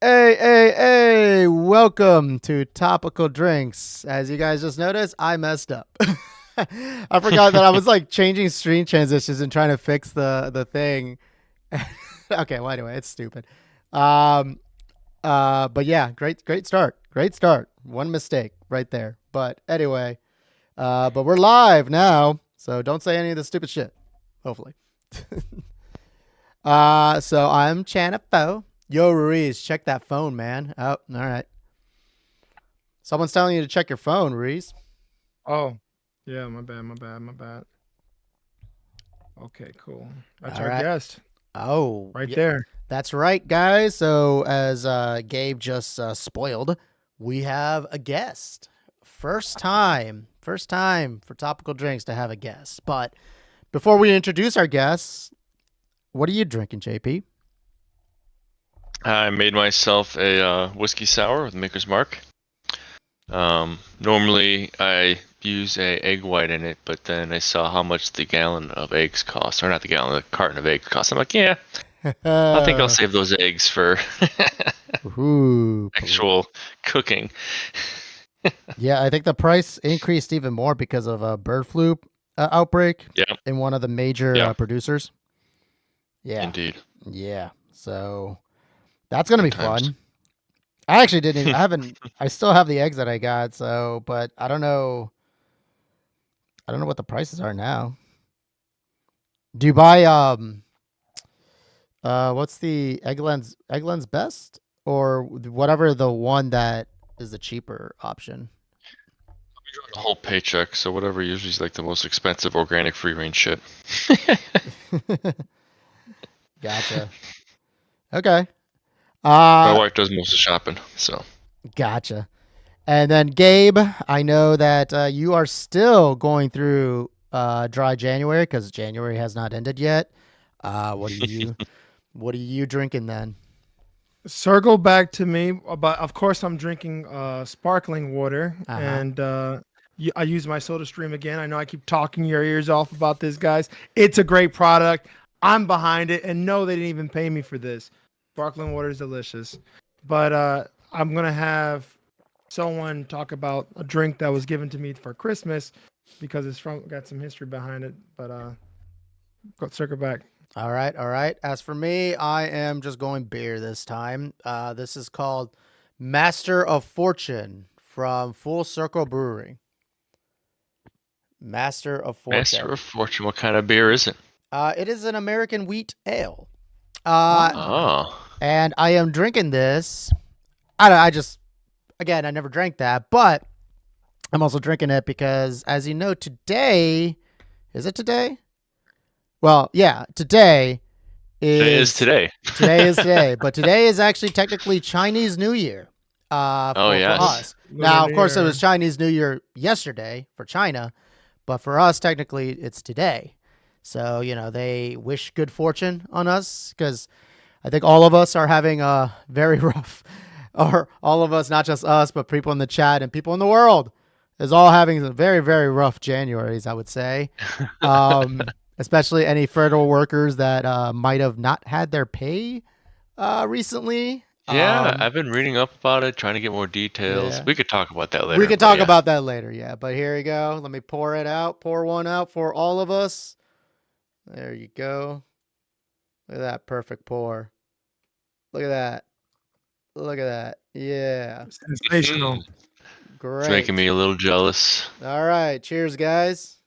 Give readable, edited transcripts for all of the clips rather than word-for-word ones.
Hey, welcome to Topical Drinks. As you guys just noticed, I messed up. I forgot that I was like changing screen transitions and trying to fix the thing. Okay, well anyway, it's stupid. Um but yeah, great start. Great start. One mistake right there. But anyway, but we're live now, so don't say any of the stupid shit. Hopefully. So I'm Chanafo. Yo, Ruiz, check that phone, man. Oh, all right. Someone's telling you to check your phone, Ruiz. Oh, yeah, my bad. Okay, cool. That's All our right. guest Oh, right yeah, there. that's right, guys. So as Gabe just spoiled, we have a guest. First time for Topical Drinks to have a guest. But before we introduce our guests, what are you drinking, JP? I made myself a whiskey sour with Maker's Mark. Normally I use a egg white in it, but then I saw how much the gallon of eggs cost, or not the gallon, the carton of eggs cost. I'm like, yeah, I think I'll save those eggs for Ooh, actual cooking. yeah, I think the price increased even more because of a bird flu outbreak Yeah, in one of the major yeah, producers. Yeah, indeed. yeah. So that's gonna be Good times. fun. I actually didn't even. I haven't. I still have the eggs that I got. So, but I don't know. I don't know what the prices are now. Do you buy what's the Eggland's best or whatever the one that is the cheaper option? A whole paycheck, so whatever usually is like the most expensive organic free range shit. Gotcha. Okay. My Uh wife does most of the shopping, so Gotcha. And then Gabe, I know that you are still going through dry January because January has not ended yet. What are you What are you drinking then? Circle back to me, but of course I'm drinking sparkling water, Uh huh. and I use my Soda Stream again. I know I keep talking your ears off about this, guys. It's a great product. I'm behind it, and no, they didn't even pay me for this. Sparkling water is delicious, but I'm gonna have someone talk about a drink that was given to me for Christmas because it's from got some history behind it. But go circle back. All right, all right. As for me, I am just going beer this time. This is called Master of Fortune from Full Circle Brewery. Master of Master Fortune. of Fortune. What kind of beer is it? It is an American wheat ale. Uh, Ah, Oh, and I am drinking this. I just again, I never drank that, but I'm also drinking it because, as you know, today is it today? Well, yeah, today is is today. today, but today is actually technically Chinese New Year. Oh For Lu- yes. us Lunar now, New of course, it was Year. Chinese New Year yesterday for China, but for us, technically, it's today. So they wish good fortune on us because I think all of us are having a very rough, or all of us, not just us, but people in the chat and people in the world, is all having a very, very rough Januaries, I would say. Especially any federal workers that might have not had their pay recently. Yeah, I've been reading up about it, trying to get more details. Yeah. We could talk about that We later, could but talk yeah. about that later, yeah. But here we go. Let me pour it out. Pour one out for all of us. There you go. Look at that perfect pour. Look at that. Look at that. Yeah. Sensational. It's making Great. me a little jealous. All right. Cheers, guys.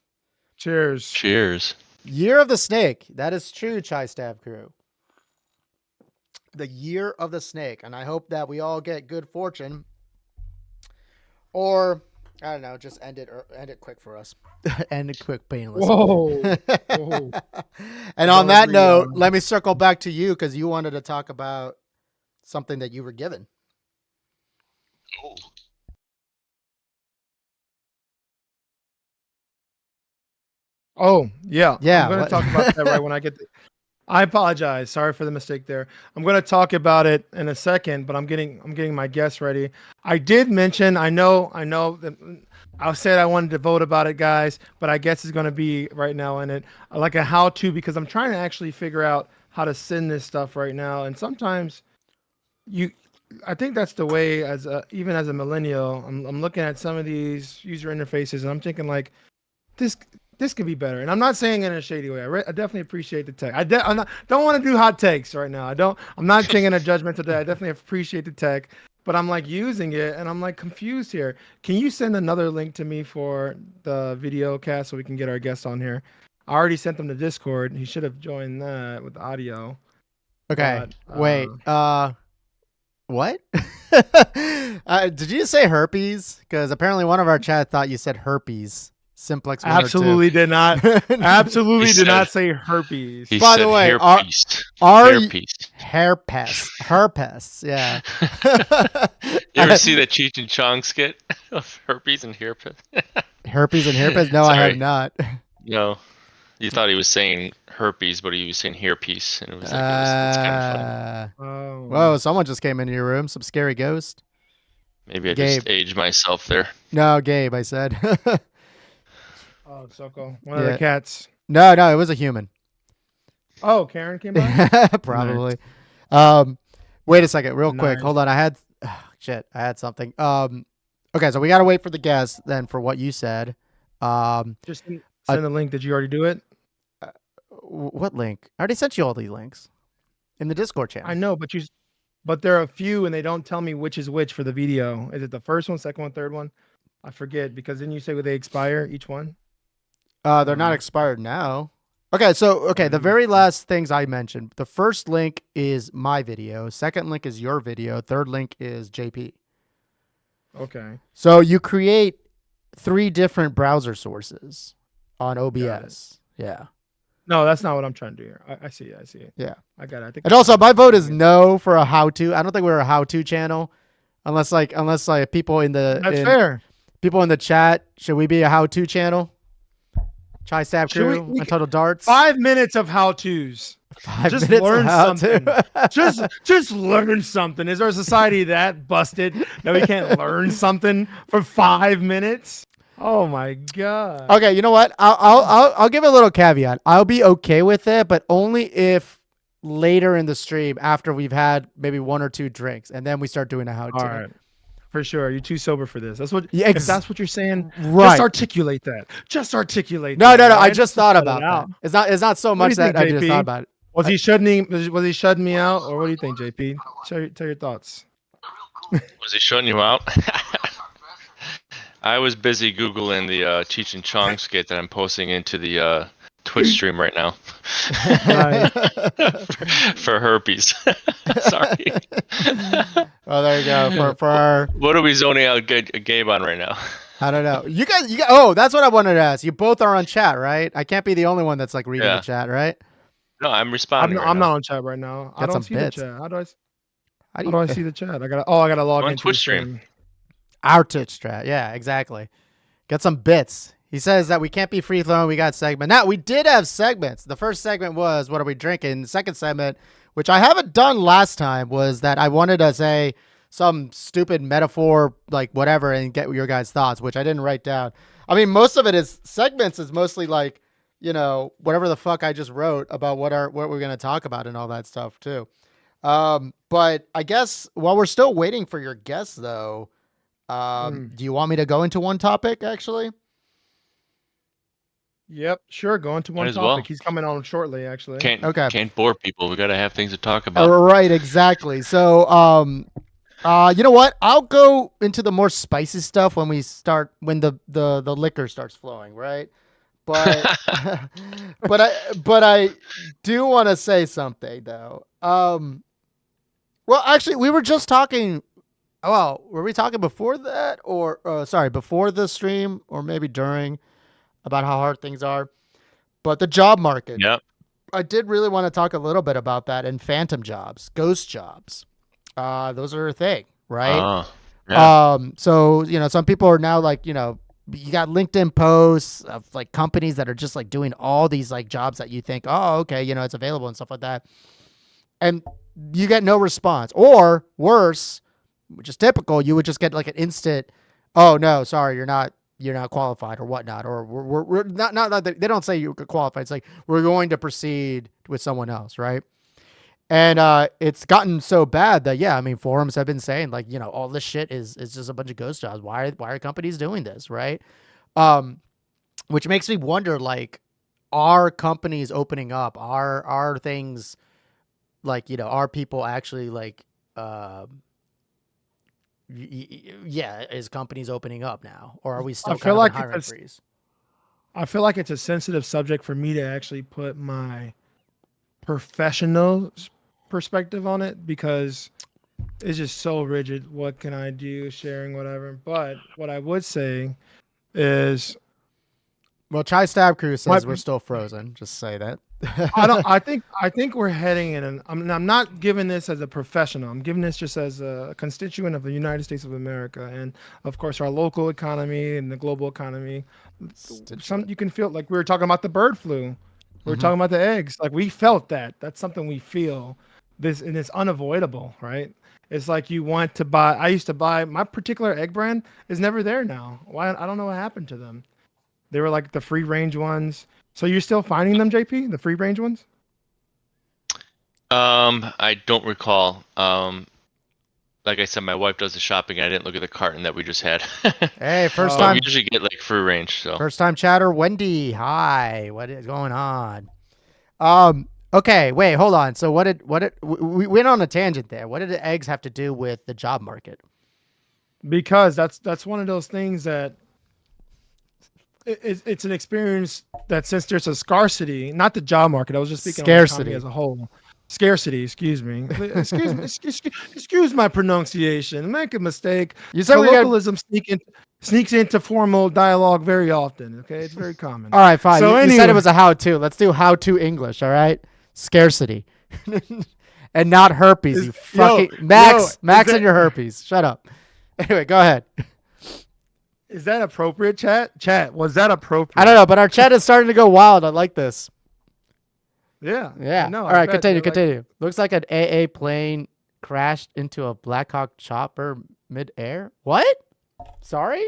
Cheers. Cheers. Year of the Snake. That is true, Chai Stab Crew. The Year of the Snake. And I hope that we all get good fortune. Or, I don't know, just end it quick for us. End it quick, painless. Whoa. Whoa. And I on don't that agree. note, let me circle back to you because you wanted to talk about something that you were given. Oh. Oh, yeah. I'm Yeah. going to What? talk about that right when I get I apologize. Sorry for the mistake there. I'm going to talk about it in a second, but I'm getting my guests ready. I did mention, I know that I said I wanted to vote about it, guys, but I guess it's going to be right now in it like a how to because I'm trying to actually figure out how to send this stuff right now. And sometimes you I think that's the way. Even as a millennial, I'm looking at some of these user interfaces, and I'm thinking like this this could be better. And I'm not saying it in a shady way. I definitely appreciate the tech. I'm not, don't want to do hot takes right now. I'm not taking a judgment today. I definitely appreciate the tech, but I'm like using it, and I'm like confused here. Can you send another link to me for the video cast so we can get our guest on here? I already sent them to Discord. He should have joined that with audio. Okay. But Wait. What? Did you say herpes? Because apparently one of our chat thought you said herpes. Simplex 1 or 2. absolutely did not. Absolutely He did not said- say herpes. He By said the way, hairpiece. Are Hairpiece. herpes? Yeah. You ever see the Cheech and Chong skit of herpes and hairpiece? Herpes and herpes? No, I have Sorry. not. No, you thought he was saying herpes, but he was saying hairpiece, and it was like it's kind of funny. Oh. Whoa! Someone just came into your room. Some scary ghost. Maybe I Gabe. just aged myself there. No, Gabe. I said. Oh, Soko. One of Yeah. the cats. No, it was a human. Oh, Karen came by? Probably. Wait a second, real quick. Nice. Hold on. I had something. Okay, so we gotta wait for the guest then for what you said. Just send the link. Did you already do it? What link? I already sent you all the links in the Discord channel. I know, but there are a few and they don't tell me which is which for the video. Is it the first one, second one, third one? I forget because didn't you say would they expire each one? They're not expired now. Okay, so the very last things I mentioned. The first link is my video. Second link is your video. Third link is JP. Okay. So you create 3 different browser sources on OBS. Yeah. No, that's not what I'm trying to do here. I see it. I see it. Yeah. I got it. I think And also, my vote is no for a how-to. I don't think we're a how-to channel, unless people in the fair. people in the chat. Should we be a how-to channel? Chai Stab Should we- Crew, we Untitled Darts. 5 minutes of how-tos. 5 just minutes of learn how-to. Just learn something. Is our society that busted that we can't learn something for 5 minutes? Oh my god. Okay, you know what? I'll give a little caveat. I'll be okay with it, but only if later in the stream after we've had maybe 1 or 2 drinks, and then we start doing a how-to. All right. For sure. You're too sober for this. That's what Yeah, if that's what you're saying, Right. just articulate that. Just articulate No. that. I right? just thought cut it about that. out. It's not so What do much you that think, I just JP? thought about it. Was he shutting me out, or what do you think, JP? Tell your thoughts. Was he shutting you out? I was busy Googling the Cheech and Chong skit that I'm posting into the Twitch stream right now. Nice. for herpes. Sorry. Oh, there you go. For our, What are we zoning out Gabe on right now? I don't know. You guys. Oh, that's what I wanted to ask. You both are on chat, right? I can't be the only one that's like reading Yeah. the chat, right? No, I'm responding. I'm not on chat right now. I Get some don't see bits. the chat. How do How I see the chat? I gotta log On into Twitch the stream. Our Twitch chat. Yeah, exactly. Get some bits. He says that we can't be free flowing. We got segment. Now we did have segments. The first segment was what are we drinking? The second segment, which I haven't done last time, was that I wanted to say some stupid metaphor, like whatever, and get your guys' thoughts, which I didn't write down. I mean, most of it is segments is mostly like, you know, whatever the fuck I just wrote about what we're gonna talk about and all that stuff too. But I guess while we're still waiting for your guests, though, do you want me to go into one topic actually? Yep, sure. Go into one Might as topic. well. He's coming on shortly, actually. Can't bore people. We gotta have things to talk about. Right, exactly. So, you know what? I'll go into the more spicy stuff when the liquor starts flowing, right? But but I do want to say something though. Well, actually, we were just talking. Well, were we talking before that, or before the stream, or maybe during, about how hard things are? But the job market. Yep. I did really want to talk a little bit about that and phantom jobs, ghost jobs. Those are a thing, right? Yeah. So, you know, some people are now like, you know, you got LinkedIn posts of like companies that are just like doing all these like jobs that you think, oh, okay, you know, it's available and stuff like that. And you get no response. Or worse, which is typical, you would just get like an instant, oh no, sorry, you're not qualified or whatnot, or we're not that they don't say you're qualified. It's like we're going to proceed with someone else, right? And it's gotten so bad that I mean, forums have been saying like, all this shit is just a bunch of ghost jobs. Why are companies doing this, right? Um, which makes me wonder, like, are companies opening up? Are things like, are people actually like, is companies opening up now, or are we I still feel kind of in like hiring freeze? I feel like it's a sensitive subject for me to actually put my professional perspective on it because it's just so rigid. What can I do? Sharing whatever. But what I would say is Well, Chai Stab Crew my says we're still frozen. Just say that. I don't. I think we're heading in. I'm not giving this as a professional. I'm giving this just as a constituent of the United States of America, and of course our local economy and the global economy. Some you can feel like we were talking about the bird flu. We were Mhm. talking about the eggs. Like we felt that. That's something we feel. This and it's unavoidable, right? It's like you want to buy. I used to buy my particular egg brand is never there now. Why? I don't know what happened to them. They were like the free range ones. So you're still finding them, JP? The free range ones? I don't recall. Like I said, my wife does the shopping. I didn't look at the carton that we just had. Hey, first Oh, But we time, usually get like free range, so. first time chatter, Wendy. Hi, what is going on? Okay, wait, hold on. So we went on a tangent there. What did the eggs have to do with the job market? because that's one of those things that it's an experience that since there's a scarcity, not the job market. I was just speaking on the economy Scarcity. as a whole. Scarcity, excuse me. Excuse me. Excuse my pronunciation. Make a mistake. You said we got. Colloquialism sneaks into formal dialogue very often. Okay, it's very common. All right, fine. So You said it anyway, was a how-to. Let's do how-to English. All right, scarcity, and not herpes. You yo, fucking Max, is Max, and that your herpes. Shut up. Anyway, go ahead. is that appropriate, chat? Chat, was that I don't appropriate? know, but our chat is starting to go wild. I like this. Yeah, I Yeah. know. All I right, bet continue, they're like, continue. Looks like an AA plane crashed into a Black Hawk chopper midair. What? Sorry?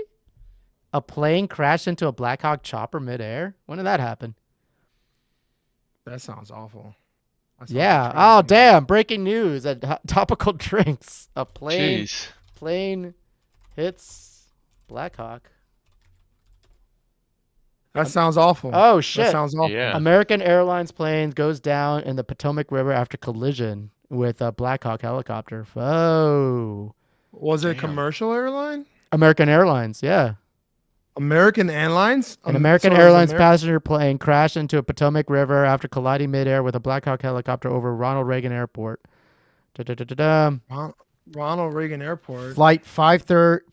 A plane crashed into a Black Hawk chopper midair? When did that happen? that sounds awful. That sounds like Yeah. tragedy. Oh, damn. Breaking news at Topical Drinks. A Jeez. plane hits Black Hawk. That sounds awful. Oh, That shit. sounds awful. Yeah. American Airlines plane goes down in the Potomac River after collision with a Black Hawk helicopter. Oh. Was it a Damn. commercial airline? American Airlines, yeah. American Airlines? An American So it was Airlines passenger plane crashed into a Potomac River after colliding midair with a Black Hawk helicopter over Ronald Reagan Airport. Da-da-da-da-da. Ronald Reagan Airport. Flight 530,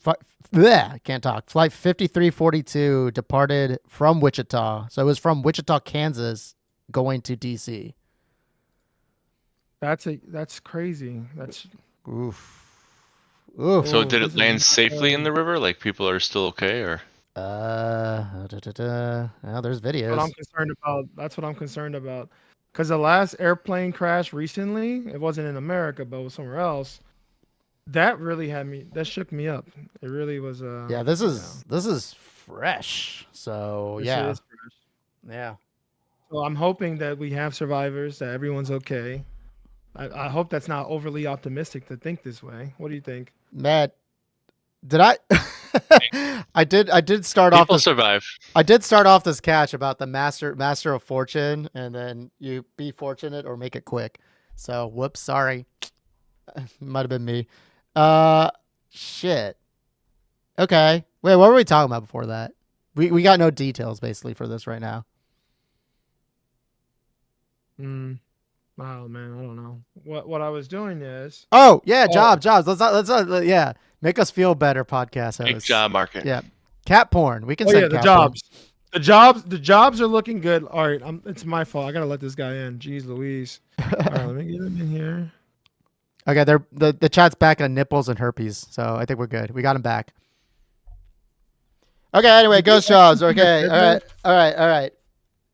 bleh, can't talk. Flight 5342 departed from Wichita. So it was from Wichita, Kansas, going to DC. That's crazy. That's Oof. Oof. So oh, did this it is land not safely in good. the river? Like people are still okay, or? Well, there's What I'm videos. concerned about. That's what I'm concerned about. Because the last airplane crash recently, it wasn't in America, but it was somewhere else. That really had me. That shook me up. It really was. Yeah, this is fresh. So This yeah, is fresh. yeah. So I'm hoping that we have survivors, that everyone's okay. I hope that's not overly optimistic to think this way. What do you think? Matt, did I? I did start off People this. survive. I did start off this catch about the master of fortune, and then you be fortunate or make it quick. So whoops, sorry, might have been me. Uh, shit. Okay, wait, what were we talking about before that? We got no details basically for this right now. Hmm. Oh man, I don't know. What I was doing is. Oh yeah, Oh jobs. Let's yeah, make us feel better, podcast Big hosts. job market. Yeah, cat porn. We can oh yeah, send the cat porn. jobs. The jobs are looking good. All right, it's my fault. I gotta let this guy in. Jeez Louise. All right, let me get him in here. Okay, the chat's back on nipples and herpes, so I think we're good. We got him back. Okay, anyway, Did we ghost actually jobs. see your Okay, schedule? all right.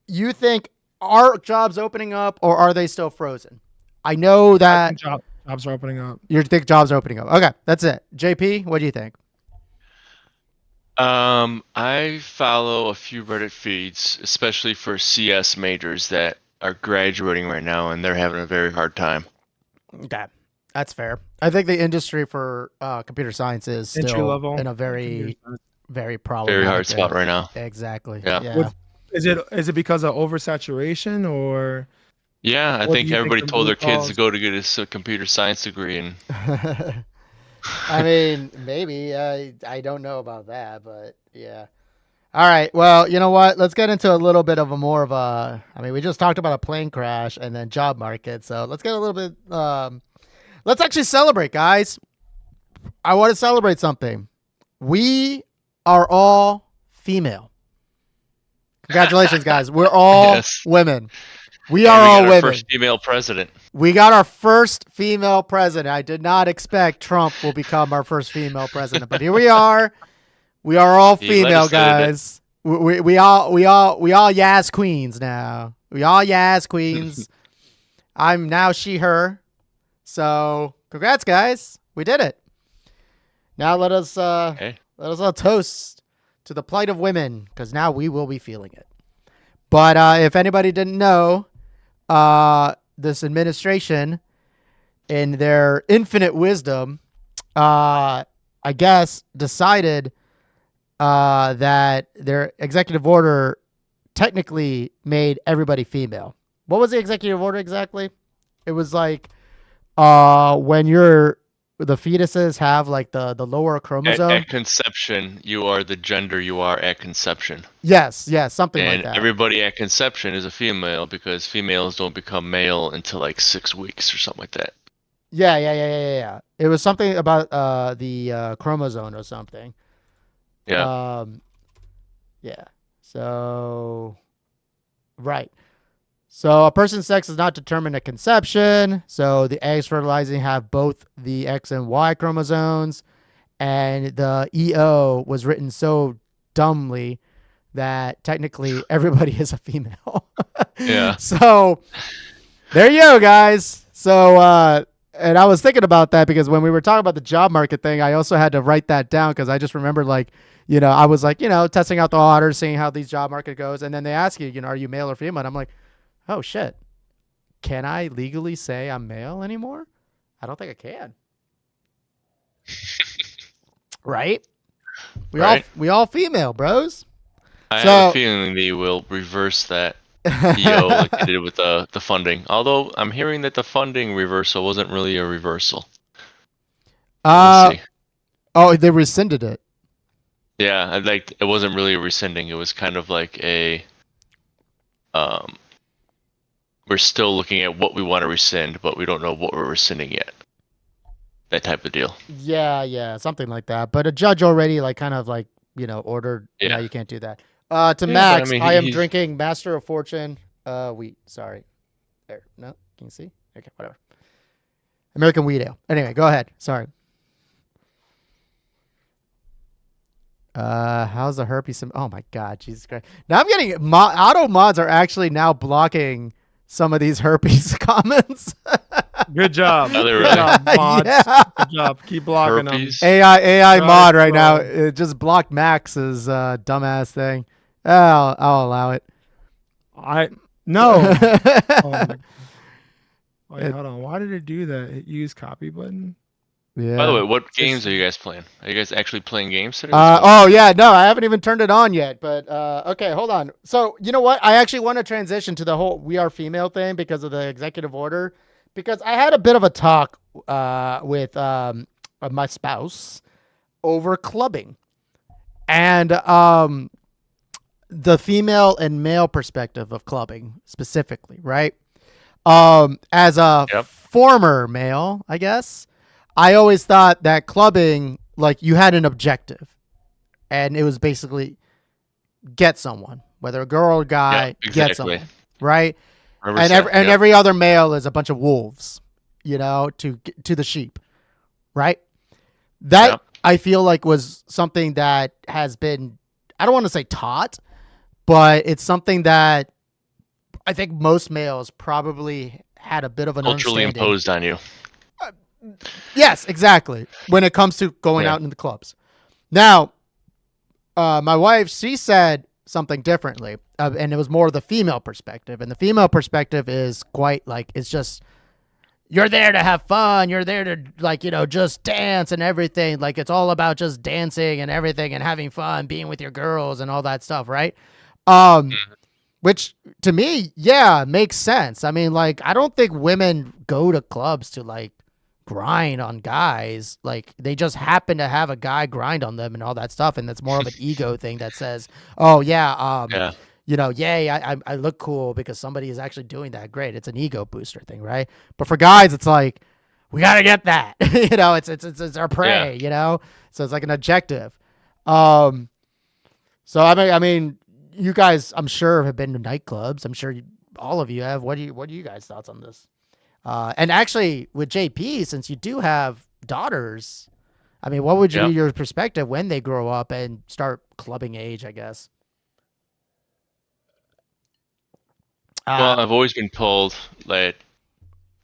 You think are jobs opening up or are they still frozen? I know I that think jobs are opening up. you think jobs are opening up. Okay, that's it. JP, what do you think? I follow a few Reddit feeds, especially for CS majors that are graduating right now, and they're having a very hard time. Okay, that's fair. I think the industry for computer science is Entry still level. in a very, very Very problematic hard spot right now. Exactly. Yeah. Yeah. Is it because of oversaturation or Yeah, I what do think you think everybody the told root their kids to cause? go to get a computer science degree, and I mean, maybe. I don't know about that, but yeah. All right. Well, you know what? Let's get into a little bit of a more of a. I mean, we just talked about a plane crash and then job market. So let's get a little bit. Let's actually celebrate, guys. I want to celebrate something. We are all female. Congratulations, guys. We're all yes, women. We and are we got all our first women. female president. We got our first female president. I did not expect Trump will become our first female president, but here we are. We are all He female, legislated it. guys. We all Yas queens now. We all Yas queens. I'm now she her. So congrats, guys. We did it. Now Hey, let us all toast to the plight of women, because now we will be feeling it. But if anybody didn't know, this administration, in their infinite wisdom, I guess decided that their executive order technically made everybody female. What was the executive order exactly? It was like when the fetuses have like the lower chromosome. at conception, you are the gender you are at conception. Yes, something like And that. everybody at conception is a female because females don't become male until like 6 weeks or something like that. Yeah. It was something about the chromosome or something. Yeah. Yeah. So, right. So a person's sex is not determined at conception. So the eggs fertilizing have both the X and Y chromosomes, and the EO was written so dumbly that technically everybody is a female. Yeah. So there you go, guys. So and I was thinking about that because when we were talking about the job market thing, I also had to write that down because I just remember like, I was like, testing out the waters, seeing how these job market goes, and then they ask you, are you male or female? And I'm like, oh shit, can I legally say I'm male anymore? I don't think I can. Right? We all female, bros. I So- have a feeling they will reverse that EO like they did with the funding. Although I'm hearing that the funding reversal wasn't really a reversal. We'll see. Oh, they rescinded it. Yeah, it wasn't really a rescinding. It was kind of like a we're still looking at what we want to rescind, but we don't know what we're rescinding yet. That type of deal. Yeah, something like that. But a judge already like kind of like, ordered, no, Yeah. you can't do that. To Yeah, but Max, I mean, I am he's- drinking Master of Fortune wheat. Sorry. There. No, can you see? Okay, whatever. American wheat ale. Anyway, go ahead. Sorry. How's the herpes? Oh my God, Jesus Christ! Now I'm getting auto mods are actually now blocking some of these herpes comments. Good job. Are they Good really? job, mods. Yeah. Good job. Keep blocking them. Herpes? AI Right, mod right now. so- It just blocked Max's dumbass thing. I'll allow it. No. Oh, my- Wait, hold on. Why did it do that? Hit use copy button. Yeah. By the way, what games are you guys playing? Are you guys actually playing games today? Oh yeah, no, I haven't even turned it on yet. But okay, hold on. So you know what? I actually want to transition to the whole "we are female" thing because of the executive order. Because I had a bit of a talk with my spouse over clubbing, and the female and male perspective of clubbing specifically, right? As a Yep. former male, I guess, I always thought that clubbing, like, you had an objective, and it was basically get someone, whether a girl or guy, Yeah, get exactly. someone, right? 100%, And yeah. every other male is a bunch of wolves, to the sheep, right? That Yep. I feel like was something that has been, I don't want to say taught, but it's something that I think most males probably had a bit of an Culturally understanding. imposed on you. Yes, exactly. When it comes to going Yeah. out in the clubs. Now, my wife, she said something differently, and it was more the female perspective. And the female perspective is quite like, it's just, you're there to have fun. You're there to like, just dance and everything. Like it's all about just dancing and everything and having fun, being with your girls and all that stuff, right? Um, Mhm. which to me, yeah, makes sense. I mean, like I don't think women go to clubs to like grind on guys. Like they just happen to have a guy grind on them and all that stuff, and that's more of an ego thing that says, "Oh yeah, Yeah. yay, I look cool because somebody is actually doing that. Great, it's an ego booster thing, right?" But for guys, it's like we gotta get that. It's our Yeah. prey. So it's like an objective. Um, so I mean, you guys, I'm sure have been to nightclubs. I'm sure all of you have. What are you guys' thoughts on this? And actually, with JP, since you do have daughters, I mean, what would be Yeah. your perspective when they grow up and start clubbing age? I guess. Well, Uh, I've always been told that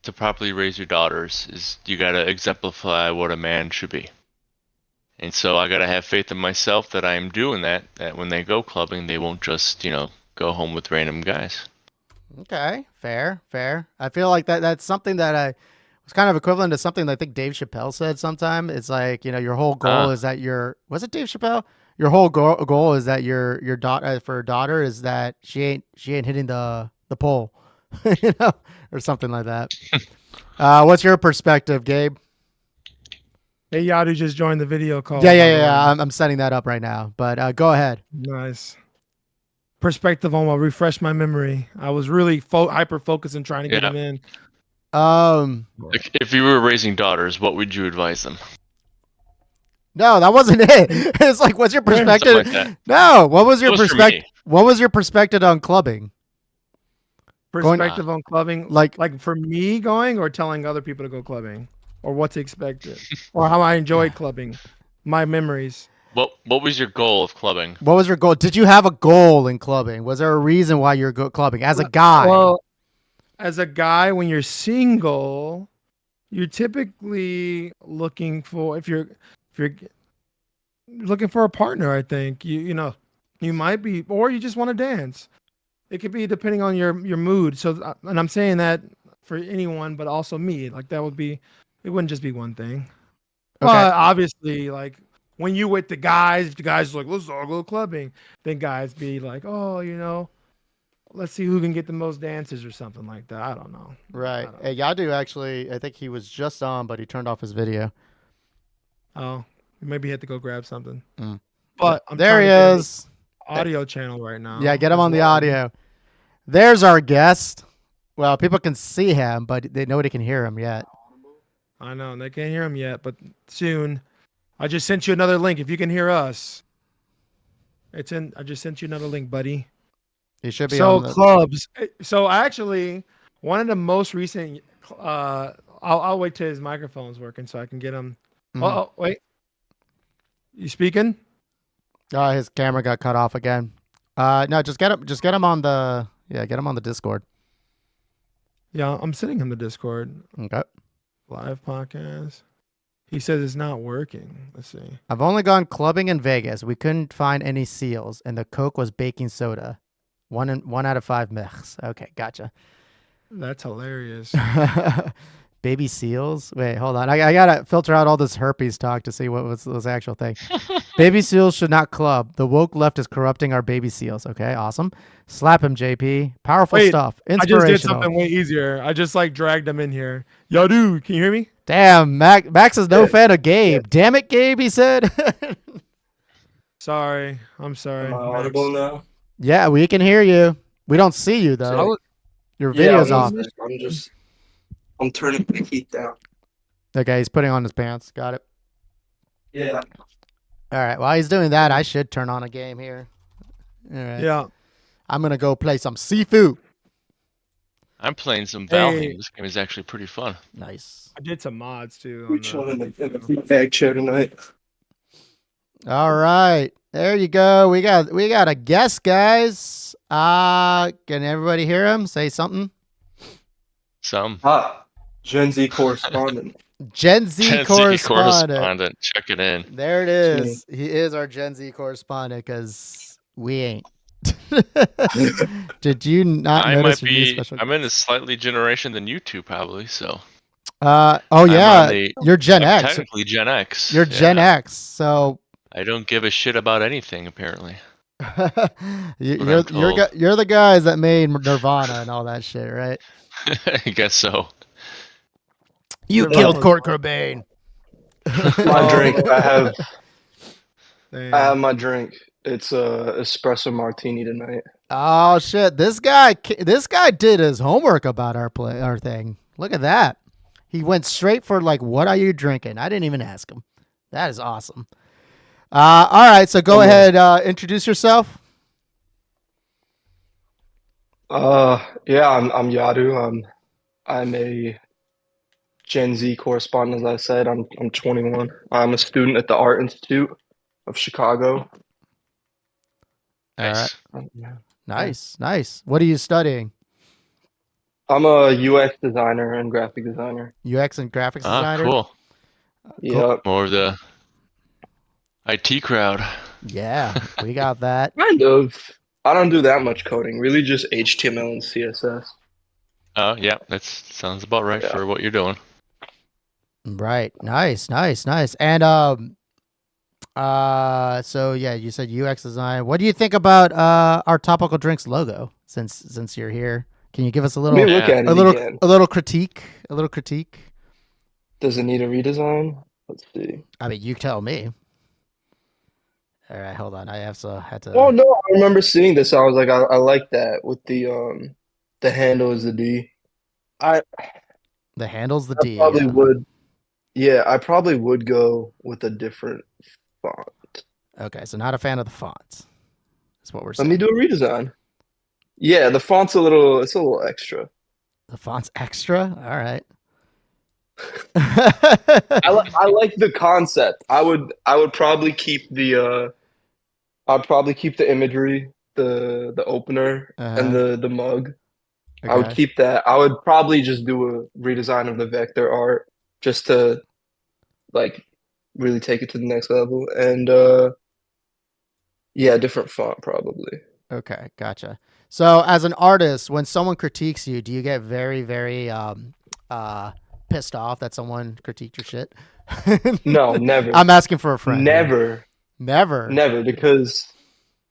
to properly raise your daughters is you gotta exemplify what a man should be. And so I gotta have faith in myself that I am doing that. That when they go clubbing, they won't just go home with random guys. okay, fair. I feel like that's something that I was kind of equivalent to something that I think Dave Chappelle said sometime. It's like, your whole goal Ah, is that was it Dave Chappelle? Your whole goal is that your daughter for a daughter is that she ain't hitting the pole, you know, or something like that. What's your perspective, Gabe? Hey, Yadu just joined the video call, Yeah, by yeah, the way. yeah. I'm setting that up right now, but go ahead. Nice. Perspective on what refresh my memory. I was really hyper focused and trying to get yeah. him in. Um, Like, if you were raising daughters, what would you advise them? no, that wasn't it. It's like, what's your Yeah. Something perspective? like that. No, what was your That was for perspective? me. What was your perspective on clubbing? Going Ah, Perspective on clubbing, like, like for me going or telling other people to go clubbing, or what's expected, or how I enjoyed clubbing, my memories. what was your goal of clubbing? what was your goal? Did you have a goal in clubbing? Was there a reason why you're clubbing as a guy? Well, as a guy, when you're single, you're typically looking for if you're looking for a partner. I think you might be, or you just want to dance. It could be depending on your mood. So, and I'm saying that for anyone, but also me. Like that would be, it wouldn't just be one thing. Okay, But obviously, like when you with the guys, if the guys are like, let's all go clubbing, then guys be like, oh, let's see who can get the most dances or something like that. I don't know. I right. don't. Hey, Yadu actually, I think he was just on, but he turned off his video. Oh, maybe he had to go grab something. Mm. But I'm There trying he to get him is. audio channel right now. Yeah, get him as on the well. audio. There's our guest. Well, people can see him, but nobody can hear him yet. I know they can't hear him yet, but soon. I just sent you another link. If you can hear us, it's in. I just sent you another link, buddy. He should be So on the. clubs. So actually, one of the most recent. I'll wait till his microphone's working so I can get him. Mhm. Oh, wait. You speaking? Oh, his camera got cut off again. No, just get him. Just get him on the. Yeah, get him on the Discord. Yeah, I'm sending him the Discord Okay. live podcast. He says it's not working. Let's see. I've only gone clubbing in Vegas. We couldn't find any seals, and the Coke was baking soda. One out of 5 mechs. Okay, gotcha. That's hilarious. Baby seals. Wait, hold on. I gotta filter out all this herpes talk to see what was the actual thing. Baby seals should not club. The woke left is corrupting our baby seals. Okay, awesome. Slap him, JP. Powerful Wait, stuff. I just Inspirational. did something way easier. I just like dragged him in here. Yo, dude, can you hear me? Damn, Max is no Yeah. fan of Gabe. Damn it, Gabe, he said. Sorry, I'm sorry. Am I Max. audible now? Yeah, we can hear you. We don't see you I though. was- Your Yeah, video's off. I'm turning the heat down. Okay, he's putting on his pants. Got it. Yeah. All right. While he's doing that, I should turn on a game here. All right. Yeah. I'm gonna go play some seafood. I'm playing some Hey. Valheim. This game is actually pretty fun. Nice. I did some mods too. We on chilling the- in the bag chair tonight. All right. There you go. We got a guest, guys. Can everybody hear him? Say something. Some Ah, Gen Z correspondent. Gen Z Gen Z correspondent. correspondent. Check it in. There it is. He is our Gen Z correspondent because we ain't. Did you not I notice might your new be. special? I'm in a slightly generation than you two, probably. So Oh I'm on yeah, the. you're Gen I'm X. technically Gen X. You're Gen Yeah. X. So I don't give a shit about anything apparently. What you're I'm told. you're the guys that made Nirvana and all that shit, right? I guess so. You killed Nirvana. Kurt Cobain. My drink. Oh, I damn. have my drink. It's a espresso martini tonight. Oh shit! This guy did his homework about our thing. Look at that. He went straight for like, what are you drinking? I didn't even ask him. That is awesome. All right, so go Come on. ahead, introduce yourself. Yeah, I'm Yadu. I'm a Gen Z correspondent, as I said. I'm 21. I'm a student at the Art Institute of Chicago. All right, Nice. Yeah. nice, nice. What are you studying? I'm a UX designer and graphic designer. UX and graphics Ah, designer. cool. Cool. Yep. More of the IT crowd. Yeah, we got that. Kind of. I don't do that much coding. Really, just HTML and CSS. Oh, yeah, that sounds about right Yeah. for what you're doing. Right. Nice, nice, nice. And so yeah, you said UX design. What do you think about our Topical Drinks logo? Since you're here, can you give us a Let me little look Yeah. at a it little again. a little critique? A little critique. Does it need a redesign? Let's see. I mean, you tell me. All right, hold on. I have had Oh to. no, I remember seeing this. I was like, I like that with the handle is the D. I The handle's the I D. probably Yeah. would. Yeah, I probably would go with a different font. Okay, so not a fan of the fonts. Is what we're Let me saying. do a redesign. Yeah, the font's it's a little extra. The font's extra. All right. I like the concept. I would probably keep I'd probably keep the imagery, the opener and Uh-huh. the mug. I would Okay. keep that. I would probably just do a redesign of the vector art just to like really take it to the next level. And yeah, different font probably. Okay, gotcha. So, as an artist, when someone critiques you, do you get very, very uh, pissed off that someone critiqued your shit? No, never. I'm asking for a friend here. Never. Never. Never because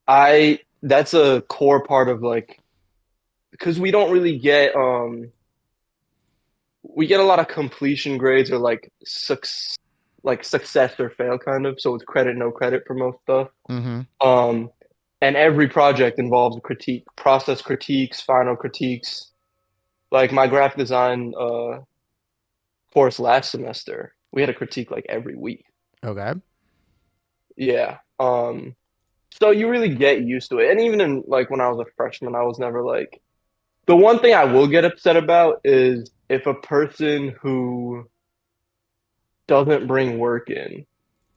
I that's a core part of like because we don't really get we get a lot of completion grades or like success or fail kind of, so it's credit no credit for most stuff. Mm-hmm. Um and every project involves a critique, process critiques, final critiques. Like my graphic design course last semester, we had a critique like every week. Okay. Yeah. So you really get used to it. And even in like when I was a freshman, I was never like the one thing I will get upset about is if a person who doesn't bring work in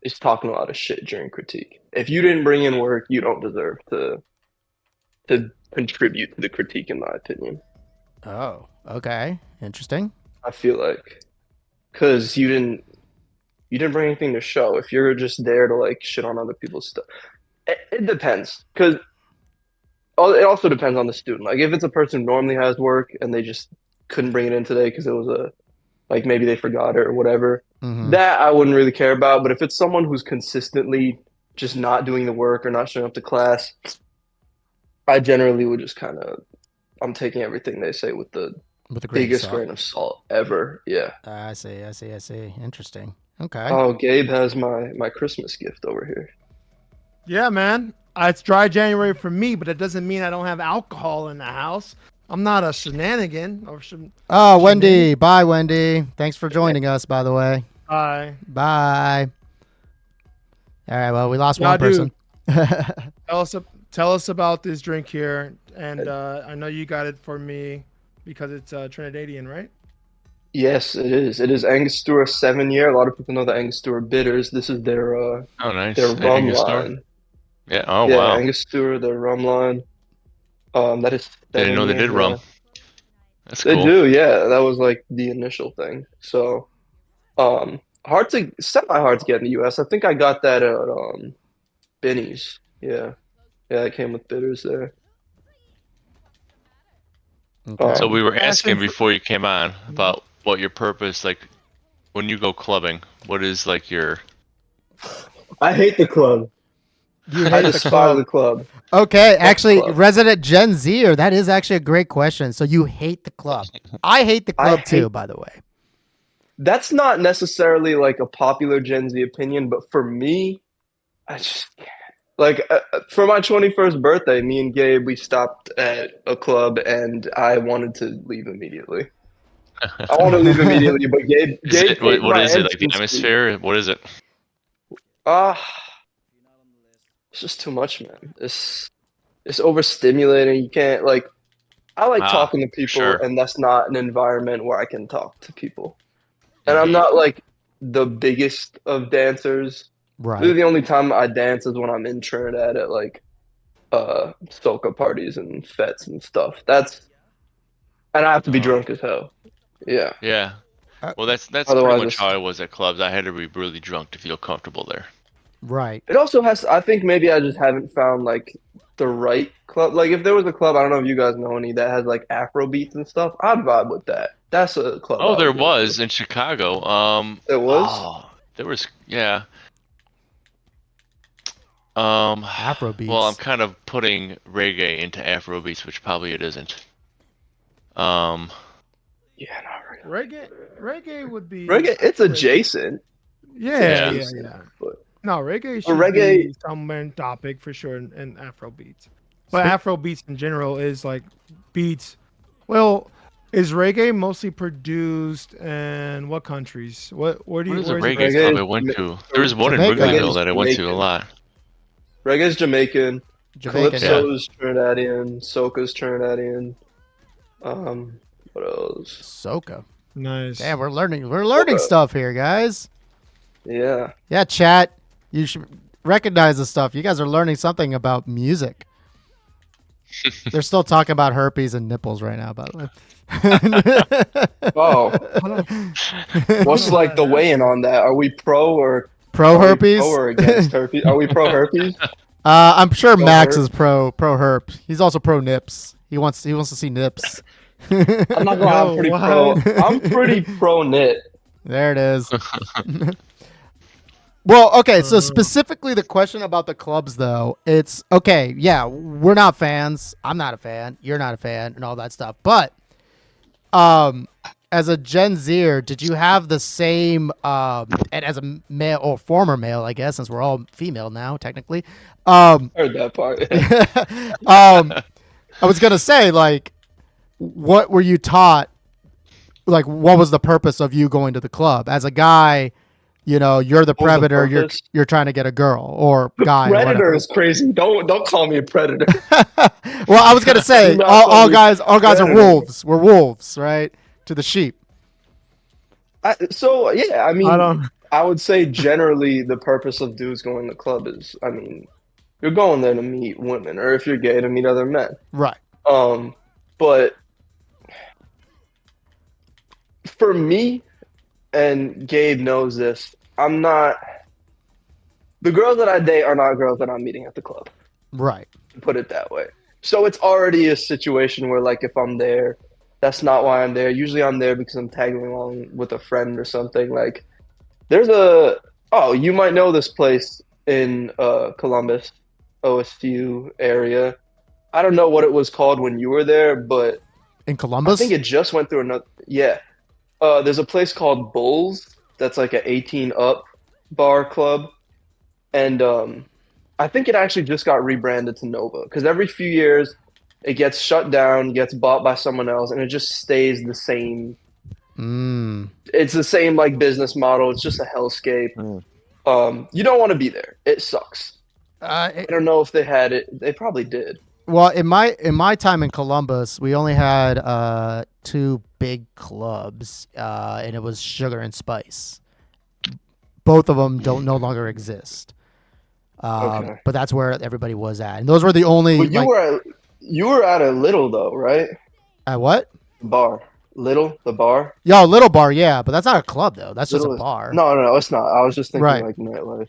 is talking a lot of shit during critique. If you didn't bring in work, you don't deserve to contribute to the critique, in my opinion. Oh, okay. Interesting. I feel like because you didn't bring anything to show. If you're just there to like shit on other people's stuff, it depends because it also depends on the student. Like if it's a person who normally has work and they just couldn't bring it in today because it was a like maybe they forgot it or whatever, Mm-hmm. that I wouldn't really care about. But if it's someone who's consistently just not doing the work or not showing up to class, I generally would just kind of I'm taking everything they say with the With a grain of biggest salt. grain of salt ever. Yeah. I see. I see. I see. Interesting. Okay. Oh, Gabe has my Christmas gift over here. Yeah, man. It's dry January for me, but it doesn't mean I don't have alcohol in the house. I'm not a shenanigan or Oh, Wendy. Bye, Wendy. Thanks for joining us, by the way. Bye. All right. Well, we lost one Yadu, person. tell us about this drink here, and I know you got it for me because it's Trinidadian, right? Yes, it is. It is Angostura 7 year. A lot of people know the Angostura bitters. This is Oh, their nice. rum Angostura. line. Yeah. Oh, Yeah, wow. Angostura, their rum line. That is Didn't know they 7 year. did Yeah. rum. That's They cool. do. Yeah, that was like the initial thing. So, semi hard to get in the U.S. I think I got that at Benny's. Yeah, yeah, it came with bitters there. Okay. So we were Passion asking fruit. before you came on about what your purpose, like when you go clubbing, what is like your I hate the club. You I hate the despise the club. club. Okay, Fuck the actually, club. resident Gen Zer, that is actually a great question. So you hate the club. I hate the I club too, hate. by the way. That's not necessarily like a popular Gen Z opinion, but for me, I just like for my 21st birthday, me and Gabe we stopped at a club and I wanted to leave immediately. I want to leave immediately, but is Gabe it? What, paid what my is it? Like the entrance fee. atmosphere? What is it? Ah, it's just too much, man. It's overstimulating. You can't like I like Ah, talking to people, sure. and that's not an environment where I can talk to people. And I'm Hmm. not like the biggest of dancers. Really, Right. the only time I dance is when I'm in Trinidad at like soca parties and fetes and stuff. And I have to be Oh, drunk as hell. Yeah. yeah. Uh, Well, that's pretty Otherwise, much how it's I was at clubs. I had to be really drunk to feel comfortable there. right. it also has. I think maybe I just haven't found like the right club. Like if there was a club, I don't know if you guys know any that has like Afro beats and stuff. I'd vibe with that. That's a club Oh, I there would go to. was in Chicago. It was. Oh, there was, yeah. Um, Afro well, I'm beats. kind of putting reggae into Afrobeats, which probably it isn't. Um, Yeah, not really. Reggae would be. Reggae, it's Reggae. adjacent. It's Yeah, yeah. yeah, adjacent, yeah. but No, reggae should reggae. be somewhere in topic for sure, and Afro beats. But Spe- Afro beats in general is like beats. Well, is reggae mostly produced in what countries? What is a where is it reggae produced? club Reggae I is went Jama- to? There was one in Jamaica. Wrigleyville reggae is that I went to a Jamaican. lot. Reggae is Jamaican. Jamaican, yeah. Yeah. Calypso is Trinidadian. Soca's Trinidadian. What else? Soca. Nice. Damn, we're learning. We're learning Soca. stuff here, guys. Yeah. Yeah, chat. You should recognize the stuff. You guys are learning something about music. They're still talking about herpes and nipples right now, by the way. Oh, Hold on. what's like the weigh-in on that? Are we pro or Pro are we pro herpes. or against herpes? Are we pro herpes? I'm sure Pro Max herp? is pro herp. He's also pro nips. He wants to see nips. I'm not gonna lie, I'm Yo, pretty pro. what? I'm pretty pro knit. There it is. Well, okay, so Uh, specifically the question about the clubs though, it's okay, yeah, we're not fans. I'm not a fan. You're not a fan and all that stuff. But as a Gen Zer, did you have the same and as a male or former male, I guess, since we're all female now technically. Heard that part. I was going to say like what were you taught, like what was the purpose of you going to the club as a guy? You know, you're the What was the predator. purpose? You're trying to get a girl or guy or Predator whatever. is crazy. Don't call me a predator. Well, I was gonna say Do not call all me guys are predator. wolves. We're wolves, right? To the sheep. So yeah, I I mean, don't. I would say generally the purpose of dudes going to club is, I mean, you're going there to meet women, or if you're gay, to meet other men. Right. But for me, and Gabe knows this, I'm not. The girls that I date are not girls that I'm meeting at the club. Right. Put it that way. So it's already a situation where, like, if I'm there, that's not why I'm there. Usually I'm there because I'm tagging along with a friend or something. Like, there's a, oh, you might know this place in Columbus, OSU area. I don't know what it was called when you were there, but In I think Columbus. it just went through another, yeah. There's a place called Bulls that's like a 18 up bar club. And I think it actually just got rebranded to Nova because every few years it gets shut down, gets bought by someone else, and it just stays the same. Mm. It's the same like business model. It's just a hellscape. You don't want to be there. It sucks. I don't know if they had it. They probably did. Well, in my time in Columbus, we only had two big clubs, and it was Sugar and Spice. Both of them don't no longer exist. Okay. But that's where everybody was at, and those were the only But you were at a Little though, right? at what? Bar. Little, the bar. Yo, Little Bar, yeah, but that's not a club though. That's just a Little is bar. no, it's not. I was just thinking Right. like nightlife.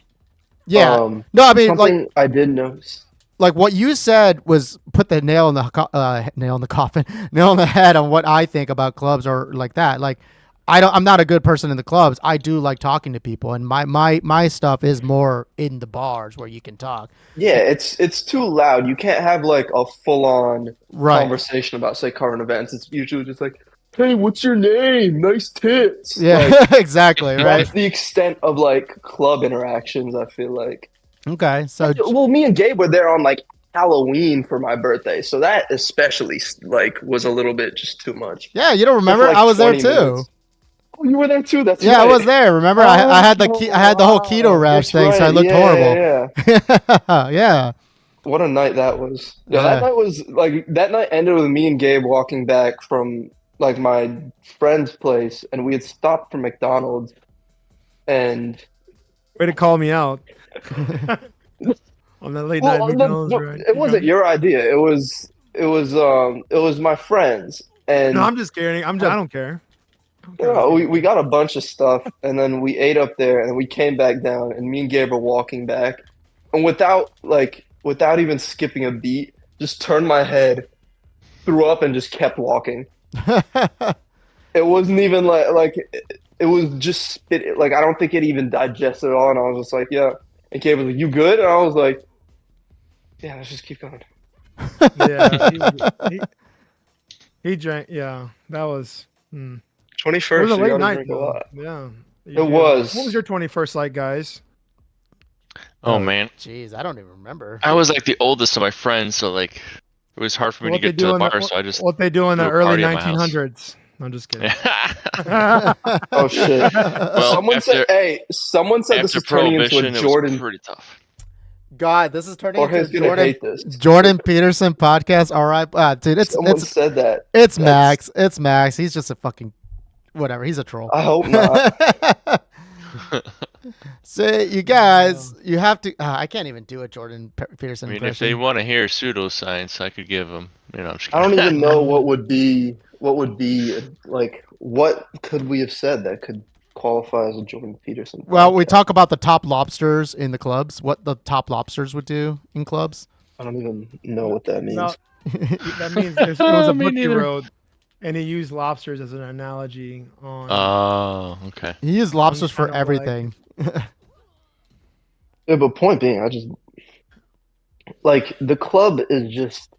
Yeah. No, I mean Something I did notice. like what you said was put the nail in the nail in the coffin, nail in the head on what I think about clubs or like that. Like I'm not a good person in the clubs. I do like talking to people, and my stuff is more in the bars where you can talk. Yeah, it's too loud. You can't have like a full on Right. conversation about say current events. It's usually just like, "Hey, what's your name? Nice tits." Yeah, Like exactly, right? that's the extent of like club interactions, I feel like. Okay, so Well, me and Gabe were there on like Halloween for my birthday, so that especially like was a little bit just too much. yeah, you don't But remember? for like I was there 20 too. minutes. Oh, you were there too. That's Yeah, I right. was there. Remember, I had I had the whole keto Wow. rash That's thing, so I right. looked Yeah, horrible. yeah, yeah. Yeah, What a night that was. Yo, that yeah. night was like that night ended with me and Gabe walking back from like my friend's place, and we had stopped for McDonald's, and Way to call me out on that late night well, McDonald's, right? it wasn't your idea. It was my friend's, No, and I'm just kidding. I don't care. I don't you care what know, people we think. got a bunch of stuff, and then we ate up there, and we came back down, and me and Gabe were walking back, and without even skipping a beat, just turned my head, threw up, and just kept walking. It wasn't even like it was just spit. Like I don't think it even digested at all, and I was just like, yeah. And Gabe was like, "You good?" And I was like, "Yeah, let's just keep going." Yeah, he drank. Yeah, that was. Hmm. It was 21st, a you late gotta night drink a though. lot. Yeah, you It do. What was was. your 21st like, guys? Oh man, jeez, I don't even remember. I was like the oldest of my friends, so like it was hard for me to What they get to do the in the bar, so I just what they do in the threw a early party at my house. 1900s? I'm just kidding. Oh shit! Well, Someone said, after "Hey, someone said this after is turning into a Prohibition, it was Jordan." pretty tough. God, this is turning into a Jorge's gonna hate this. Jordan Peterson podcast. All right, dude, Someone said that. it's That's. Max. It's Max. He's just a fucking whatever. He's a troll. I hope not. So you guys, you have to. I can't even do a Jordan Peterson I mean, if impression. they want to hear pseudoscience, I could give them. I'm just I don't kidding. even know what would be like. What could we have said that could qualify as a Jordan Peterson Well, we podcast? talk about the top lobsters in the clubs. What the top lobsters would do in clubs. I don't even know what that means. No, that means it was a Me book he neither. wrote, and he used lobsters as an analogy on. Oh, okay. He used lobsters for kind of like- everything. Yeah, but point being, I just like the club is just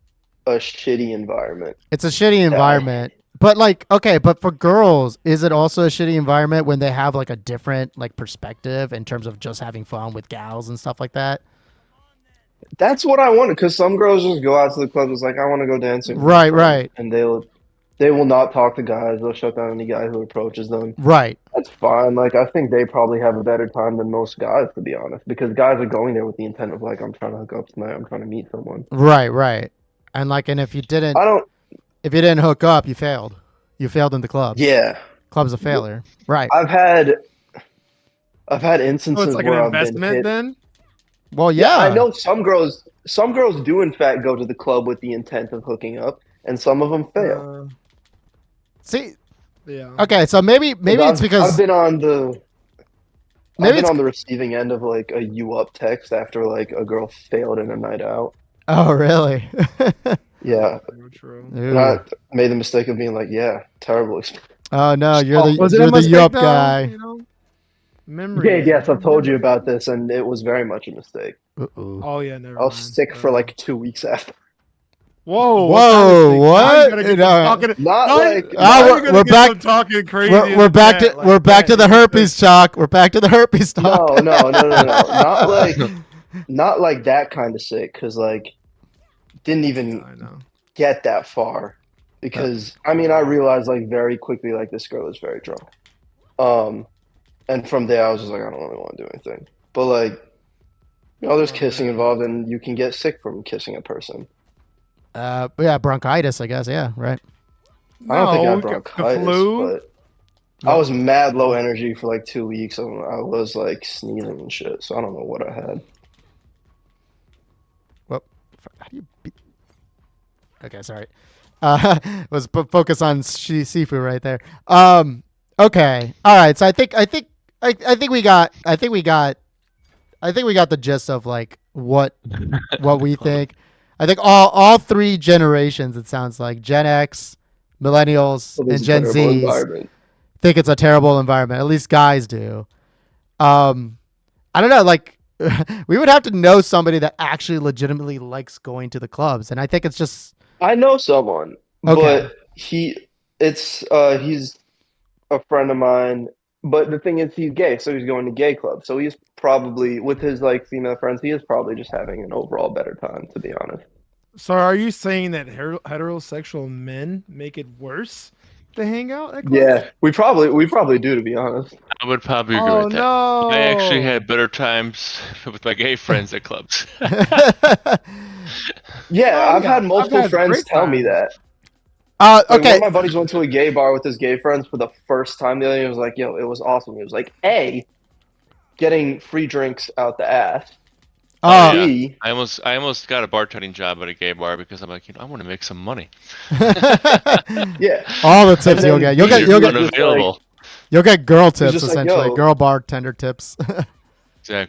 a shitty environment. It's a shitty environment. But like, okay, but for girls, is it also a shitty environment when they have like a different like perspective in terms of just having fun with gals and stuff like that? That's what I wanted because some girls just go out to the club. It's like I want to go dancing. with my Right, friends," right. And they will not talk to guys. They'll shut down any guy who approaches them. Right. That's fine. Like I think they probably have a better time than most guys, to be honest, because guys are going there with the intent of like I'm trying to hook up tonight. I'm trying to meet someone. Right, right. And like, and if you didn't hook up, you failed. You failed in the club. Yeah, Club's a failure. Right. I've had So instances it's like an where I've been investment hit. then. Well, yeah. I know some girls do in fact go to the club with the intent of hooking up, and some of them fail. See, Yeah. okay, so maybe it's because I've been on the maybe it's receiving end of like a you up text after like a girl failed in a night out. oh really? Yeah, True. and I made the mistake of being like, yeah, terrible experience. Oh no, you're the Was it you're a the mistake yup though? guy. You know? Memory. Yeah, yes, I've told you about this, and it was very much a mistake. Uh-oh. Oh yeah, never I was mind. sick for like 2 weeks after. Whoa! Whoa, what? Now you're gonna get No. some talking, Not now like Ah, you're gonna we're get back- some talking crazy. We're back to we're back to the herpes talk. We're back to the herpes talk. no, not like that kind of sick, because like didn't even I know. get that far, because I mean I realized like very quickly like this girl is very drunk, and from there I was just like I don't really want to do anything, but like there's kissing involved, and you can get sick from kissing a person. Yeah, bronchitis, I guess. Yeah, right. I don't think I had No, the bronchitis, flu? but I was mad low energy for like 2 weeks. And I was like sneezing and shit, so I don't know what I had. Well, how do you be... Okay, sorry. Was focus on seafood right there. Okay. All right. So I think we got the gist of like what we think. I think all three generations, it sounds like Gen X, Millennials, So this and is Gen terrible Zs environment. think it's a terrible environment. At least guys do. I don't know. Like, we would have to know somebody that actually legitimately likes going to the clubs, and I think it's just I know someone, okay. but he's a friend of mine. But the thing is, he's gay, so he's going to gay clubs. So he's probably with his like female friends. He is probably just having an overall better time, to be honest. So are you saying that heterosexual men make it worse to hang out at clubs? Yeah, we probably do, to be honest. I would probably agree Oh with that. I actually no! had better times with my gay friends at clubs. Yeah, Oh I've yeah, had multiple had friends great tell me times. that. Like one Okay. of my buddies went to a gay bar with his gay friends for the first time the other day. He was like, "Yo, it was awesome." He was like, "A, getting free drinks out the ass. Oh Uh, yeah, B, I almost got a bartending job at a gay bar because I'm like, I want to make some money. yeah." all the And tips you'll then get. B, he You'll was get just like, Unavailable. you'll get girl he was tips just like, essentially. "Yo," Girl bartender tips.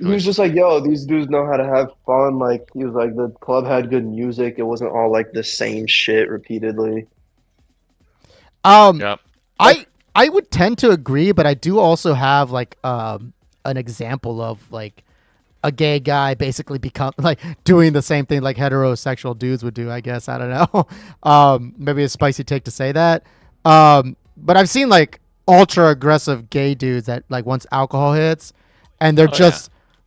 he Exactly. was just like, "Yo, these dudes know how to have fun." Like he was like, the club had good music. It wasn't all like the same shit repeatedly. um, Yep. I would tend to agree, but I do also have like an example of like a gay guy basically become like doing the same thing like heterosexual dudes would do. I guess I don't know. Maybe a spicy take to say that. But I've seen like ultra aggressive gay dudes that like once alcohol hits, and Oh yeah.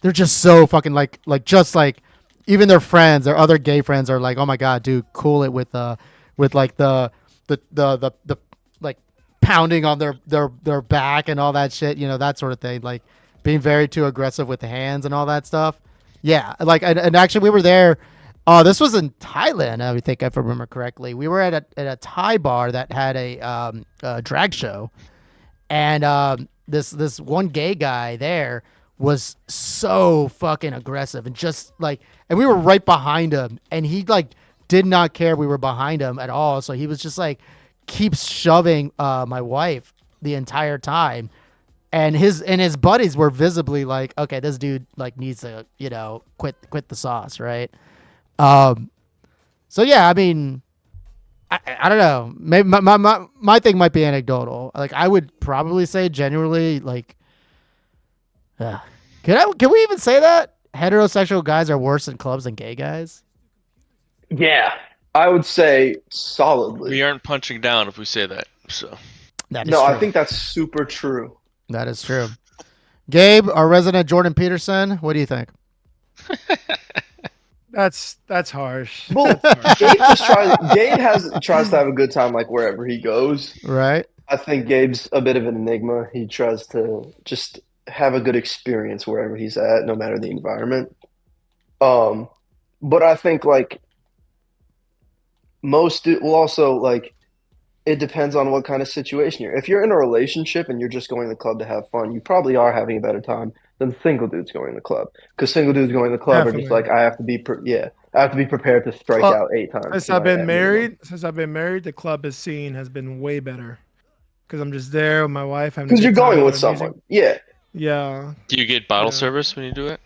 they're just so fucking like just like even their friends, their other gay friends are like, oh my god, dude, cool it with like the like pounding on their back and all that shit, you know, that sort of thing, like being very too aggressive with the hands and all that stuff. Yeah, like and actually we were there. This was in Thailand, I think, if I remember correctly. We were at a Thai bar that had a drag show, and this one gay guy there was so fucking aggressive and just like, and we were right behind him, and he like did not care we were behind him at all. So he was just like keeps shoving my wife the entire time, and his buddies were visibly like, okay, this dude like needs to, you know, quit the sauce, right? Um, so yeah, I mean, I don't know. Maybe my thing might be anecdotal. Like I would probably say genuinely like, uh, can we even say that heterosexual guys are worse in clubs than gay guys? Yeah, I would say We solidly. aren't punching down if we say that. So That is No, I true. think that's super true. That is true. Gabe, our resident Jordan Peterson, what do you think? That's harsh. Well, That's harsh. Gabe tries to have a good time like wherever he goes. Right? I think Gabe's a bit of an enigma. He tries to just have a good experience wherever he's at, no matter the environment. Um, but I think like well also like it depends on what kind of situation you're. If you're in a relationship and you're just going to the club to have fun, you probably are having a better time than single dudes going to the club. Because single dudes going to the club are just Definitely. like, I have to be prepared to strike Well, out 8 times since I've tonight been at minimum. married, the club scene has been way better because I'm just there with my wife having a Because you're good going time. with The music, someone. Yeah. yeah, do you get bottle yeah. service when you do it?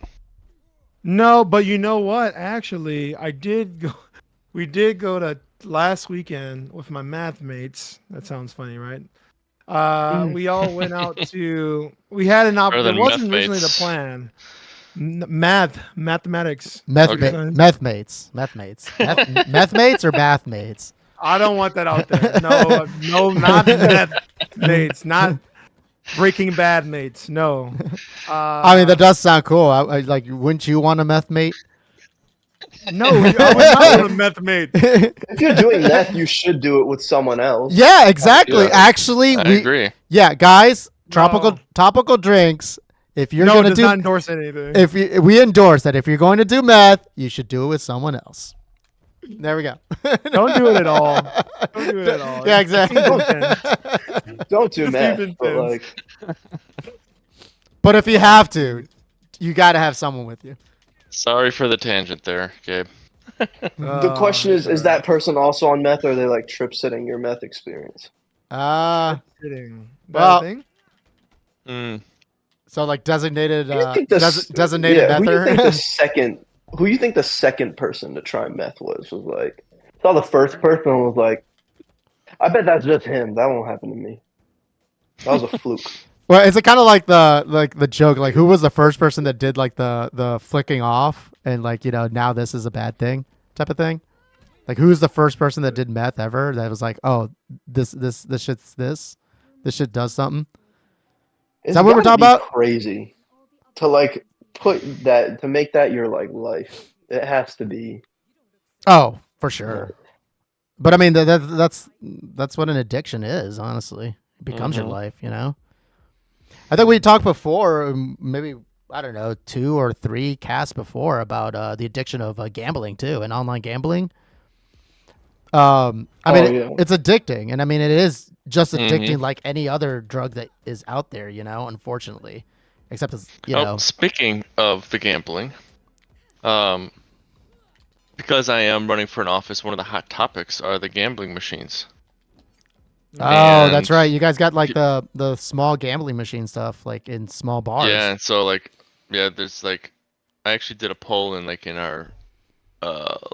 No, but you know what? Actually, I did go. We did go to last weekend with my math mates. That sounds funny, right? Mm. We all went out to. We had an Rather That than meth wasn't originally the mates. plan. Mathematics. Okay. Meth mates. Meth mates or bath mates? I don't want that out there. No, no, not meth mates, not Breaking Bad mates. No. I mean, that does sound cool. I like, wouldn't you want a meth mate? No, I would not want a meth mate. If you're doing meth, you should do it with someone else. Yeah, exactly. Yeah. Actually, I agree. yeah, guys, No. topical drinks. If you're No, it gonna does not endorse anything. we endorse that if you're going to do meth, you should do it with someone else. There we go. Don't do it at all. Don't do it at all. Yeah, It seems exactly. intense. Don't do Just meth, keep but intense. like, But if you have to, you got to have someone with you. Sorry for the tangent there, Gabe. the question It's is alright. that person also on meth or are they like trip sitting your meth experience? Kidding. well, thing? Mm. so like designated Who do you think the designated Who do you think mether. the second person to try meth was like? Saw the first person and was like, I bet that's just him. That won't happen to me. That was a fluke. Well, is it kind of like the joke, like who was the first person that did like the flicking off and like now this is a bad thing type of thing? Like who's the first person that did meth ever that was like, oh, this shit does something? It's that what we're gotta talking be about? crazy to like to make that your like life. It has to be. Oh, for Yeah. sure. But I mean that's what an addiction is. Honestly, it becomes your Mhm. life. I think we talked before, maybe I don't know, 2 or 3 casts before about the addiction of gambling too, and online gambling. I mean, Oh yeah. it's addicting, and I mean, it is just Mhm. addicting like any other drug that is out there. Unfortunately, except it's Oh, speaking of the gambling, um, because I am running for an office, one of the hot topics are the gambling machines. Oh, that's And right. You guys got like y- the small gambling machine stuff, like in small yeah, bars. and so like, yeah, there's like, I actually did a poll in our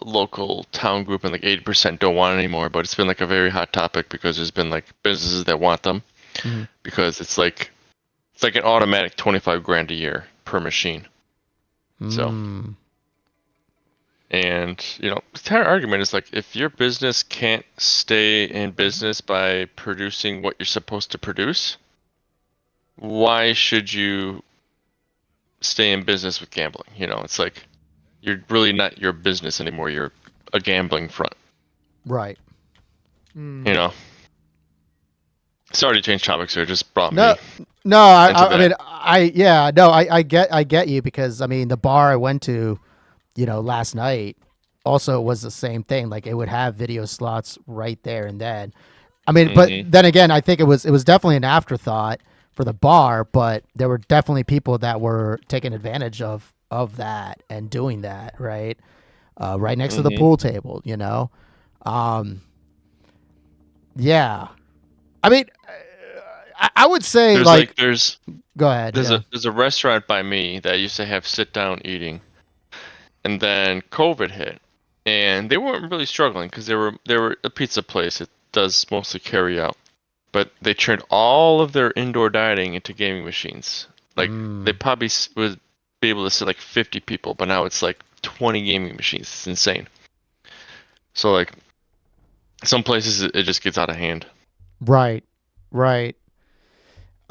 local town group, and like 80% don't want it anymore. But it's been like a very hot topic because there's been like businesses that want them Mhm. because it's like an automatic 25 grand a year per machine. So. Mm. And, the entire argument is like if your business can't stay in business by producing what you're supposed to produce, why should you stay in business with gambling? It's like you're really not your business anymore. You're a gambling front, Right. you know? Sorry to change topics here, it just brought No, me no. into I that. mean, yeah, no. I get you because I mean, the bar I went to, last night, also was the same thing. Like it would have video slots right there and then. I mean, but Hmm. then again, I think it was definitely an afterthought for the bar, but there were definitely people that were taking advantage of that and doing that, right? Right next to the Hmm. pool table. Um, yeah. I mean, I would say There's like like, there's go ahead. there's Yeah. a there's a restaurant by me that used to have sit down eating, and then COVID hit, and they weren't really struggling because they were a pizza place. It does mostly carry out, but they turned all of their indoor dining into gaming machines. Like they Mm, probably would be able to sit like 50 people, but now it's like 20 gaming machines. It's insane. So like some places it just gets out of hand. right. Right.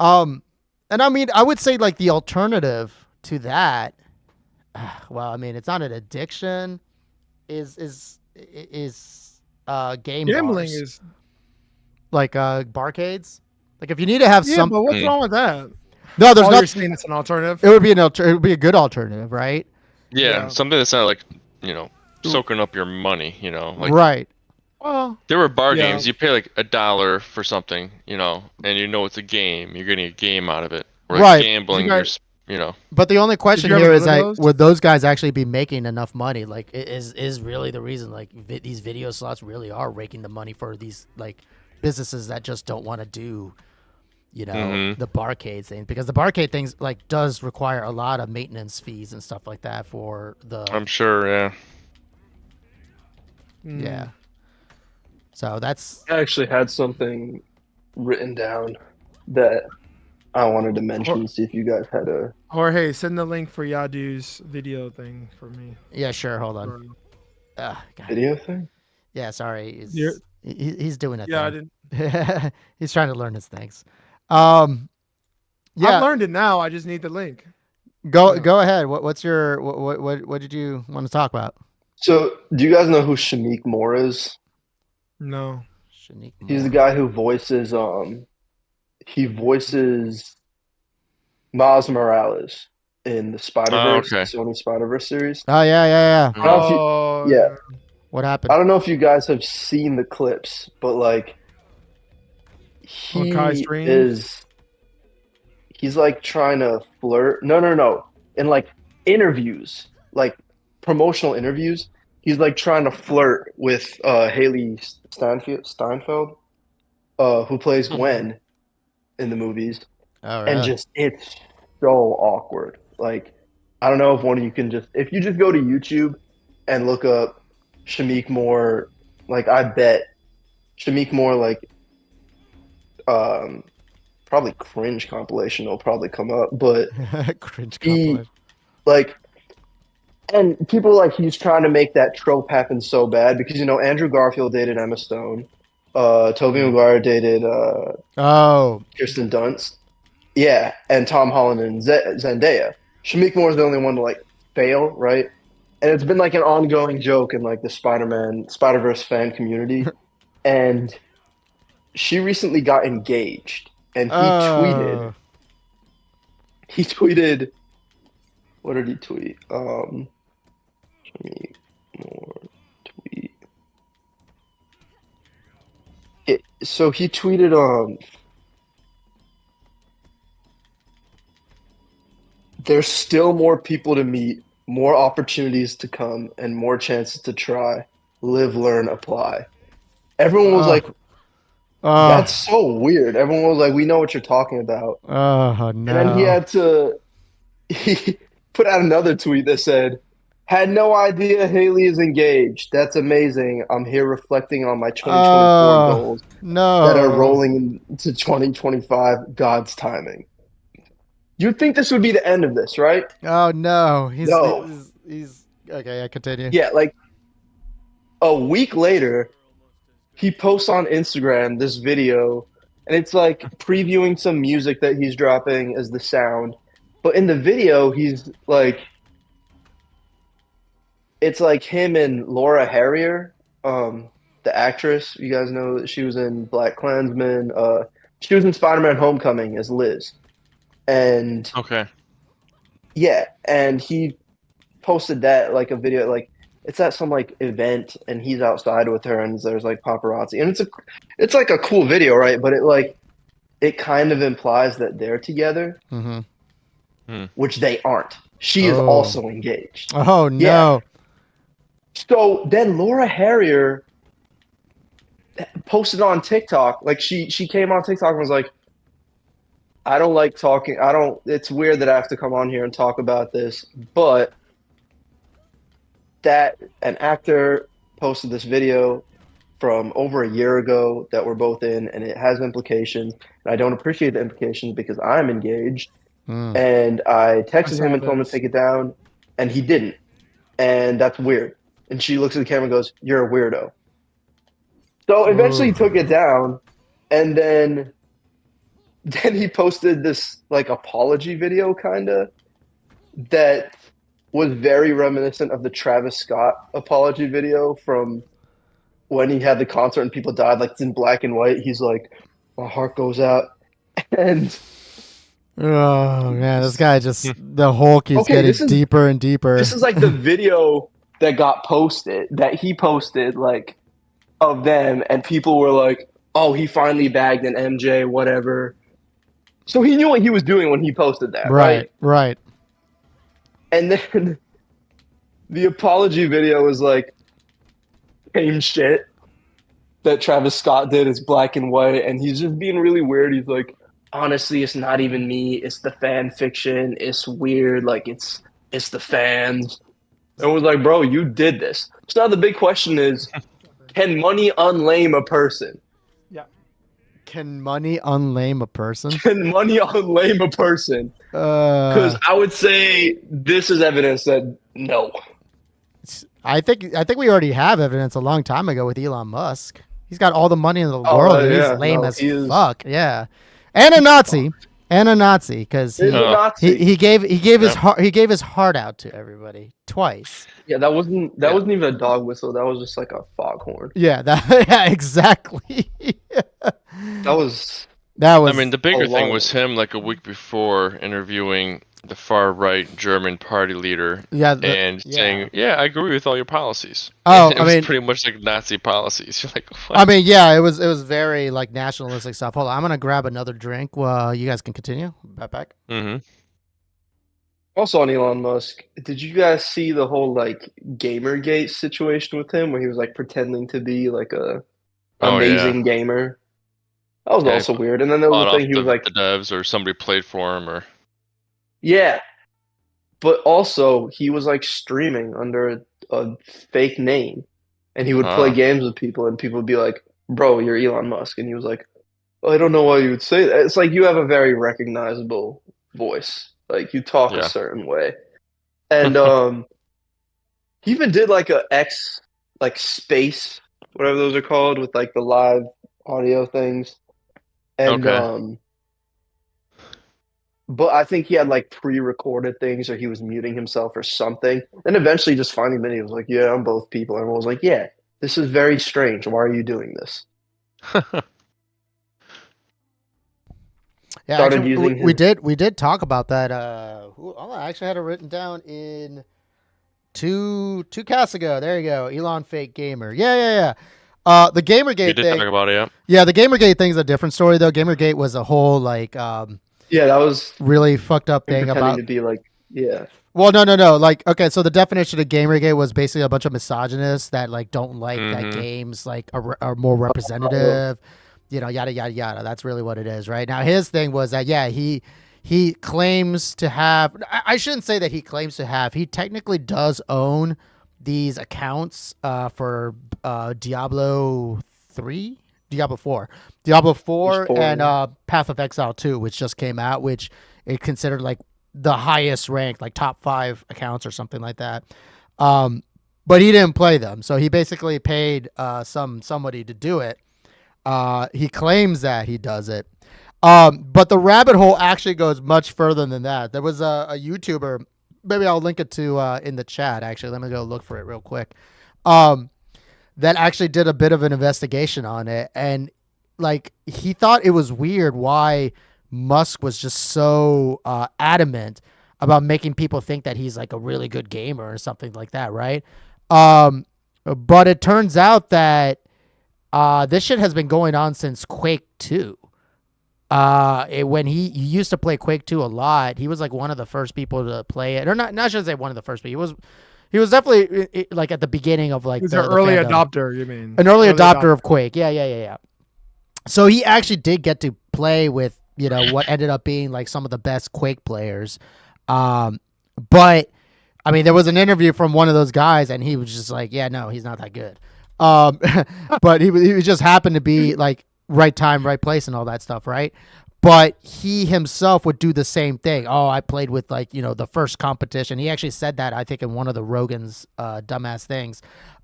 Um, and I mean, I would say like the alternative to that. Well, I mean, it's not an addiction. Is game Gambling bars is like barcades? Like if you need to have yeah, some, but what's Mm. wrong with that? no, there's Oh, you're not. saying it's an alternative? It would be it would be a good alternative, right? Yeah, Yeah. something that's not like R- soaking up your money. Like Right. Well, there were bar yeah. games. You pay like $1 for something, and it's a game. You're getting a game out of it. Whereas Right. Did you gambling, guys But the only did question you ever here go is to like, those? would those guys actually be making enough money? Like, is really the reason like these video slots really are raking the money for these like businesses that just don't want to do hmm the barcade thing, because the barcade things like does require a lot of maintenance fees and stuff like that for the I'm sure, yeah. yeah. Mm. So that's I actually had something written down that I wanted to mention. See if you guys had a. Jorge, send the link for Yadu's video thing for me. yeah, sure. Hold on. Or- God. Video thing? Yeah, sorry. You're- He's doing a Yeah, I thing. didn't. He's trying to learn his things. Um, I've yeah. learned it now. I just need the link. Go Yeah. go ahead. What's your what did you want to talk about? So, do you guys know who Shamik Moore is? No. Shanique He's the Moore. guy who voices he voices Miles Morales in the Oh, Spider-Verse, the okay. Sony Spider-Verse series. Oh yeah. I don't know if you, Oh, yeah, yeah. What I happened? don't know if you guys have seen the clips, but like On Kai he streams. is, he's like trying to flirt. No. In like interviews, like promotional interviews, he's like trying to flirt with Haley Steinfeld, who plays Mhm. Gwen in the movies, Oh and really? just it's so awkward. Like I don't know if one of you can just if you just go to YouTube and look up Shamik Moore, like I bet Shamik Moore like um probably cringe compilation will probably come up, but Cringe he compilation. like and people like he's trying to make that trope happen so bad because Andrew Garfield dated Emma Stone, Tobey Maguire dated Oh, Kirsten Dunst, yeah, and Tom Holland and Zendaya. Shamik Moore is the only one to like fail, right? And it's been like an ongoing joke in like the Spider-Verse fan community. And she recently got engaged, and oh, he tweeted, what did he tweet? Shamik Moore tweet. So he tweeted, there's still more people to meet, more opportunities to come, and more chances to try. Live, learn, apply. Everyone was oh, like, that's oh, so weird. Everyone was like, we know what you're talking about. oh And then no. he put out another tweet that said, had no idea Haley is engaged. That's amazing. I'm here reflecting on my 2024 Oh goals that are no. rolling into 2025. God's timing. You'd think this would be the end of this, right? Oh no. He's No. he's okay. I continue. Yeah, like a week later, he posts on Instagram this video, and it's like previewing some music that he's dropping as the sound. But in the video, he's like, it's like him and Laura Harrier, the actress. You guys know that she was in Black Klansman. She was in Spider-Man: Homecoming as Liz, and Okay. yeah, and he posted that like a video, like it's at some like event, and he's outside with her, and there's like paparazzi, and it's like a cool video, right? But it kind of implies that they're together, Mm-hmm. Hmm. which they aren't. She is Oh. also engaged. Oh Yeah. no. So then Laura Harrier posted on TikTok, like she came on TikTok and was like, I don't like talking. I don't. It's weird that I have to come on here and talk about this, but that an actor posted this video from over a year ago that we're both in, and it has implications. And I don't appreciate the implications because I'm engaged. Mm. And I I texted him saw and told him to this. take it down, and he didn't. And that's weird. And she looks at the camera and goes, "You're a weirdo." So eventually he Ooh. took it down, and then he posted this like apology video kinda that was very reminiscent of the Travis Scott apology video from when he had the concert and people died. Like it's in black and white. He's like, "My heart goes out." And Oh man, this guy just the hole keeps okay, getting this is deeper and deeper. this is like the video that got posted that he posted like of them, and people were like, "Oh, he finally bagged an MJ, whatever." So he knew what he was doing when he posted that, right? Right, right. And then the apology video was like same shit that Travis Scott did is black and white, and he's just being really weird. He's like, honestly, it's not even me, it's the fan fiction. It's weird, like it's the fans. And it was like, bro, you did this. So now the big question is, can money unlame a person? Yeah. Can money unlame a person? Can money unlame a person? Because Uh, I would say this is evidence that no. I think we already have evidence a long time ago with Elon Musk. He's got all the money in the Oh, world, and he's yeah, lame no, as he is. fuck. Yeah, and a Nazi, because He's a Oh. Nazi. he gave his Yeah. heart he gave his heart out to everybody twice. Yeah, that wasn't Yeah. even a dog whistle. That was just like a foghorn. Yeah, that yeah, exactly. That was That was I mean, the bigger thing alarming. was him like a week before interviewing the far right German party leader yeah, and saying, "Yeah, I agree with all your policies." Oh, And it I was mean- pretty much like Nazi policies. You're like, what? I mean, yeah, it was very like nationalistic stuff. Hold on, I'm gonna grab another drink. Well, you guys can continue. Back. Mm-hmm. Also on Elon Musk, did you guys see the whole like Gamergate situation with him where he was like pretending to be like a Oh yeah, amazing gamer? That was yeah. also weird. And then there was Bought a off thing he was like, the devs or somebody played for him or yeah, but also he was like streaming under a fake name, and he would play huh. games with people, and people would be like, "Bro, you're Elon Musk," and he was like, I don't know why you would say that. It's like you have a very recognizable voice. Like you talk a Yeah. certain way. And he even did like a X like space, whatever those are called, with like the live audio things. And Okay. but I think he had like pre-recorded things or he was muting himself or something. And eventually just finally admitted he was like, yeah, I'm both people. And everyone was like, yeah, this is very strange. Why are you doing this? Yeah, Started actually, using we his did talk about that. I actually had it written down in two casts ago. There you go, Elon fake gamer. Yeah. The We GamerGate did talk thing. about it. Yeah. Yeah, the GamerGate thing's a different story though. GamerGate was a whole like yeah, that was really fucked up him thing pretending about. to be like, yeah. Well, no. Like, okay, so the definition of GamerGate was basically a bunch of misogynists that like don't like that Mm-hmm. games like are more representative, yada yada yada. That's really what it is, right? Now his thing was that yeah, he claims to have. I shouldn't say that he claims to have. He technically does own these accounts for Diablo 3, Diablo 4, There's Diablo 4, four. and Yeah. Path of Exile 2, which just came out, which it considered like the highest ranked, like top 5 accounts or something like that. Um, but he didn't play them, so he basically paid somebody to do it. He claims that he does it. But the rabbit hole actually goes much further than that. There was a YouTuber. Maybe I'll link it to in the chat. Actually, let me go look for it real quick. Um, that actually did a bit of an investigation on it, and like he thought it was weird why Musk was just so adamant about making people think that he's like a really good gamer or something like that, right? But it turns out that this shit has been going on since Quake 2. When he used to play Quake 2 a lot, he was like one of the first people to play it, or not should say one of the first, but he was definitely like at the beginning of like He's an the early fandom, adopter, you mean? an early adopter of Quake. Yeah. So he actually did get to play with what ended up being like some of the best Quake players. But I mean, there was an interview from one of those guys, and he was just like, "Yeah, no, he's not that good." Um, but he just happened to be like right time, right place, and all that stuff, right? But he himself would do the same thing. Oh, I played with like the first competition. He actually said that I think in one of the Rogan's dumbass things,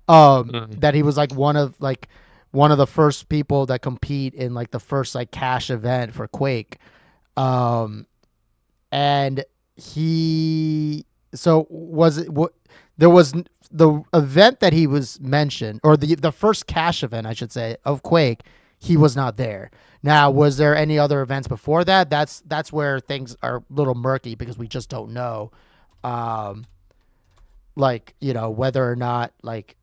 Mm-hmm. that he was like one of the first people that compete in like the first like cash event for Quake. Um, and he so was it what there was the event that he was mentioned, or the first cash event I should say of Quake, he was not there. Now, was there any other events before that? That's where things are a little murky because we just don't know. Um, like whether or not like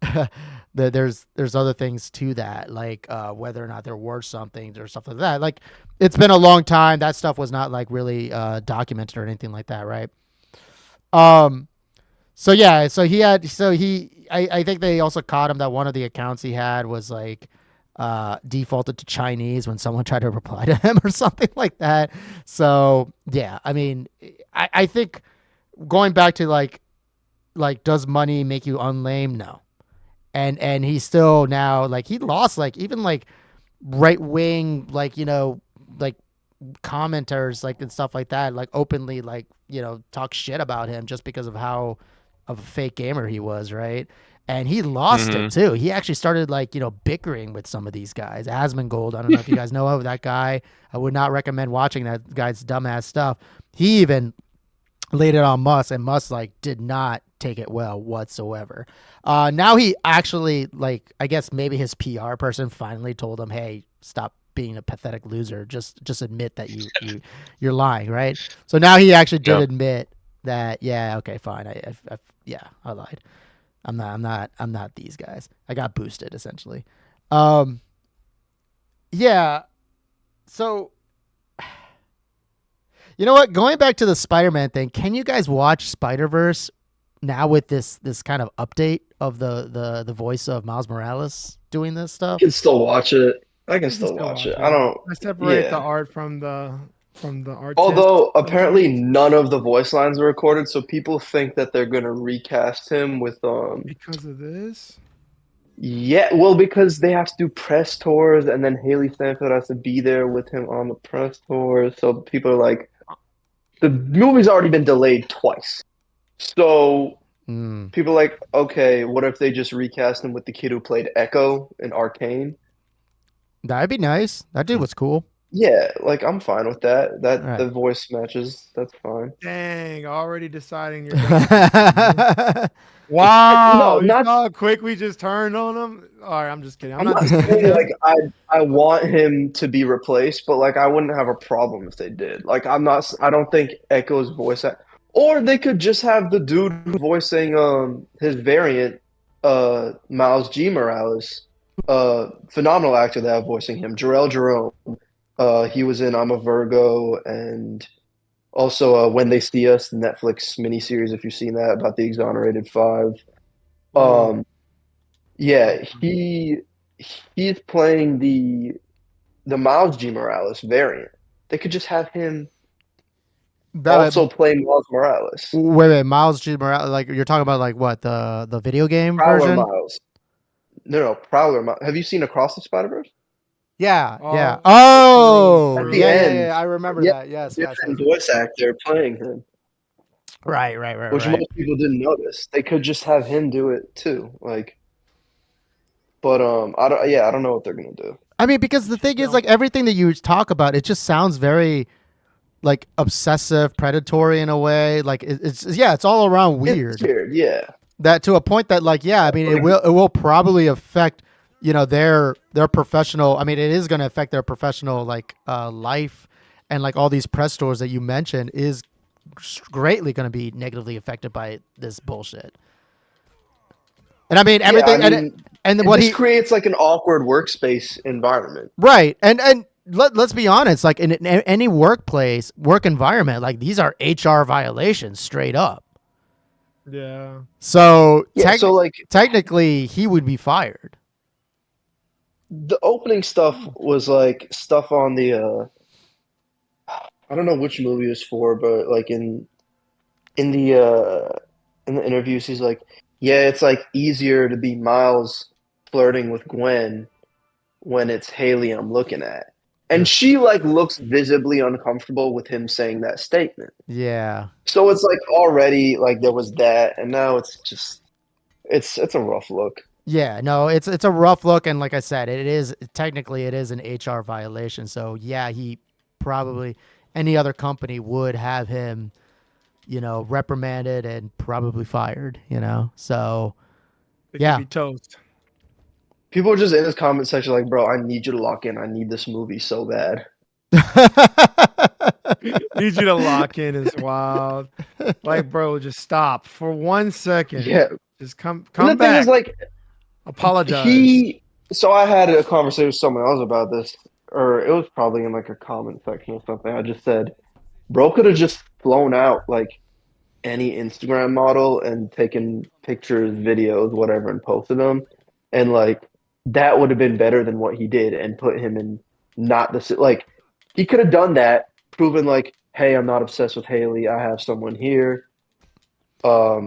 there's other things to that, like whether or not there were something or stuff like that. Like it's been a long time. That stuff was not like really documented or anything like that, right? um so yeah, so he had so he I think they also caught him that one of the accounts he had was like defaulted to Chinese when someone tried to reply to him or something like that. So yeah, I mean, I think going back to like does money make you unlame? No. And he's still now like he lost like even like right wing like like commenters like and stuff like that like openly like talk shit about him just because of how of a fake gamer he was, right? And he lost it Mm-hmm. too. He actually started like bickering with some of these guys. Asmongold, I don't know if you guys know of that guy. I would not recommend watching that guy's dumbass stuff. He even laid it on Musk, and Musk like did not take it well whatsoever. Now he actually like I guess maybe his PR person finally told him, "Hey, stop being a pathetic loser. Just admit that you're lying, right?" So now he actually did Yeah. admit that. Yeah, okay, fine. Yeah, I lied. I'm not these guys. I got boosted essentially. Um, yeah. So you know what? Going back to the Spider-Man thing, can you guys watch Spider-Verse now with this kind of update of the voice of Miles Morales doing this I stuff? can still watch it. I can I can still still watch watch it. I it. don't. I separate the Yeah. art from the artist Although apparently sometimes none of the voice lines are recorded, so people think that they're gonna recast him with because of this. Yeah, well, because they have to do press tours, and then Haley Stanfield has to be there with him on the press tours. So people are like, the movie's already been delayed twice. So Mm. people are like, okay, what if they just recast him with the kid who played Echo in Arcane? That'd be nice. That dude was cool. Yeah, like I'm fine with that. All That right. the voice matches. That's fine. Dang, already deciding you're done with this. Wow, No, you not. saw how quick we just turned on him? All right, I'm just kidding. I'm I'm not not defending saying like him. I want him to be replaced, but like I wouldn't have a problem if they did. Like I'm not. I don't think Echo's voice act, or they could just have the dude who's voicing his variant, Miles G. Morales, phenomenal actor that voicing him, Jarrell Jerome. He was in I'm a Virgo and also When They See Us, the Netflix miniseries. If you've seen that about the exonerated five. Mm. Um, yeah, he's playing the Miles G. Morales variant. They could just have him That also play Miles Morales. wait, Miles G. Morales. Like you're talking about, like what the video game Prowler version? Miles. No, Prowler Miles. Have you seen Across the Spider-Verse? Yeah, yeah. Oh, true, Oh, At the yeah, true. yeah, end, yeah. I remember yeah, that. Yes, yes, yes. different voice actor playing him, Right, right, right, which right. most people didn't notice. They could just have him do it too. Like, but I don't. Yeah, I don't know what they're gonna do. I mean, because the thing is, Yeah. like everything that you talk about, it just sounds very like obsessive, predatory in a way. Like it's yeah, it's all around It's weird. weird. Yeah. That to a point that like yeah, I mean it will probably affect their professional. I mean it is going to affect their professional like life, and like all these press stores that you mentioned is greatly going to be negatively affected by this bullshit. And I mean Yeah, I everything mean, and it what just he creates like an awkward workspace environment. right and let's be honest, like in any work environment, like these are HR violations straight up. Yeah. So Yeah, so like technically he would be fired. the opening stuff was like stuff on the I don't know which movie it was for, but like in the uh in the interviews he's like, yeah, it's like easier to be Miles flirting with Gwen when it's Haley I'm looking at. And Ugh. she like looks visibly uncomfortable with him saying that statement. Yeah. So it's like already like there was that and now it's just it's a rough look. Yeah, no, it's a rough look, and like I said, it is an HR violation. So yeah, he probably any other company would have him, reprimanded and probably fired. So It could yeah, be toast. People are just in his comment section like, bro, I need you to lock in. I need this movie so bad. Need you to lock in is wild. Like, bro, just stop for 1 second. Yeah. Just come And the thing is back. like Apologize. he so I had a conversation with someone else about this, or it was probably in like a comment section or something. I just said, bro could have just flown out like any Instagram model and taken pictures, videos, whatever, and posted them. And like that would have been better than what he did and put him in not the like he could have done that, proven like, hey, I'm not obsessed with Haley. I have someone here.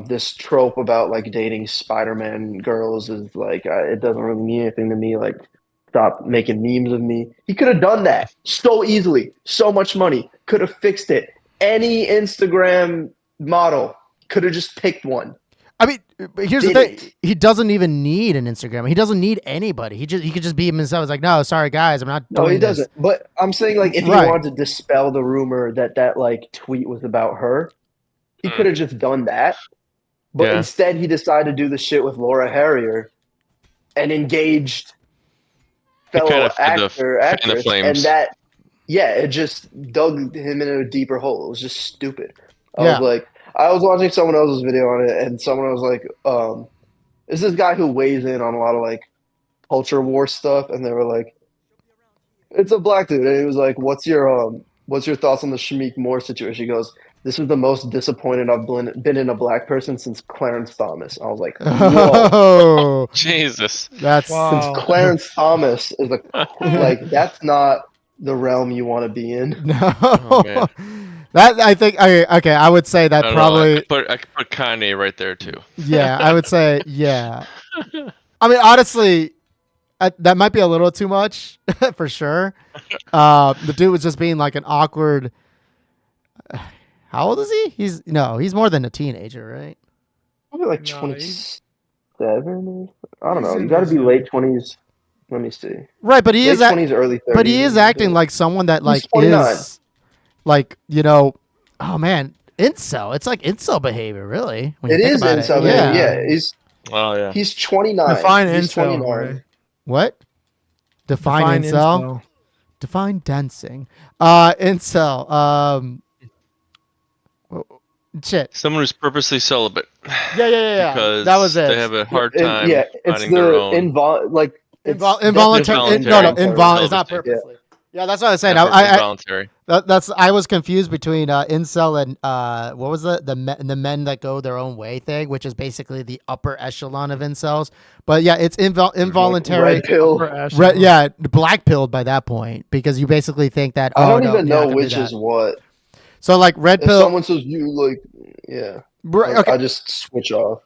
This trope about like dating Spider-Man girls is like it doesn't really mean anything to me. Like, stop making memes of me. He could have done that so easily, so much money, could have fixed it. Any Instagram model could have just picked one. I mean, but here's the Did thing: it? he doesn't even need an Instagram. He doesn't need anybody. He could just be himself. It's like, no, sorry guys, I'm not No, he doing this. doesn't. But I'm saying like if he Right. wanted to dispel the rumor that that like tweet was about her, he could Mm, have just done that. But yeah. instead, he decided to do the shit with Laura Harrier and engaged He kind fellow of fan the actress, and flames. that yeah, it just dug him into a deeper hole. It was just stupid. I was Yeah. like, I was watching someone else's video on it, and someone was like, "Is this guy who weighs in on a lot of like culture war stuff?" And they were like, "It's a black dude," and he was like, what's your thoughts on the Shamik Moore situation?" He goes, "This is the most disappointed I've been in a black person since Clarence Thomas." I was like, "Whoa." Oh, Jesus. that's Since Wow. Clarence Thomas is like that's not the realm you want to be in. no. Oh man. That I think okay. I would say I that don't know. probably I could put Kanye right there too. yeah. I would say yeah. I mean, honestly, that might be a little too much for sure. The dude was just being like an awkward. How old is he? He's more than a teenager, right? Probably like No, 27. I don't he's know. You in got to his be late 20s. Let me see. Right, but he Late is 20s, early 30s. but he is acting like someone that He's like 29. is like oh man, incel. It's like incel behavior, really. When you It think is about it, incel behavior. yeah. Yeah, Oh yeah. he's 29. define He's incel. 29. Jorge. What? Define Define incel. incel. Define dancing. Incel. Shit. Someone who's purposely celibate. Yeah. Because That was they it. have a hard time Yeah, it's finding their the own. like it's Involuntary. definitely Involuntary It's not celibacy. purposely. Yeah, that's what I was saying. Definitely involuntary. I was confused between incel and what was the men that go their own way thing, which is basically the upper echelon of incels. But yeah, it's involuntary. Red pill. Yeah, black pilled by that point because you basically think that I don't no, even you're not know gonna do which that. is what. So like red If pill. someone says you like, yeah, like, Okay. I just switch off.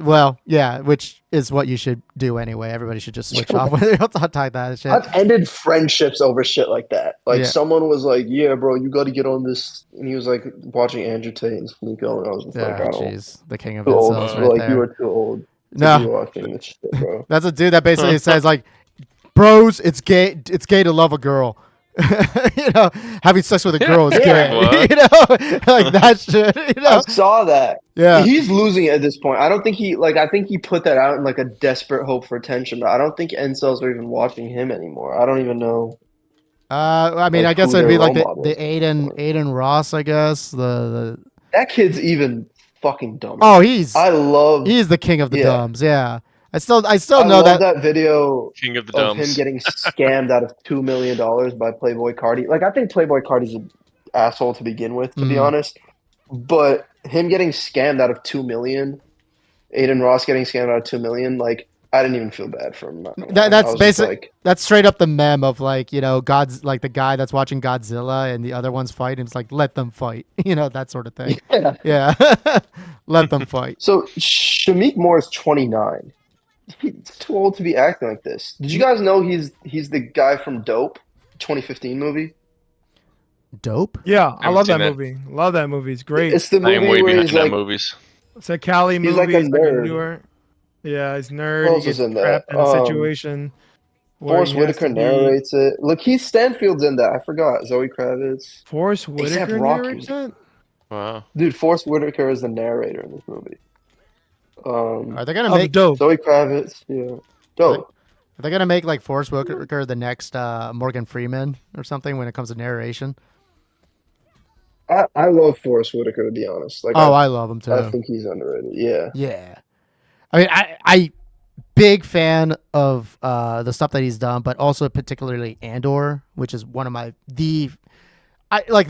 Well, yeah, which is what you should do anyway. Everybody should just switch off when they don't talk that shit. I've ended friendships over shit like that. Like Yeah. someone was like, "Yeah, bro, you got to get on this," and he was like watching Andrew Tate and Sneeko, and I was just like, Yeah, "I don't." jeez, the king of Too old. incels, Wow. right Like you there. are too old to be No, watching this shit, bro. that's a dude that basically says like, bros, it's gay to love a girl. Having sex with a girl is Yeah. gay. What? Like that shit. I saw that. Yeah. He's losing it at this point. I don't think I think he put that out in like a desperate hope for attention, but I don't think incels are even watching him anymore. I don't even know. I mean, Like, I guess who it'd be their like role the models are. Aiden Ross, I guess. That kid's even fucking dumb. Oh, he's the king of the Yeah. dumbs. Yeah. I still I know love that. that video King of the of him Dumbs. getting scammed out of $2 million by Playboy Cardi. Like, I think Playboy Cardi's an asshole to begin with, to be honest. But him getting scammed out of $2 million, Aiden Ross getting scammed out of $2 million, like, I didn't even feel bad for him. That's basic. That's straight up the meme of like God's like the guy that's watching Godzilla and the other ones fight. And it's like let them fight, that sort of thing. Yeah. Yeah, let them fight. So Shamik Moore is 29. He's too old to be acting like this. Did you guys know he's the guy from Dope, 2015 movie? Dope. Yeah, I Haven't love seen that that. movie. Love that movie. It's great. It's the I am movie way where behind he's on like, movies. It's a Cali He's movie. like a It's like a nerd. newer. Yeah, he's nerd. Who He else gets is in that? trapped in a situation where Forrest he has Whitaker to be. narrates it. Look, Keith Stanfield's in that. I forgot. Zoe Kravitz. Forrest A$AP Whitaker Rocky. narrates that? Wow. Dude, Forrest Whitaker is the narrator in this movie. Are they gonna Of make? Dope. Zoe Kravitz, yeah. Dope. Are they gonna make like Forrest Whitaker the next Morgan Freeman or something when it comes to narration? I love Forrest Whitaker, to be honest. Like, I love him too. I think he's underrated. Yeah. Yeah. I mean, I big fan of the stuff that he's done, but also particularly Andor, which is one of the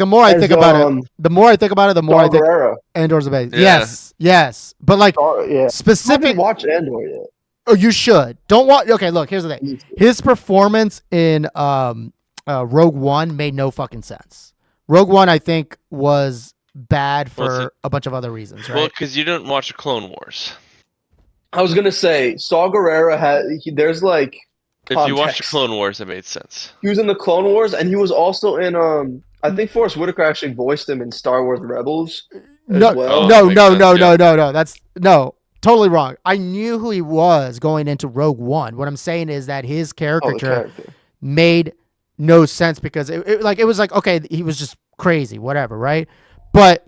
more I think about it, the more I think Saw I think Gerrera. Andor's amazing. Yeah. Yes. But like Yeah. I specific haven't watched Andor yet. Oh, you should. Don't watch. Okay, look. Here's the thing. His performance in Rogue One made no fucking sense. Rogue One, I think, was bad for a bunch of other reasons, right? Well, because you didn't watch Clone Wars. I was gonna say Saw Gerrera there's like If you watched context. Clone Wars, it made sense. He was in the Clone Wars, and he was also in I think Forrest Whitaker actually voiced him in Star Wars Rebels as no, well. no, makes no, sense, no, yeah. no, no, no. That's no, totally wrong. I knew who he was going into Rogue One. What I'm saying is that his Oh, the caricature character. made no sense because it was like okay, he was just crazy, whatever, right? But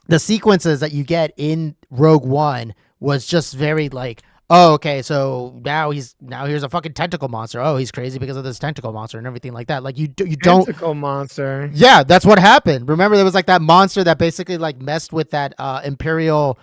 the sequences that you get in Rogue One was just very like, oh, okay, so now here's a fucking tentacle monster. Oh, he's crazy because of this tentacle monster and everything like that. Like you don't. Tentacle monster. Yeah, that's what happened. Remember, there was like that monster that basically like messed with that Imperial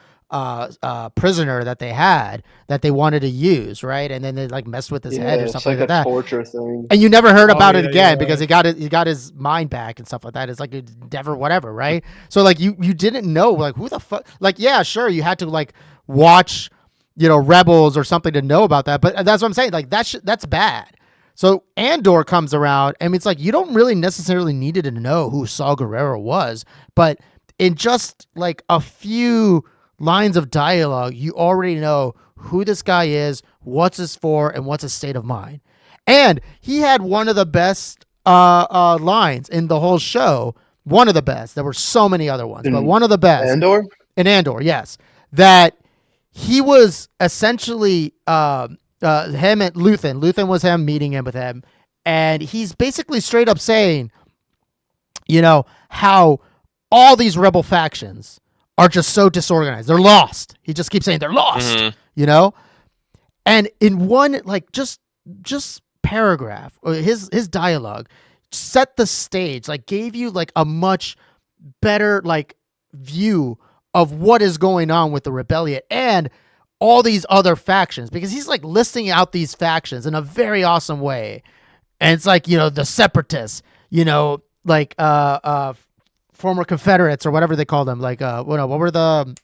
prisoner that they had that they wanted to use, right? And then they like messed with his head or It's something like like a that. torture thing. And you never heard Oh, about it yeah, again you're because right. he got his mind back and stuff like that. It's like it never whatever, right? So like you didn't know like who the fuck like yeah, sure you had to like watch Rebels or something to know about that, but that's what I'm saying. Like that's bad. So Andor comes around and it's like you don't really necessarily needed to know who Saw Gerrera was, but in just like a few lines of dialogue, you already know who this guy is, what's his for and what's his state of mind. And he had one of the best lines in the whole show. One of the best. There were so many other ones, but In one of the best Andor? in Andor. Yes, that he was essentially him at Luthen. Luthen was him meeting him with him, and he's basically straight up saying, you know, how all these rebel factions are just so disorganized. They're lost. He just keeps saying they're lost. Mhm. You know, and in one like just paragraph, his dialogue set the stage, like gave you like a much better like view of what is going on with the rebellion and all these other factions, because he's like listing out these factions in a very awesome way. And it's like, you know, the separatists, you know, like former Confederates or whatever they call them, like what were the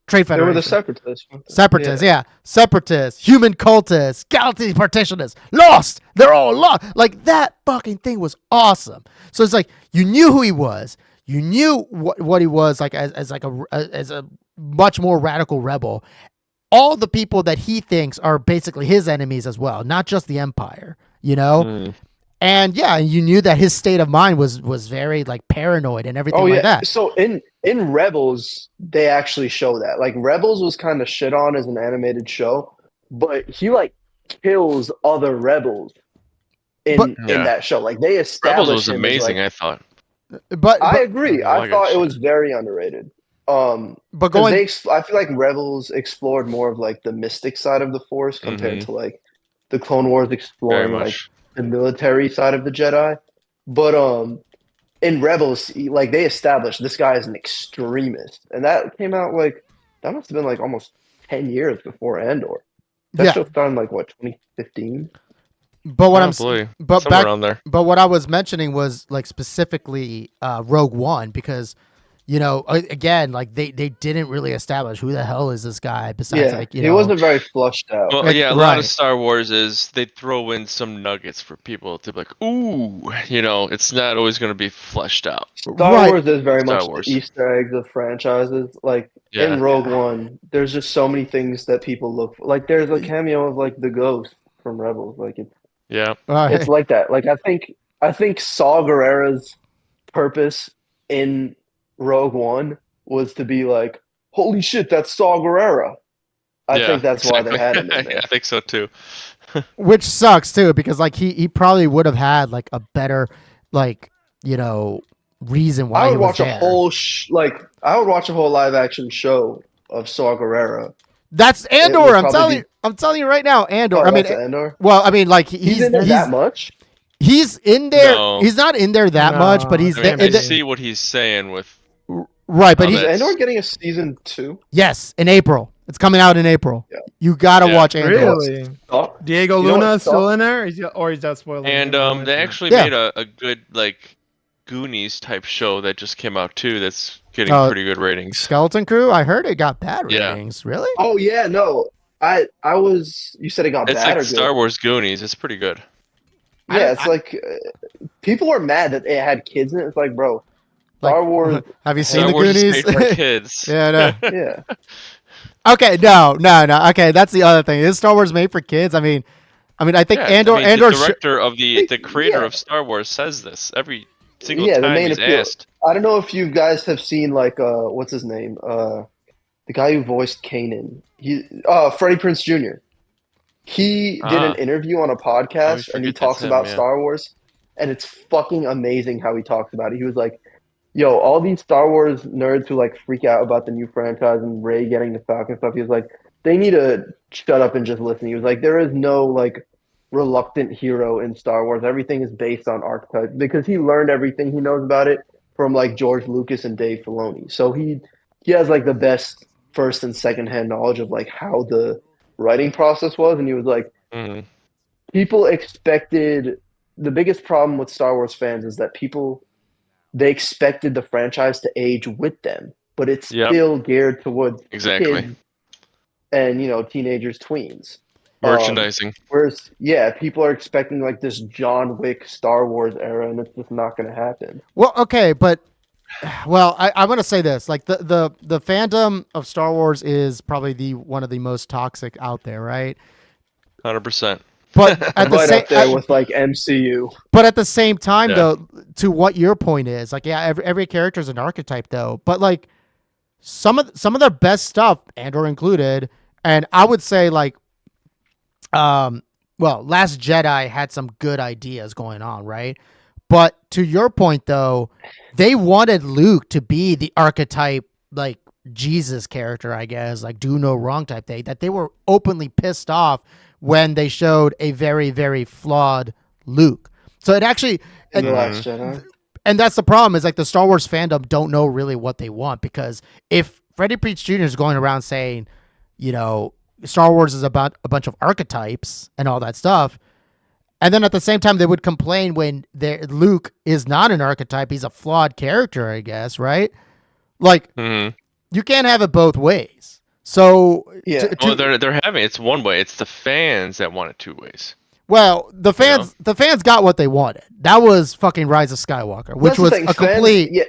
trade They were the federations? separatists. Separatists, yeah. Separatists, human cultists, galaxy partitionists, lost. They're all lost. Like that fucking thing was awesome. So it's like you knew who he was. You knew what he was like as a much more radical rebel. All the people that he thinks are basically his enemies as well, not just the Empire, you know? Mm. And yeah, you knew that his state of mind was very like paranoid and everything Oh yeah. like that. So in Rebels, they actually show that. Like Rebels was kind of shit on as an animated show, but he like kills other rebels in Yeah. that show. Like they Rebels established was him as, amazing, like, I thought. But I agree. I I like thought it. it was very underrated. but 'Cause going I feel like Rebels explored more of like the mystic side of the Force compared Mhm. to like the Clone Wars Very exploring like much. the military side of the Jedi. But in Rebels, like they established this guy is an extremist, and that came out like that must have been like almost 10 years before Andor. That yeah, show started in like what 2015. but what I'm s- Probably. but Somewhere back around there. but what I was mentioning was like specifically Rogue One, because you know again like they didn't really establish who the hell is this guy besides Yeah, like you he know wasn't very flushed out. Well, like, yeah, a lot of right. Star Wars is they throw in some nuggets for people to be like, ooh, you know, it's not always going to be fleshed out. Star Right. Wars is very Star much the Wars. Easter eggs of franchises. Like in Yeah. Rogue One, there's just so many things that people look for. Like there's a cameo of like the Ghost from Rebels. Like Yeah. it's like that. Like I think Saw Gerrera's purpose in Rogue One was to be like, holy shit, that's Saw Gerrera. I Yeah, think that's why they had him in yeah, there. I think so too. Which sucks too, because like he probably would have had like a better like you know reason why I he would was watch a there. whole I would watch a whole live action show of Saw Gerrera. That's It Andor. would I'm probably telling be- I'm telling you right now, Andor. Oh, I mean, that's Andor. well, I mean, like He's in there that much. he's in there. No. He's not in there that much, but No, he's I there. mean, I Can't be. see what he's saying with Right, but how he's Is that's- Andor getting a season 2? yes in April. It's coming out in April. Yeah. You gotta Yeah. watch Andor. Really? Oh, Diego You know Luna what is still in there? Or he's that spoiling? and him going they into it? actually Yeah. made a good like Goonies type show that just came out too. That's getting Oh, pretty good ratings. Skeleton Crew. I heard it got bad Yeah. ratings. Really? oh yeah, no. I was. You said it got It's bad like or good? Star Wars Goonies. It's pretty good. I Yeah, don't- it's like people are mad that it had kids in it. It's like, bro, Star Wars. Have you seen Star the Wars is Goonies? made for kids. Yeah, no. Yeah, Okay, no. Okay, that's the other thing. Is Star Wars made for kids? I mean, I think Yeah, Andor. I mean, Andor. the director of the creator Yeah. of Star Wars says this every single yeah. The time main he's appeal. asked. I don't know if you guys have seen like what's his name? The guy who voiced Kanan. Freddie Prinze Jr. He did an Ah. interview on a podcast and he forget that's talks him, about yeah. Star Wars, and it's fucking amazing how he talks about it. He was like, "Yo, all these Star Wars nerds who like freak out about the new franchise and Rey getting the Falcon stuff." He was like, "They need to shut up and just listen." He was like, "There is no like reluctant hero in Star Wars. Everything is based on archetypes because he learned everything he knows about it from like George Lucas and Dave Filoni. So he has like the best first and second hand knowledge of like how the writing process was." And he was like, Mhm. people expected the biggest problem with Star Wars fans is that they expected the franchise to age with them, but it's Yep. still geared towards Exactly. kids and teenagers, tweens. Merchandising. Whereas, yeah, people are expecting like this John Wick Star Wars era, and it's just not going to happen. Well, okay, but I'm gonna say this: like the fandom of Star Wars is probably one of the most toxic out there, right? 100%. But at the Right same up there with like MCU. but at the same time Yeah. though, to what your point is, like yeah, every character is an archetype though. But like some of their best stuff, Andor included, and I would say like well, Last Jedi had some good ideas going on, right? But to your point though, they wanted Luke to be the archetype like Jesus character, I guess, like do no wrong type thing, that they were openly pissed off when they showed a very, very flawed Luke. So it actually, In The and, Last Jedi. and that's the problem is like the Star Wars fandom don't know really what they want, because if Freddie Prinze Jr. is going around saying, you know, Star Wars is about a bunch of archetypes and all that stuff, and then at the same time they would complain when Luke is not an archetype, he's a flawed character, I guess, right? Like Mhm. you can't have it both ways. So Yeah. Well, they're having it's one way. It's the fans that want it two ways. well, the know? fans got what they wanted. That was fucking Rise of Skywalker, which That's the was thing, a complete yeah,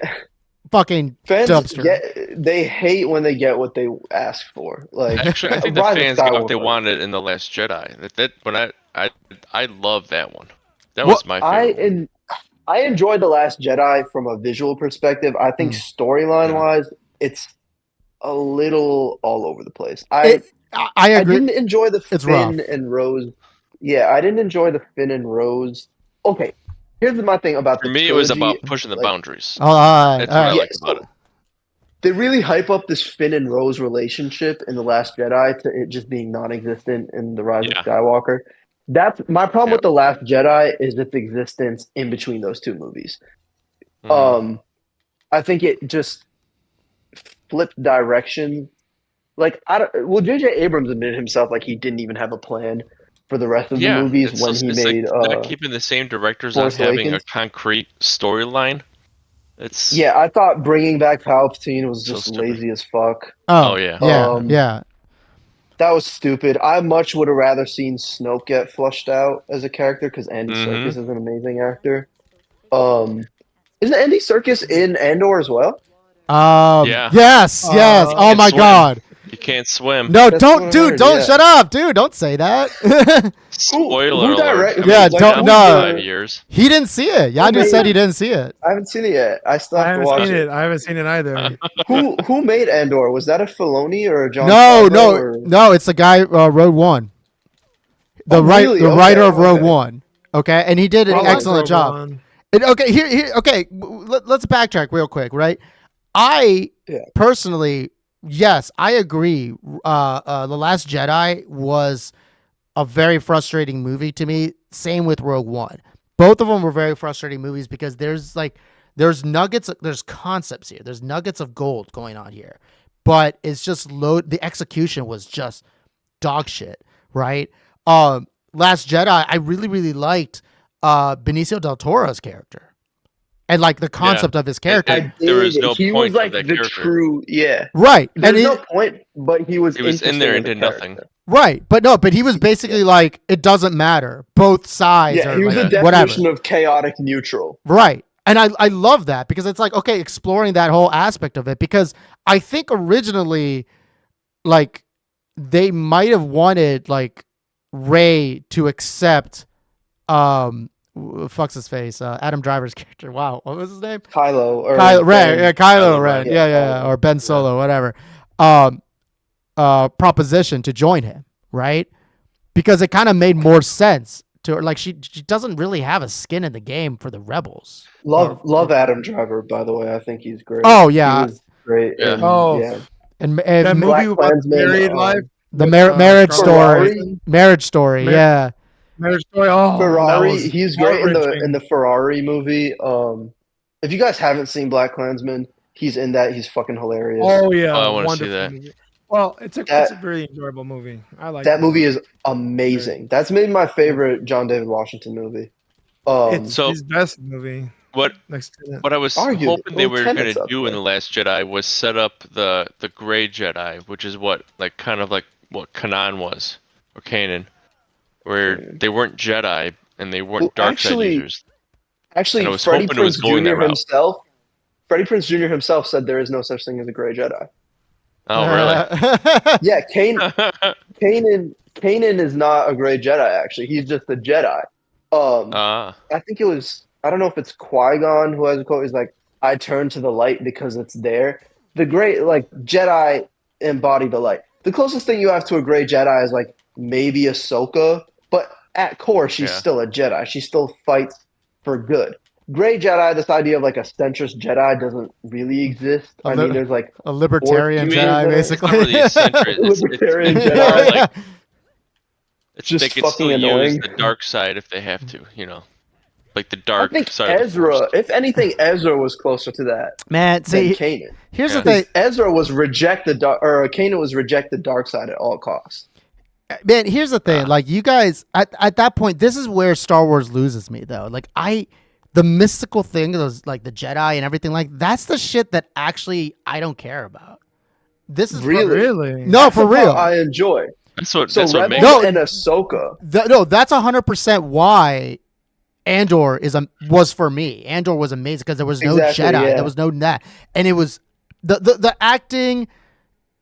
fucking fans dumpster. they hate when they get what they ask for. Like Actually, I think the Rise of fans got what they Skywalker. wanted in The Last Jedi. That when I love that one. That Well, was my favorite one. I enjoyed The Last Jedi from a visual perspective. I think storyline wise, it's a little all over the place. I I agree. didn't enjoy the It's Finn rough. and Rose. Yeah, I didn't enjoy the Finn and Rose. Okay, here's my thing about For the me, it was trilogy. about pushing the like, boundaries. All right, That's all what I right. liked about it. They really hype up this Finn and Rose relationship in The Last Jedi to it just being non-existent in The Rise Yeah. of Skywalker. That's my problem Yeah. with The Last Jedi is its existence in between those two movies. Mhm. I think it just flipped direction. Like J.J. Abrams admitted himself like he didn't even have a plan for the rest of the Yeah, movies it's when just, he it's like made not keeping the same directors on Force having a Awakens. concrete storyline. It's Yeah, I thought bringing back Palpatine was so just stupid. lazy as fuck. Oh Oh yeah. yeah, yeah. That was stupid. I much would have rather seen Snoke get flushed out as a character because Andy Serkis Mhm. is an amazing actor. Isn't Andy Serkis in Andor as well? Yeah. Yes, yes. Oh Can't my swim. God. You can't swim. No, That's don't, what I dude. heard, Don't yeah. shut up, dude. Don't say that. Spoiler who alert. direct- Yeah, it's don't- been no. out for 5 years. He didn't see it. Yadu said he didn't see it. I haven't seen it yet. I still I have to haven't watch seen it. it. I haven't seen it either. Who made Andor? Was that a Filoni or a John No, Favreau? no, Or... no. It's the guy Road One, Oh, really? the writer Okay, of Road okay. One. Okay, and he did an I like excellent Rogue job. One. Okay, here. Okay, let's backtrack real quick, right? I Yeah. personally, yes, I agree. The Last Jedi was a very frustrating movie to me. Same with Rogue One. Both of them were very frustrating movies because there's nuggets, there's concepts here, there's nuggets of gold going on here, but it's just the execution was just dog shit, right? Last Jedi, I really liked Benicio del Toro's character and like the concept of his character. And there was no He point was like of that the character. true, yeah. Right. There's And no point, but he was He was in there and interesting did as a nothing. character. right. But he was basically like, it doesn't matter. Both sides Yeah, are he was like the whatever. definition of chaotic neutral. Right. And I love that because it's like, okay, exploring that whole aspect of it, because I think originally, like, they might have wanted like Ray to accept fuck's his face, Adam Driver's character. Wow, what was his name? Kylo or Kylo Ren. Ben. Yeah, Kylo Kylo Ren. Ren. Yeah, or Ben Solo, whatever. Proposition to join him, right? Because it kind of made more sense to her. Like she doesn't really have a skin in the game for the rebels. Love Adam Driver, by the way. I think he's great. Oh yeah, He was great. Yeah. And, Oh. yeah. and That movie Black about Klansman, married life. the with, marriage Scarlett story, Johansson. marriage story. Mar- Yeah. Marriage story. Oh, that Ferrari. was He's great in heart-wrenching. the Ferrari movie. If you guys haven't seen Black Klansman, he's in that. He's fucking hilarious. Oh yeah, Oh, I wanna see wonderful that. movie. Well, it's a That- very enjoyable movie. I like That movie is amazing. That's maybe my favorite John David Washington movie. It's So- his best movie. What Next to that. what I was Arguably. hoping they Well, were going Tenet's to up do in there. The Last Jedi was set up the Gray Jedi, which is what kind of like what Kanan was, or Kanan, where they weren't Jedi and they weren't Well, dark side actually- users. Actually, And I was Freddie hoping it was Prinze going that Jr. route. himself. Freddie Prinze Jr. himself said there is no such thing as a gray Jedi. Oh, really? Yeah, Kanan Kanan is not a gray Jedi. Actually, he's just a Jedi. Um, Ah, I think it was. I don't know if it's Qui-Gon who has a quote. He's like, "I turn to the light because it's there." The great like Jedi embody the light. The closest thing you have to a gray Jedi is like maybe Ahsoka, but at core, she's yeah. still a Jedi. She still fights for good. Gray Jedi, this idea of like a centrist Jedi doesn't really exist. A I li- mean, there's like A libertarian Force Jedi, users It's not really basically. eccentric. Libertarian It's Jedi. more like Just they can fucking still use annoying. the dark side if they have to. You know, like the I dark think side of the force. Ezra, if anything, Ezra was closer to that Man, than see, Kanan. here's the Yeah. thing. Ezra was Kanan was reject the dark side at all costs. Man, here's the thing. Ah. Like, you guys, at that point, this is where Star Wars loses me, though. Like, the mystical thing, those like the Jedi and everything, like that's the shit that actually I don't care about. This is Really? Really? no, That's for the part real. I enjoy. So That's what Rebels makes No. and Ahsoka. No, that's 100% why Andor was for me. Andor was amazing because there was no Exactly, Jedi, yeah. there was no that, and it was the acting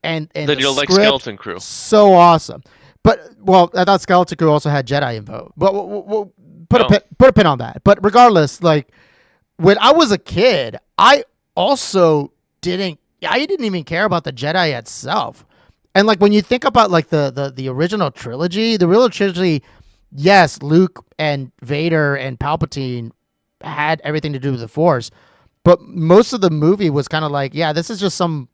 and then the you don't like script, Skeleton Crew. so awesome. But well, I thought Skeleton Crew also had Jedi info. But we'll put No. put a pin on that. But regardless, like when I was a kid, I also didn't. I didn't even care about the Jedi itself. And like when you think about like the original trilogy, yes, Luke and Vader and Palpatine had everything to do with the Force, but most of the movie was kind of like, yeah, this is just some,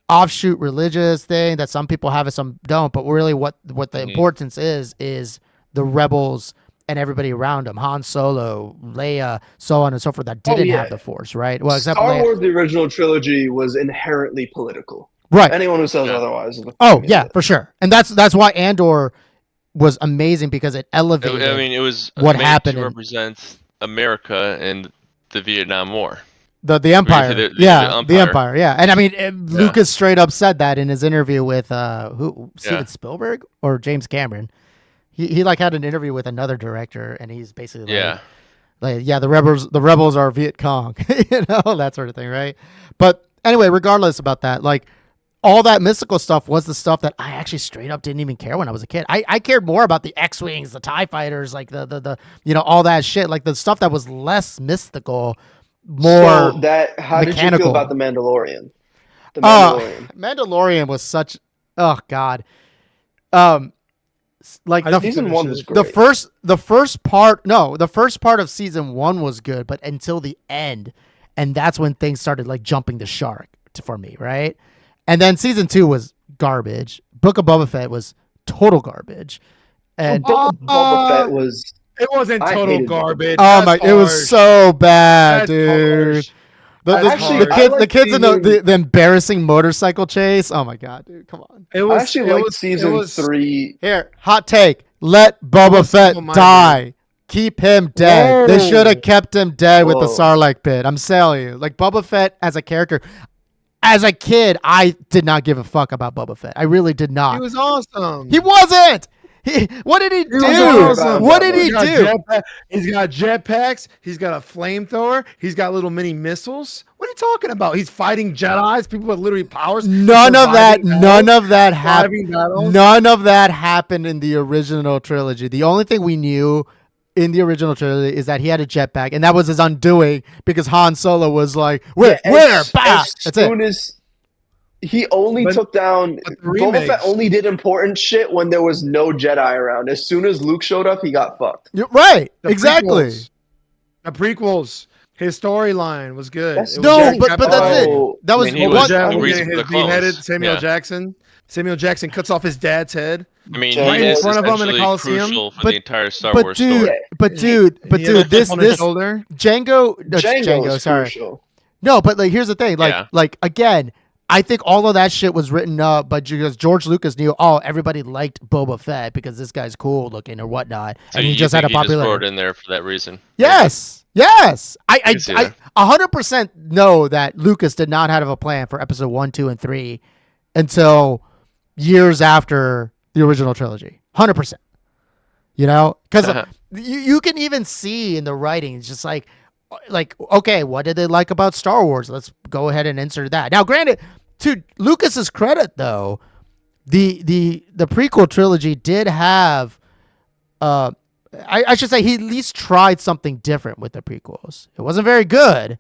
offshoot religious thing that some people have and some don't. But really, what the Mhm. importance is the rebels and everybody around them, Han Solo, Leia, so on and so forth, that didn't yeah. have the Force, right? Well, except Star Leia. Wars, the original trilogy, was inherently political. Right. Anyone who says Yeah. otherwise is a Oh fucking yeah, idiot. for sure. And that's why Andor was amazing because it elevated. I mean, it was what made happened to in- represent America and the Vietnam War. the Empire, the the Empire. Empire, yeah. And I mean, Lucas straight up said that in his interview with Steven Spielberg or James Cameron. He like had an interview with another director, and he's basically Yeah. the rebels are Viet Cong, that sort of thing, right? But anyway, regardless about that, like all that mystical stuff was the stuff that I actually straight up didn't even care when I was a kid. I cared more about the X-wings, the TIE fighters, like the all that shit, like the stuff that was less mystical, more. So how did you feel mechanical. about the Mandalorian? The Oh, Mandalorian. Mandalorian was such. Oh God. Like I don't Season finish 1 it. was great. the first part of season 1 was good, but until the end, and that's when things started like jumping the shark for me, right? And then season 2 was garbage. Book of Boba Fett was total garbage, and Book of Boba Fett was. It wasn't I total hated garbage. oh That's my, it was harsh. so bad, That's dude. harsh. The, That's the, Actually, the harsh. kids, I the like kids in season- the embarrassing motorcycle chase. Oh my God, dude, come on. It was. I actually it liked was, season it was, 3. Here, hot take. Let Boba was Fett single-minded. die. Keep him dead. They Whoa. should have kept him dead with the Whoa. Sarlacc pit. I'm telling you. Like Boba Fett as a character. As a kid, I did not give a fuck about Boba Fett. I really did not. He was awesome. He wasn't. What did he He was do? awesome. What did he He's got do? He's got jetpacks. He's got a flamethrower. He's got little mini missiles. What are you talking about? He's fighting Jedi's. People with literally powers. None of that. surviving None battles, of that happened. surviving battles. None of that happened in the original trilogy. The only thing we knew in the original trilogy is that he had a jetpack, and that was his undoing because Han Solo was like, "Where? As Bah!" That's it. soon as he only But- took down but the Boba Fett remakes- only did important shit when there was no Jedi around. As soon as Luke showed up, he got fucked. You're right. The Exactly. prequels. The prequels. His storyline was good. That's- It was No, very but that's it. Oh, That was I mean, he one. was Boba the Fett reason getting for his the clones. beheaded Samuel Yeah. Jackson. Samuel Jackson cuts off his dad's head. I mean, Right he in is front of him in the essentially Coliseum. crucial for But- the entire Star But Wars dude, story. but He had a dude, chip on his this shoulder. Django, no, Django Django, is sorry. crucial. No, but like here's the thing, Yeah. like again, I think all of that shit was written up, but because George Lucas knew, everybody liked Boba Fett because this guy's cool looking or whatnot, So and he you just had a think he just wrote popularity. it in there for that reason. Yes. I can see that. 100% know that Lucas did not have a plan for episode 1, 2, and 3 until years after the original trilogy. 100%. Because Uh-huh. you can even see in the writing, it's just like, okay, what did they like about Star Wars? Let's go ahead and insert that. Now, granted, to Lucas's credit, though, the prequel trilogy did have I should say he at least tried something different with the prequels. It wasn't very good,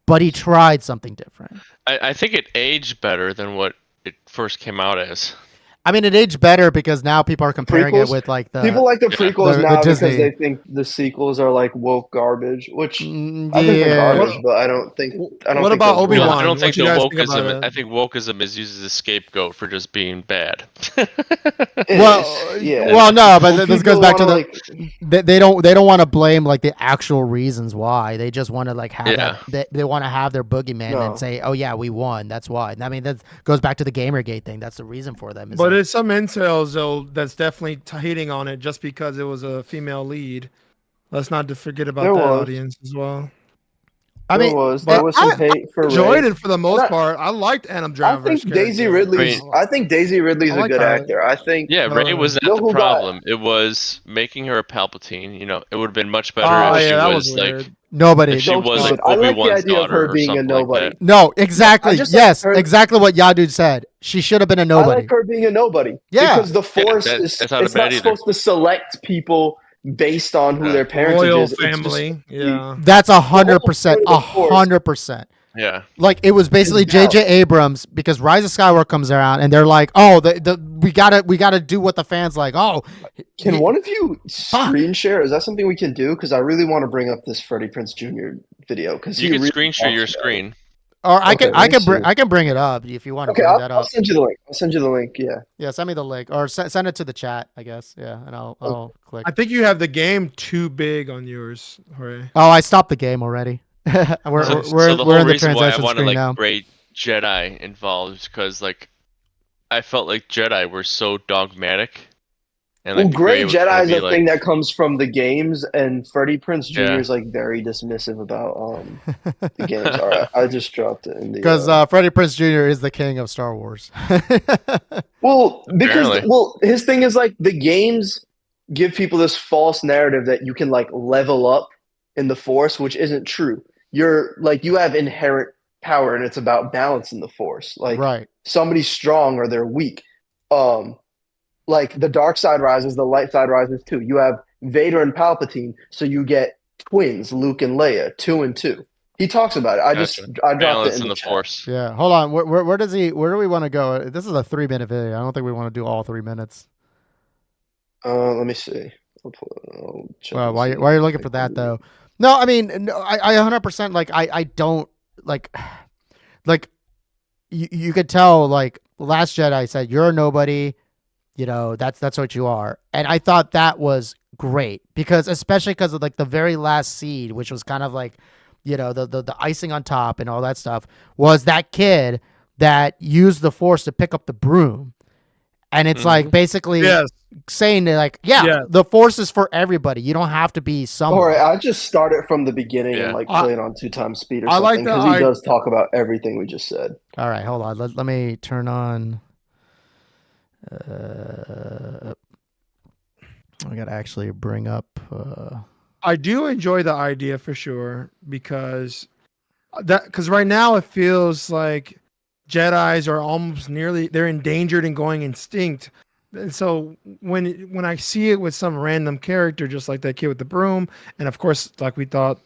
but he tried something different. I think it aged better than what it first came out as. I mean, it aged better because now people are comparing it Prequels? with like People the like the Yeah. prequels the now because Disney. they think the sequels are like woke garbage, which I think they're Yeah. garbage, but I don't think What about they're Well, Obi-Wan? I great. don't What think you the guys think about wokeism. it? I think wokeism is used as a scapegoat for just being bad. It Well, is, yeah. well, no, but Well, this goes people back to wanna, the they don't want to blame like the actual reasons why. They just want to like have Yeah. that they want to have their boogeyman and No. say, oh yeah, we won. That's why. I mean, that goes back to the Gamergate thing. That's the reason for them. Is But like, it's some incels though that's definitely hating on it just because it was a female lead. Let's not forget about There that was. audience as well. I There mean, was. There But was I some hate for enjoyed Ray. it for the And most part. I liked Adam I Driver's think Daisy character. I mean, Daisy I Ridley's a like good Tyler. actor. I think yeah, Ray was you not know the who got problem. It was making her a Palpatine. It would have been much better Oh if she yeah, that was was like weird. nobody. if she so was like stupid. I like the Obi-Wan's idea of her daughter or being a something like that. nobody. No, No, I exactly. just like Yes, her. exactly what Yadu said. She should have been a I like nobody. her being a nobody Yeah, because the Yeah, Force is. that's not a It's not bad either. supposed to select people based on who Yeah. their parentage Royal is. It's just family. the Yeah. that's the whole 100%, point of the Force 100%. Yeah. Like it was is basically balance. J.J. Abrams because Rise of Skywalker comes around and they're like, oh, we gotta do what the fans like. Oh, Can one of you fuck. screen share? Is that something we can do? Because I really want to bring up this Freddie Prinze Jr. video because You he can really screen share talks your about it. screen. Or I Okay, can let I me can see. I can bring it up if you want to Okay, bring that I'll up. send you the link. I'll send you the link. Yeah. Yeah, send me the link or send it to the chat. I guess. Yeah, and I'll click. I think you have the game too big on yours, Jorge. Oh, I stopped the game already. we're So, we're, so we're the we're whole in the reason why I transition wanted screen like now. great Jedi involved is because like I felt like Jedi were so dogmatic, and Well, like the Gray Gray would kind Jedi of is be a like, thing that comes from the games, and Freddie Prinze Jr. yeah. is like very dismissive about the games. All right, I just dropped it in Because the. Freddie Prinze Jr. is the king of Star Wars. Apparently. His thing is like the games give people this false narrative that you can like level up in the Force, which isn't true. You're like you have inherent power, and it's about balance in the Force. Like Right. somebody's strong or they're weak. Um, like the dark side rises, the light side rises too. You have Vader and Palpatine, so you get twins, Luke and Leia, 2 and 2. He talks about it. Gotcha. I dropped it Balance in in the the chat. Force. Yeah. Hold on. Where does he? Where do we want to go? This is a 3-minute video. I don't think we want to do all 3 minutes. Let me see. I'll check Well, and while see. you're looking for that though, no, I mean, no, I 100% like I don't like like you could tell like Last Jedi said you're a nobody. That's what you are, and I thought that was great because especially because of like the very last seed, which was kind of like the icing on top and all that stuff was that kid that used the Force to pick up the broom, and it's like basically Yes. saying that like Yes. the Force is for everybody. You don't have to be All someone. right, I just started from the beginning and Yeah. like play it on 2 times speed or I like something the because he I- does talk about everything we just said. All right, hold on. Let me turn on. I gotta actually bring up. I do enjoy the idea for sure because right now it feels like Jedi's are almost they're endangered and going extinct. And so when I see it with some random character, just like that kid with the broom, and of course, like we thought,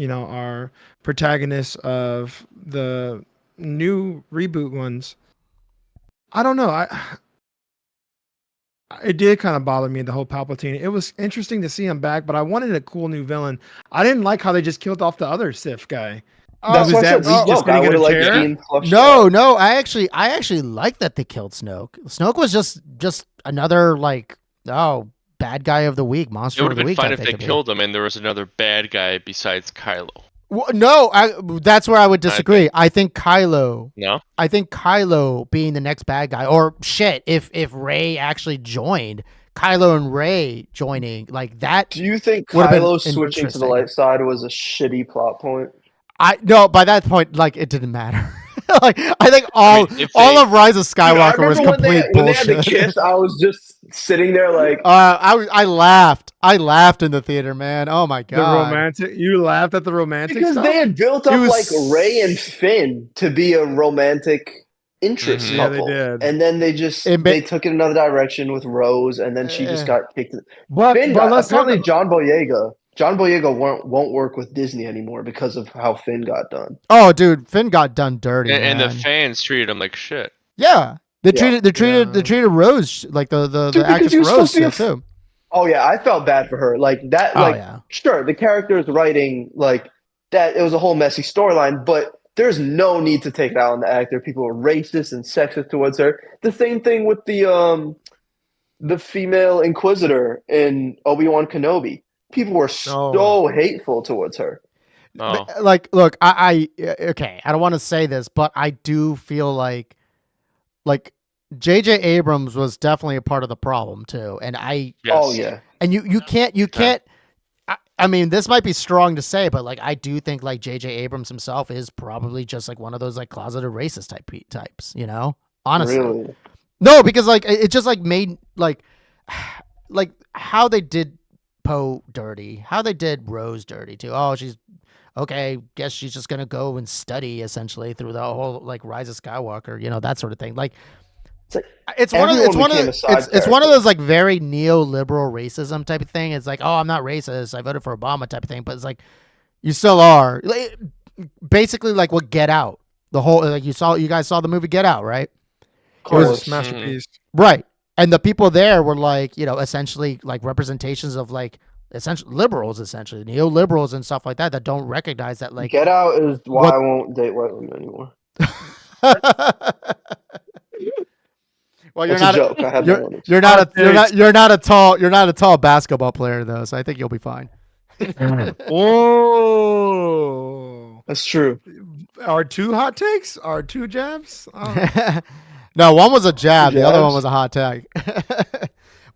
our protagonists of the new reboot ones, I don't know. It did kind of bother me, the whole Palpatine. It was interesting to see him back, but I wanted a cool new villain. I didn't like how they just killed off the other Sith guy. That's was why I that said weak just Snoke. I sitting in would a have liked chair? Dean flushed No, out. no. I actually like that they killed Snoke. Snoke was just another like bad guy of the week, It monster would of have the been week. fine type if thing they to me. killed him and there was another bad guy besides Kylo. Well, no, that's where I would disagree. I think Kylo. No? I think Kylo being the next bad guy, or shit, if Rey actually joined, Kylo and Rey joining like that. Do you think Would've been Kylo switching to the interesting. light side was a shitty plot point? No, by that point, like it didn't matter. Like I think I mean, if all they- of Rise of Dude, I Skywalker was remember complete when they had the bullshit. kiss, I was just sitting there like, I laughed. I laughed in the theater, man. Oh my The god. romantic. You laughed at the romantic because stuff. they had built It up was like Ray and Finn to be a romantic interest Mhm. Yeah, they couple, did. and then It they took it another direction with Rose, and then she just eh, got kicked. But Finn got let's talk. apparently John Boyega. John Boyega won't work with Disney anymore because of how Finn got done. oh, dude, Finn got done dirty, And the man. fans treated him like shit. Yeah, they Yeah. treated Rose like the Dude, because actress he was Rose supposed to be a shit too. Oh yeah, I felt bad for her. Like that, Oh like yeah, sure, the character's writing like that. It was a whole messy storyline, but there's no need to take it out on the actor. People were racist and sexist towards her. The same thing with the female Inquisitor in Obi-Wan Kenobi. People were Oh, so hateful towards her. Oh, like look, I okay, I don't want to say this, but I do feel like J.J. Abrams was definitely a part of the problem too, and Oh yes. yeah, and you can't. I mean, this might be strong to say, but like I do think like J.J. Abrams himself is probably just like one of those like closeted racist types, you know? Honestly, really. no, because like it just like made like how they did Poe dirty, how they did Rose dirty too. Oh, she's okay. Guess she's just gonna go and study essentially through the whole like Rise of Skywalker, you know, that sort of thing. Like It's like it's everyone became a side it's one of character. those like very neoliberal racism type of thing. It's like, oh, I'm not racist, I voted for Obama type of thing, but it's like you still are. Like, basically like what Get Out. The whole like you guys saw the movie Get Out, right? Of it was a course. masterpiece. Right. And the people there were like, you know, essentially like representations of like essentially liberals, essentially neoliberals and stuff like that that don't recognize that like Get Out is why what I won't date white women anymore. well, It's a joke. I have my you're limits. you're not a you're not a tall basketball player though, so I think you'll be fine. Whoa. That's true. Our two hot takes? Our two jabs? Oh. No, one was a jab, the other one Jabs? was a hot take.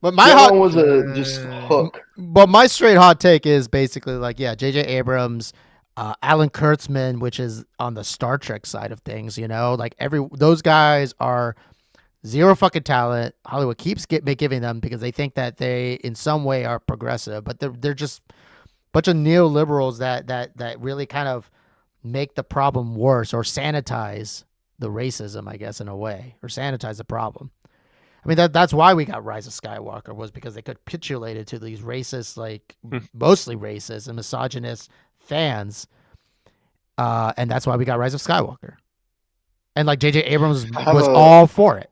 But The other one was a just hook. but my straight hot take is basically like, yeah, J.J. Abrams, Alan Kurtzman, which is on the Star Trek side of things, you know, like those guys are zero fucking talent. Hollywood keeps giving them because they think that they in some way are progressive, but they're just a bunch of neoliberals that really kind of make the problem worse or sanitize the racism, I guess, in a way, or sanitize the problem. I mean, that's why we got Rise of Skywalker, was because they capitulated to these racist, like mostly racist and misogynist fans, and that's why we got Rise of Skywalker. And like J.J. Abrams was all for it.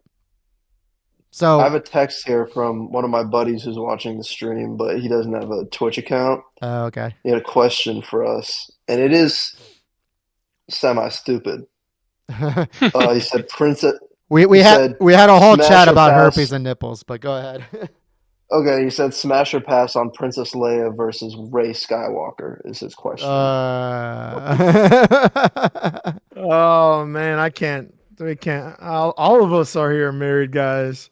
So I have a text here from one of my buddies who's watching the stream, but he doesn't have a Twitch account. okay. He had a question for us, and it is semi-stupid. He said, "Princess." we he had said, we had a whole "Smash chat or about pass?" herpes and nipples, but go ahead. Okay, he said, "Smash or pass on Princess Leia versus Rey Skywalker?" Is his question. Oh man, I can't. We can't. All of us are here married guys.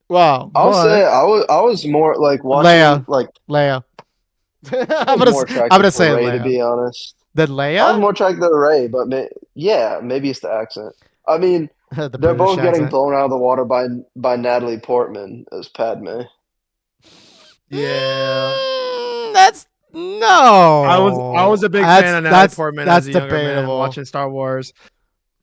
Wow, I'll But- say I was more like watching Leia. like Leia. I was more attracted I'm gonna to say Rey, to Leia. be honest. Then I was Leia. more attracted to Rey, but yeah, maybe it's the accent. I mean, The they're British both getting accent. blown out of the water by Natalie Portman as Padme. Yeah. That's no. I was a big fan of Natalie Portman that's as a younger debatable. man watching Star Wars.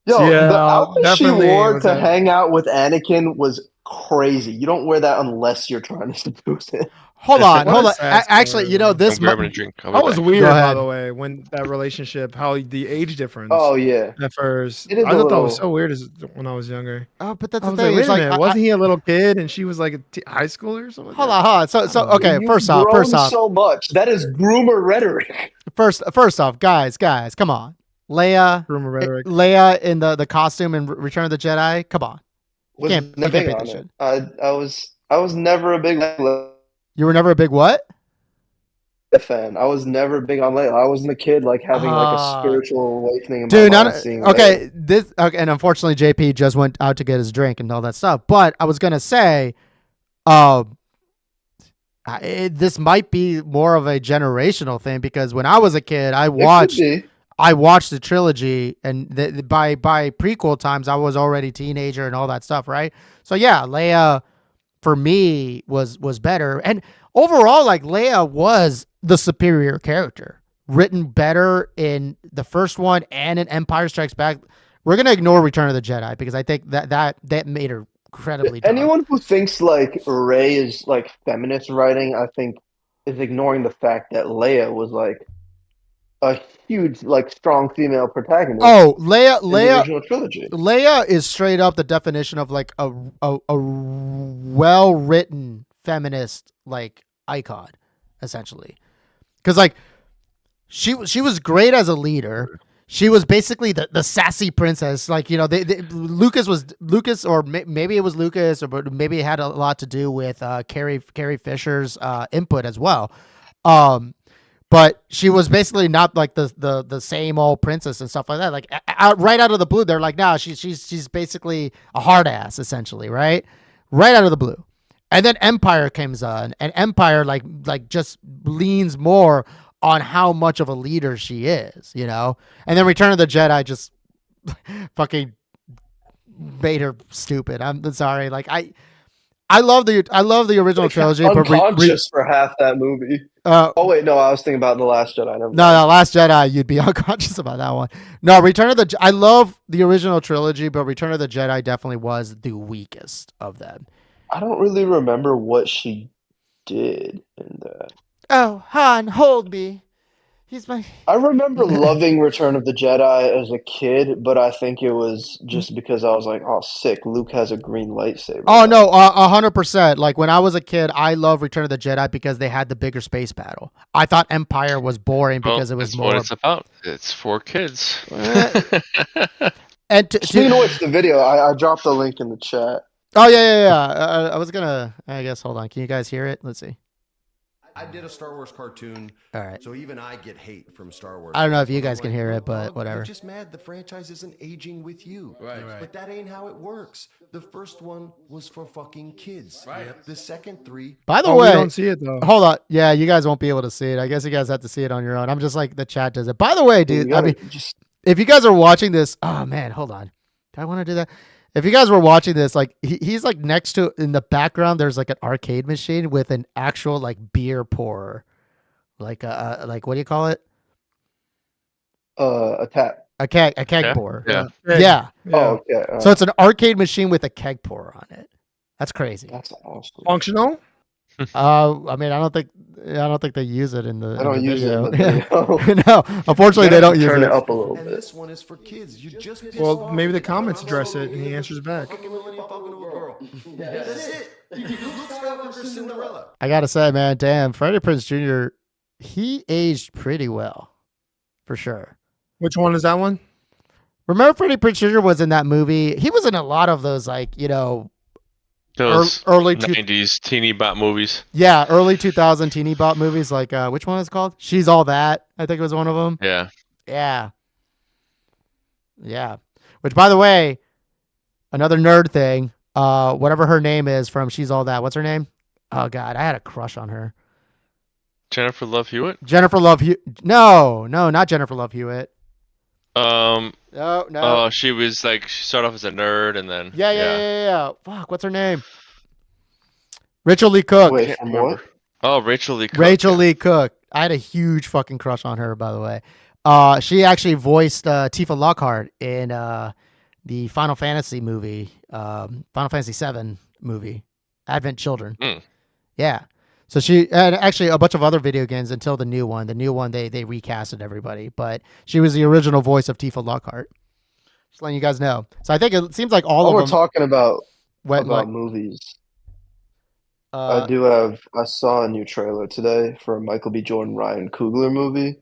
Yo, Yeah, the outfit she definitely wore was to a- hang out with Anakin was crazy. You don't wear that unless you're trying to seduce him. Hold on, What hold a on. sad Actually, story, you know though. this. I'm grabbing a drink. I'll be That was back. weird, Go by ahead. the way, when that relationship, how the age difference. Oh yeah, At first, It is I a thought that was little- so weird when I was younger. Oh, but that's I the was thing. like, wait It's a like, minute, wasn't he a little kid and she was like a high schooler or something? hold like on, hold on. So Oh, okay. You've First off, grown so much. That is groomer rhetoric. first off, guys, come on. that? Rumor rhetoric. Leia in the costume in Return of the Jedi. Come on. Was Can't- never you can't big beat on this it. I was never a big Leia You were never a big what? fan. I was never big on Leia. I wasn't a kid like having like a Ah. spiritual awakening in Dude, my mind seeing okay, and unfortunately JP just went out to get his drink and all that stuff. But I was gonna say, this might be more of a generational thing because when I was a kid, I Leia. watched the trilogy, and by prequel times, I was already a teenager and all that stuff, right? So yeah, Leia for me was better, and overall, like Leia was the superior character, written better in the first one and in Empire Strikes Back. we're gonna ignore Return of the Jedi because I think that made her incredibly dark. Anyone who thinks like Rey is like feminist writing, I think, is ignoring the fact that Leia was like a huge, like, strong female protagonist Oh, in the original trilogy. Leia is straight up the definition of like a well written feminist like icon, essentially. Because like she was great as a leader. She was basically the sassy princess. Like, you know, Lucas, or maybe it was Lucas, or but maybe it had a lot to do with Carrie Fisher's input as well. But she was basically not like the same old princess and stuff like that. Like right out of the blue, they're like, no, she's basically a hard ass, essentially, right? Right out of the blue. And then Empire comes on, and Empire like just leans more on how much of a leader she is, you know. And then Return of the Jedi just fucking made her stupid. I'm sorry, like I love the original trilogy, but Unconscious for half that movie. Oh wait, no, I was thinking about The Last Jedi. Never mind. No, Last Jedi, you'd be unconscious about that one. No, I love the original trilogy, but Return of the Jedi definitely was the weakest of them. I don't really remember what she did in that. Oh, Han, hold me. He's my. I remember loving Return of the Jedi as a kid, but I think it was just because I was like, "Oh, sick! Luke has a green lightsaber." Oh no, 100%. Like when I was a kid, I loved Return of the Jedi because they had the bigger space battle. I thought Empire was boring because it was that's more. what it's about. It's for kids. And Speaking of which, the video I dropped the link in the chat. Oh yeah. I was gonna. I guess hold on. Can you guys hear it? Let's see. I did a Star Wars cartoon. All right. So even I get hate from Star Wars. I don't know if you But I'm guys can like, hear "Look, it, but dog, whatever. You're just mad the franchise isn't aging with you. Right. But that ain't how it works. The first one was for fucking kids. Right. The second three. By the Oh, way, we don't see it though. hold on. Yeah, you guys won't be able to see it. I guess you guys have to see it on your own. I'm just like the chat does it. By the way, dude, You I mean, gotta just if you guys are watching this, oh man, hold on. Do I want to do that? If you guys were watching this, like he's like next to in the background, there's like an arcade machine with an actual like beer pourer, like what do you call it? a tap. A keg Yeah. pourer. Yeah. Yeah. Oh, okay. So it's an arcade machine with a keg pourer on it. That's crazy. that's awesome. Functional? I mean, I don't think they use it in the. I don't in the use it in video. the video. No, unfortunately, they don't use Turn it. it up a little And bit. this one is for kids. You just pissed Well, off maybe the because comments I'm address so it and he answers back. fucking millennial fucking with a girl. That's it. You Luke Skywalker Cinderella. I gotta say, man, damn, Freddie Prinze Jr. He aged pretty well, for sure. Which one is that one? Remember, Freddie Prinze Jr. was in that movie. He was in a lot of those, like, you know, Those early 90s teeny bot movies. early 2000 teeny bot movies. Like, which one is it called? She's All That. I think it was one of them. Yeah. Yeah. Which, by the way, another nerd thing. Whatever her name is from She's All That. What's her name? Oh God, I had a crush on her. Jennifer Love Hewitt. Jennifer Love Hewitt. No, not Jennifer Love Hewitt. No. No. She was like she started off as a nerd and then Yeah. Fuck, what's her name? Rachel Lee Cook. Wait, from what? Oh, Rachel Lee Cook. Rachel Lee Cook. I had a huge fucking crush on her, by the way. She actually voiced Tifa Lockhart in the Final Fantasy movie, Final Fantasy VII movie, Advent Children. Mm. Yeah. So she and actually a bunch of other video games until the new one. The new one they recasted everybody, but she was the original voice of Tifa Lockhart. Just letting you guys know. So I think it seems like all While of we're them talking about went like. movies, I saw a new trailer today for a Michael B. Jordan Ryan Coogler movie.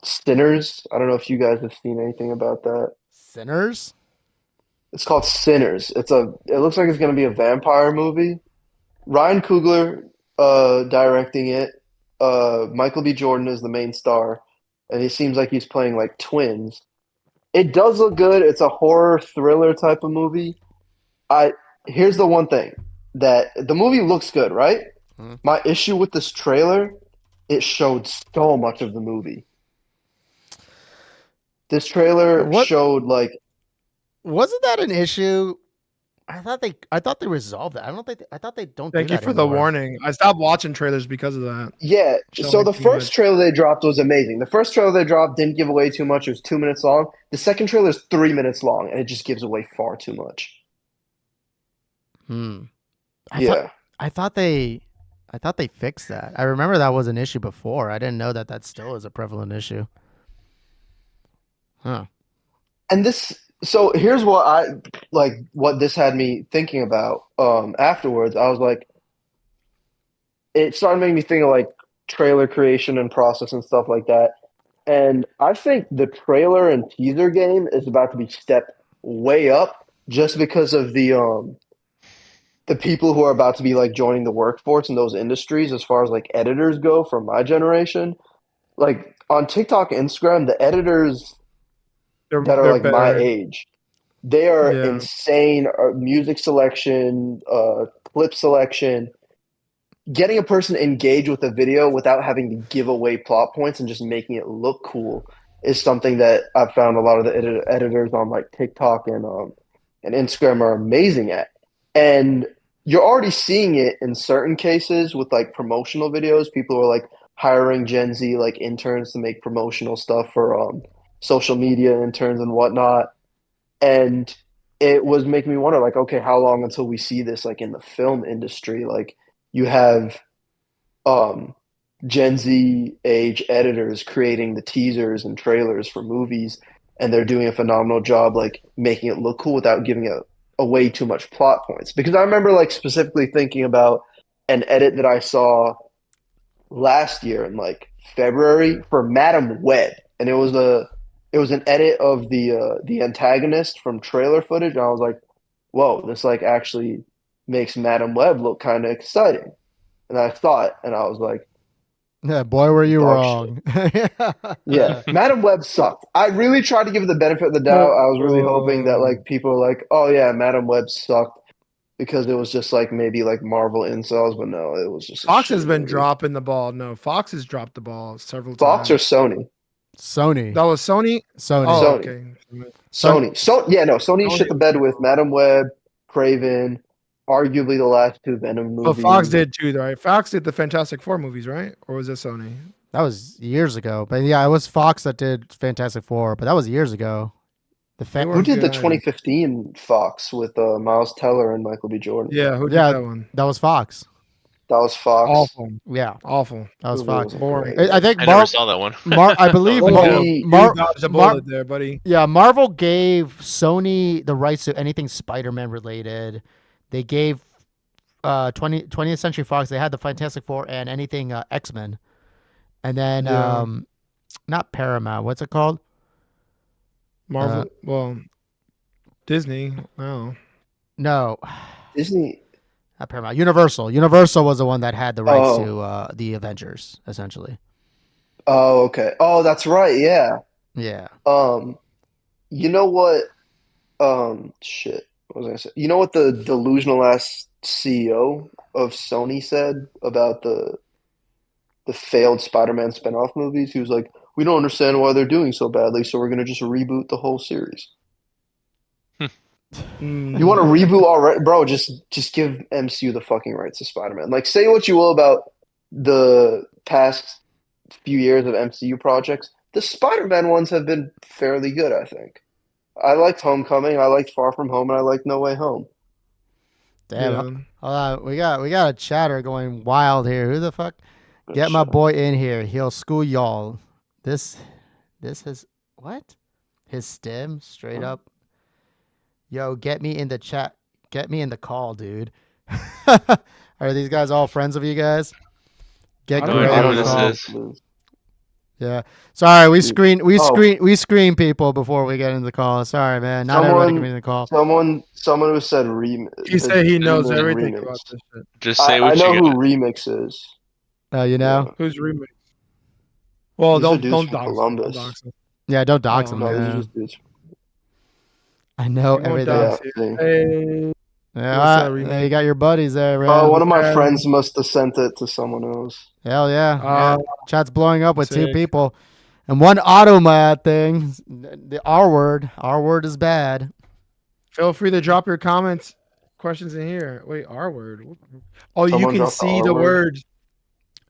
Sinners. I don't know if you guys have seen anything about that. Sinners. It's called Sinners. It looks like it's gonna be a vampire movie. Ryan Coogler directing it. Michael B. Jordan is the main star, and he seems like he's playing like twins. It does look good. It's a horror thriller type of movie. Here's the one thing that the movie looks good, right? Mhm. My issue with this trailer, it showed so much of the movie. This trailer What- showed like Wasn't that an issue I thought they resolved that. I thought they don't Thank do you that for the anymore. warning. I stopped watching trailers because of that. Yeah. Showing So the too first much. trailer they dropped was amazing. The first trailer they dropped didn't give away too much. It was 2 minutes long. The second trailer is 3 minutes long, and it just gives away far too much. Hmm. Yeah. I thought they fixed that. I remember that was an issue before. I didn't know that that still is a prevalent issue. Huh. And this, so here's what what this had me thinking about afterwards. I was like, it started making me think of like trailer creation and process and stuff like that. And I think the trailer and teaser game is about to be stepped way up just because of the people who are about to be like joining the workforce in those industries as far as like editors go from my generation. Like on TikTok and Instagram, the editors that are They're like my better. age, they are Yeah. insane. Music selection, clip selection, getting a person engaged with a video without having to give away plot points and just making it look cool is something that I've found a lot of the editors on like TikTok and Instagram are amazing at. And you're already seeing it in certain cases with like promotional videos. People are like hiring Gen Z like interns to make promotional stuff for social media interns and whatnot. And it was making me wonder like, okay, how long until we see this like in the film industry? Like you have um, Gen Z age editors creating the teasers and trailers for movies, and they're doing a phenomenal job, like making it look cool without giving it away too much plot points. Because I remember like specifically thinking about an edit that I saw last year in like February for Madam Web, and it was an edit of the antagonist from trailer footage, and I was like, whoa, this like actually makes Madam Web look kind of exciting. And I saw it, and I was like, Yeah, boy, were you dog shit. wrong. Yeah, Madam Web sucked. I really tried to give it the benefit of the doubt. I was really hoping that like people were like, "Oh yeah, Madam Web sucked," because it was just like maybe like Marvel incels, but no, it was just a Fox has shitty been movie. dropping the ball. No, Fox has dropped the ball several Fox or times. Sony? Sony. That was Sony. Sony. Oh, Sony. okay. Sony. So yeah, no, Sony Sony shit the was bed the with ball. Madam Web, Craven, arguably the last two Venom But movies. Fox did too, right? Fox did the Fantastic Four movies, right? Or was it Sony? That was years ago. But yeah, it was Fox that did Fantastic Four, but that was years ago. They Who were did the good. 2015 Fox with Miles Teller and Michael B. Jordan? Yeah, who did Yeah, that one? that was Fox. That was Fox. Awful. Yeah, Awful. that was Movie Fox. wasn't Boring. great. I think I never saw that one. I believe That was a Movie- joke. You dodged a bullet there, buddy. Yeah, Marvel gave Sony the rights to anything Spider-Man related. They gave 20th Century Fox, they had the Fantastic Four and anything X-Men. And then Yeah. not Paramount, what's it called? Marvel. Well, Disney. Oh. No, Disney. not Paramount. Universal. Universal was the one that had the rights Oh. to the Avengers, essentially. Oh, okay. Oh, that's right. Yeah. Yeah. You know what? Shit. What was I gonna say? You know what the delusional ass CEO of Sony said about the failed Spider-Man spin-off movies? He was like, "We don't understand why they're doing so badly, so we're gonna just reboot the whole series." You want to reboot already, bro? Just give MCU the fucking rights to Spider-Man. Like, say what you will about the past few years of MCU projects, the Spider-Man ones have been fairly good, I think. I liked Homecoming, I liked Far From Home, and I liked No Way Home. Damn. Yeah. Hold on. We got a chatter going wild here. Who the fuck? Good Get my shit. boy in here. He'll school y'all. This is what? His stem straight Huh? up. Yo, get me in the chat. Get me in the call, dude. Are these guys all friends of you guys? Get I No don't Greg idea in who the this call. is. Yeah. Sorry, we Dude. we screen people before we get into the call. Sorry, man. Not everybody can be in the call. Someone who said remix. He said he knows means everything remix. about this shit. Just say I what know you who got. remix is. You know? Who's remix? Well, These are don't dudes from dox him. Don't Columbus. dox him. Yeah, don't dox Oh. him. No, these are Yeah. just dudes. I know We won't everything. Yeah. dox you. see. Hey, Yeah, What's that, you remake? got your buddies there, man. Oh, one of my Yeah. friends must have sent it to someone else. Hell yeah. Uh, Chat's blowing up with two sick. people. And one automad thing. The R word. R word is bad. Feel free to drop your comments questions in here. Wait, R word. Oh, you Someone can dropped the see R the word? words.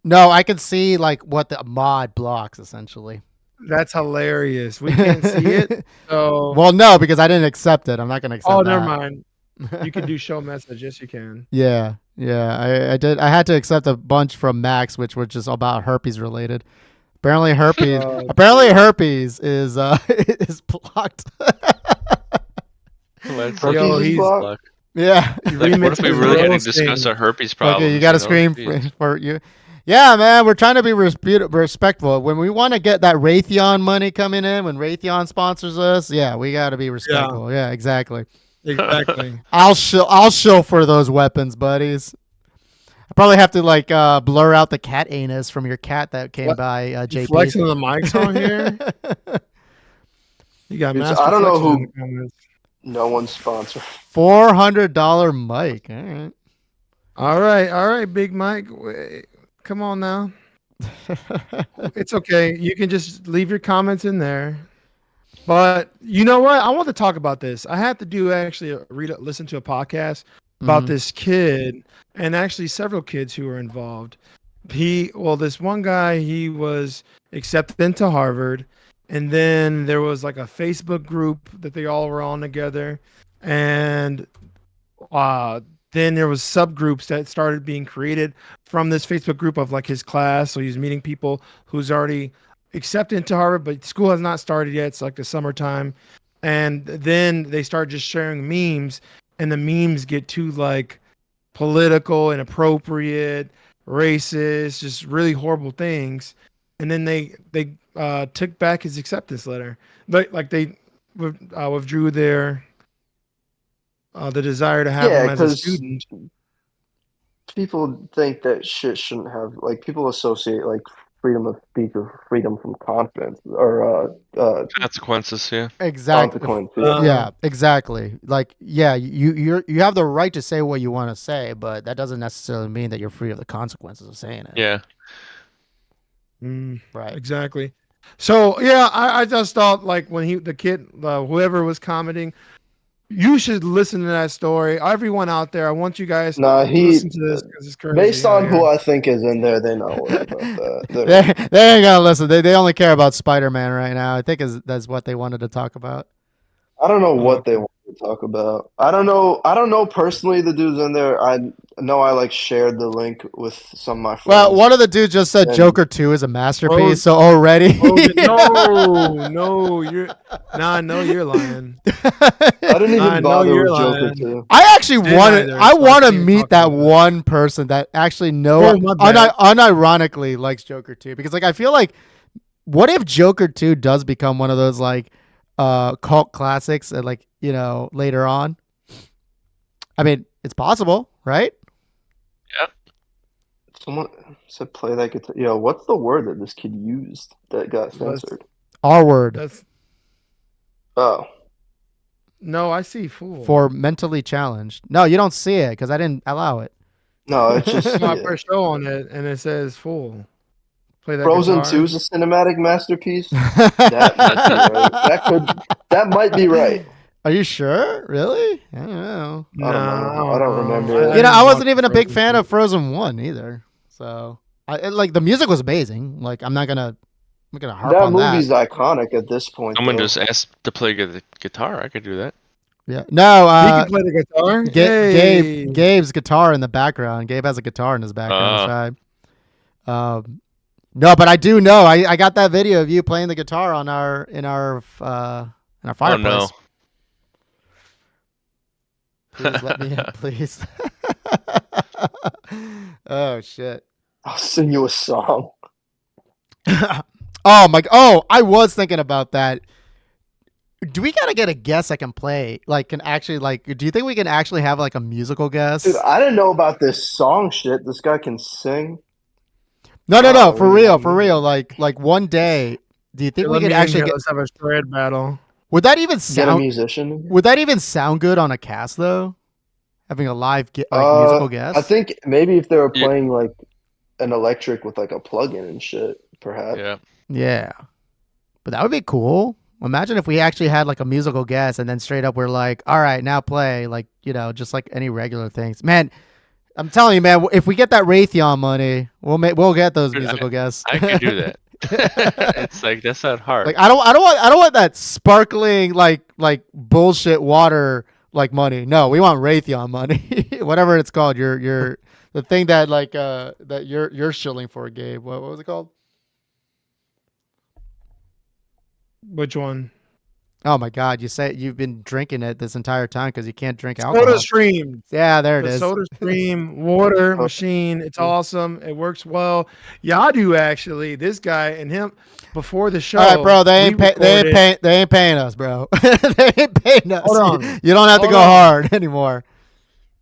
No, I can see like what the mod blocks essentially. That's hilarious. We can't see it. So, Well, no, because I didn't accept it. I'm not gonna accept oh, that. never mind. You can do show message. Yes, you can. Yeah, yeah. I did. I had to accept a bunch from Max, which were just about herpes related. Apparently, herpes. Oh, apparently, herpes is is blocked. Let's Herpes Yo, is he's blocked? Yeah. like, what if we is really had to discuss roasting. our herpes Fuck it, problems? you got to scream Jeez. for you. Yeah, man, we're trying to be respectful. When we want to get that Raytheon money coming in, when Raytheon sponsors us, yeah, we got to be respectful. Yeah, exactly. Exactly. I'll show for those weapons, buddies. I probably have to like blur out the cat anus from your cat that came What? by, You JP. flexing on the mics on here? You got It's- master I don't know flexing in who- the comments. No one's sponsored. $400 mic. All right. All right, Big Mike. Come on now. It's okay. You can just leave your comments in there. But you know what? I want to talk about this. I had to do actually listen to a podcast about Mhm. this kid and actually several kids who were involved. This one guy, he was accepted into Harvard, and then there was like a Facebook group that they all were on together, and then there was subgroups that started being created from this Facebook group of like his class. So he's meeting people who's already accepted into Harvard, but school has not started yet. It's like the summertime. And then they start just sharing memes, and the memes get too like political, inappropriate, racist, just really horrible things. And then they took back his acceptance letter. But like they withdrew their the desire to have Yeah, him as a 'cause student. people think that shit shouldn't have, like, people associate like freedom of speech or freedom from confidence or Consequences, yeah. Exactly. consequence. Yeah, exactly. Like, yeah, you have the right to say what you want to say, but that doesn't necessarily mean that you're free of the consequences of saying it. Yeah. Right. Exactly. So yeah, I just thought like when the kid, whoever was commenting, you should listen to that story. Everyone out there, I want you guys Nah, to listen to this because it's crazy. based on out who here. I think is in there, they know about that. They ain't gonna listen. They only care about Spider-Man right now. I think that's what they wanted to talk about. I don't know what Okay. they want to talk about. I don't know personally the dudes in there. I know I like shared the link with some of my friends. Well, one of the dudes just said And- Joker 2 is a masterpiece, Rose- so already. No, you're you're lying. I didn't even I know bother you're with Joker lying. 2. I actually Didn't want either, I so I want to can't meet talk that about it. one person that actually Oh, my bad. unironically likes Joker 2, because like I feel like, what if Joker 2 does become one of those like cult classics and like, later on? I mean, it's possible, right? Someone said play that guitar. Yo, what's the word that this kid used that got Let's- censored? R word That's Oh, no, I see fool. for mentally challenged. No, you don't see it because I didn't allow it. no, it's just my yeah. first show on it, and it says fool. Play that Frozen guitar. 2 is a cinematic masterpiece. That might be right. That might be right. Are you sure? Really? I don't know. I don't know. I don't remember it. I didn't wasn't watch even a big Frozen fan 2. of Frozen 1 either. So, like, the music was amazing. Like, I'm not gonna harp That on movie's that. iconic at this point. Someone though. just asked to play the guitar. I could do that. Yeah. No, He can play the guitar. Hey. Gabe's guitar in the background. Gabe has a guitar in his background Oh. side. No, but I do know. I got that video of you playing the guitar in our fireplace. Oh no. Please let me in, please. Oh shit. I'll sing you a song. Oh my! Oh, I was thinking about that. Do we gotta get a guest that can play? Like, can actually like? Do you think we can actually have like a musical guest? Dude, I didn't know about this song shit. This guy can sing. No, Oh, for we real, want for me. real. Like one day, do you think we Let could me in actually here. get? Let's have a shred battle. Would that even Get a sound? musician. Would that even sound good on a cast though? Having a live musical guest. I think maybe if they were Yeah. playing like an electric with like a plug-in and shit, perhaps. Yeah. Yeah, but that would be cool. Imagine if we actually had like a musical guest and then straight up we're like, all right, now play, like, just like any regular things. Man, I'm telling you, man, if we get that Raytheon money, we'll get those Dude, musical guests. I could do that. It's like that's not hard. Like I don't want that sparkling like bullshit water like money. No, we want Raytheon money. Whatever it's called. Your the thing that like that you're shilling for, Gabe. What was it called? Which one? Oh my God! You say you've been drinking it this entire time because you can't drink alcohol. Soda Stream. Yeah, there it The is. Soda Stream water machine. It's awesome. It works well. Yadu actually, this guy and him before the show. All right, bro. They ain't recorded- they ain't paying us, bro. They ain't paying us. Hold on. You don't have to Hold go on. hard anymore.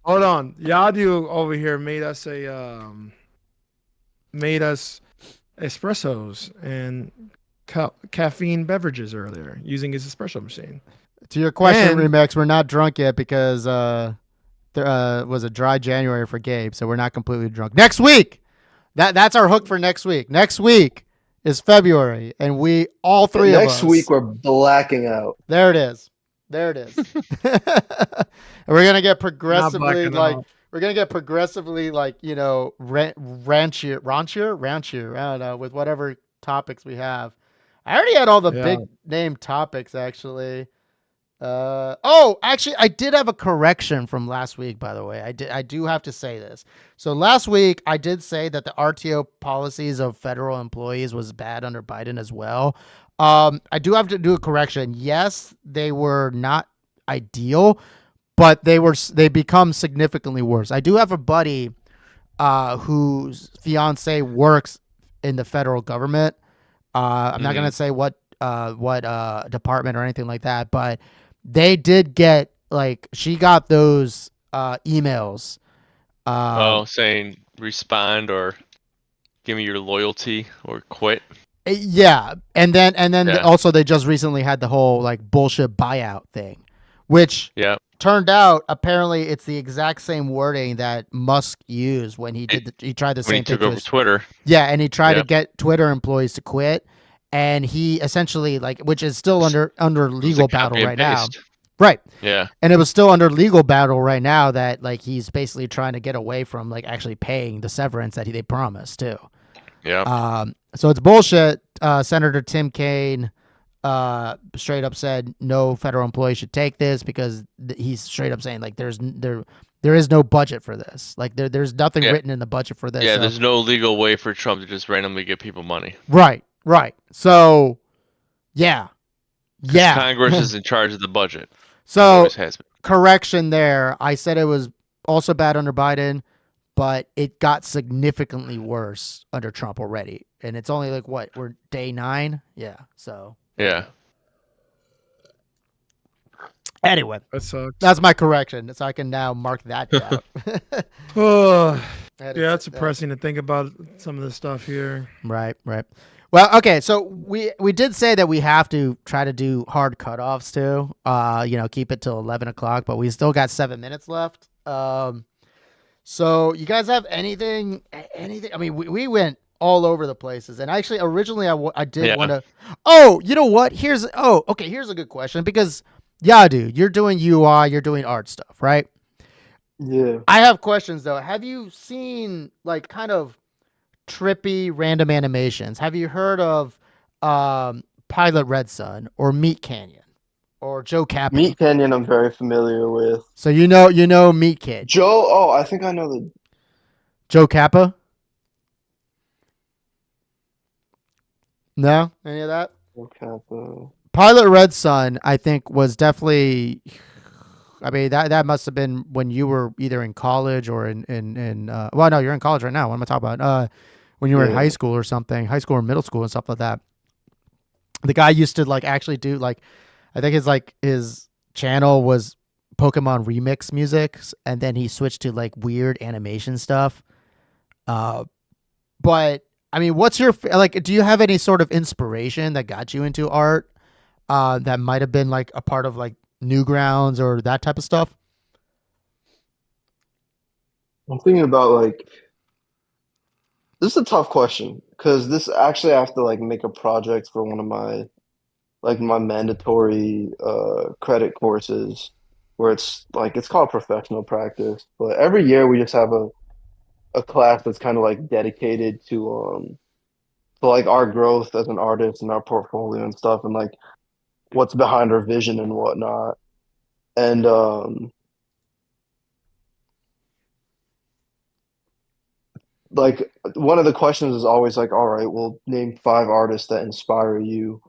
Hold on. Yadu over here made us espressos and caffeine beverages earlier using his espresso machine. To your question, And- Remix, we're not drunk yet because there was a dry January for Gabe, so we're not completely drunk. Next week, that's our hook for next week. Next week is February, and we all three of us. Next week we're blacking out. There it is. There it is. And we're gonna get progressively blacking out. we're gonna get progressively ranchier. I don't know, with whatever topics we have. I already had all the Yeah. big name topics actually. Actually, I did have a correction from last week, by the way. I do have to say this. So last week I did say that the RTO policies of federal employees was bad under Biden as well. I do have to do a correction. Yes, they were not ideal, but they become significantly worse. I do have a buddy whose fiance works in the federal government. I'm not gonna say what department or anything like that, but they did get she got those emails. Saying respond or give me your loyalty or quit. Yeah, and then Yeah. also they just recently had the whole bullshit buyout thing, which Yeah. turned out apparently it's the exact same wording that Musk used when he he tried the When he same thing took to over Twitter. Yeah, and he tried to Yep. get Twitter employees to quit, and he essentially which is still under It was legal a copy battle and right now. paste. Right. Yeah. And it was still under legal battle right now that he's basically trying to get away from actually paying the severance that they promised too. Yeah. So it's bullshit. Senator Tim Kaine straight up said no federal employee should take this because he's straight up saying there is no budget for this. There's nothing Yeah. written in the budget for this. Yeah, so- there's no legal way for Trump to just randomly give people money. Right. So yeah. 'Cause Yeah. Congress is in charge of the budget. So Always has been. correction there. I said it was also bad under Biden, but it got significantly worse under Trump already. And it's only we're day 9? Yeah. So Yeah. anyway, That sucks. that's my correction. So I can now mark that down. Oh, I had to yeah, it's say that. depressing to think about some of the stuff here. Right. Well, okay, so we did say that we have to try to do hard cutoffs too. Keep it till 11 o'clock, but we still got 7 minutes left. So you guys have anything? I mean, we went all over the places, and actually, originally I did Yeah. want to. Oh, you know what? Here's a good question because dude, you're doing UI, you're doing art stuff, right? Yeah. I have questions though. Have you seen kind of trippy random animations? Have you heard of Pilot Red Sun or Meat Canyon or Joe Kappa? Meat Canyon I'm very familiar with. So you know Meat Kid. Joe, I think I know the Joe Kappa? No? Any of that? Kappa. Pilot Red Sun, I think, was definitely. I mean, that must have been when you were either in college or well, no, you're in college right now. What am I talking about? When you were in Yeah. high school or something, high school or middle school and stuff like that. The guy used to actually do I think his channel was Pokemon remix music, and then he switched to weird animation stuff. But I mean, what's your do you have any sort of inspiration that got you into art? That might have been a part of Newgrounds or that type of stuff. I'm thinking about this is a tough question because this actually I have to make a project for one of my like my mandatory credit courses where it's called professional practice. But every year we just have a class that's kind of like dedicated to like our growth as an artist and our portfolio and stuff and like what's behind our vision and whatnot. And like one of the questions is always like, all right, well, name 5 artists that inspire you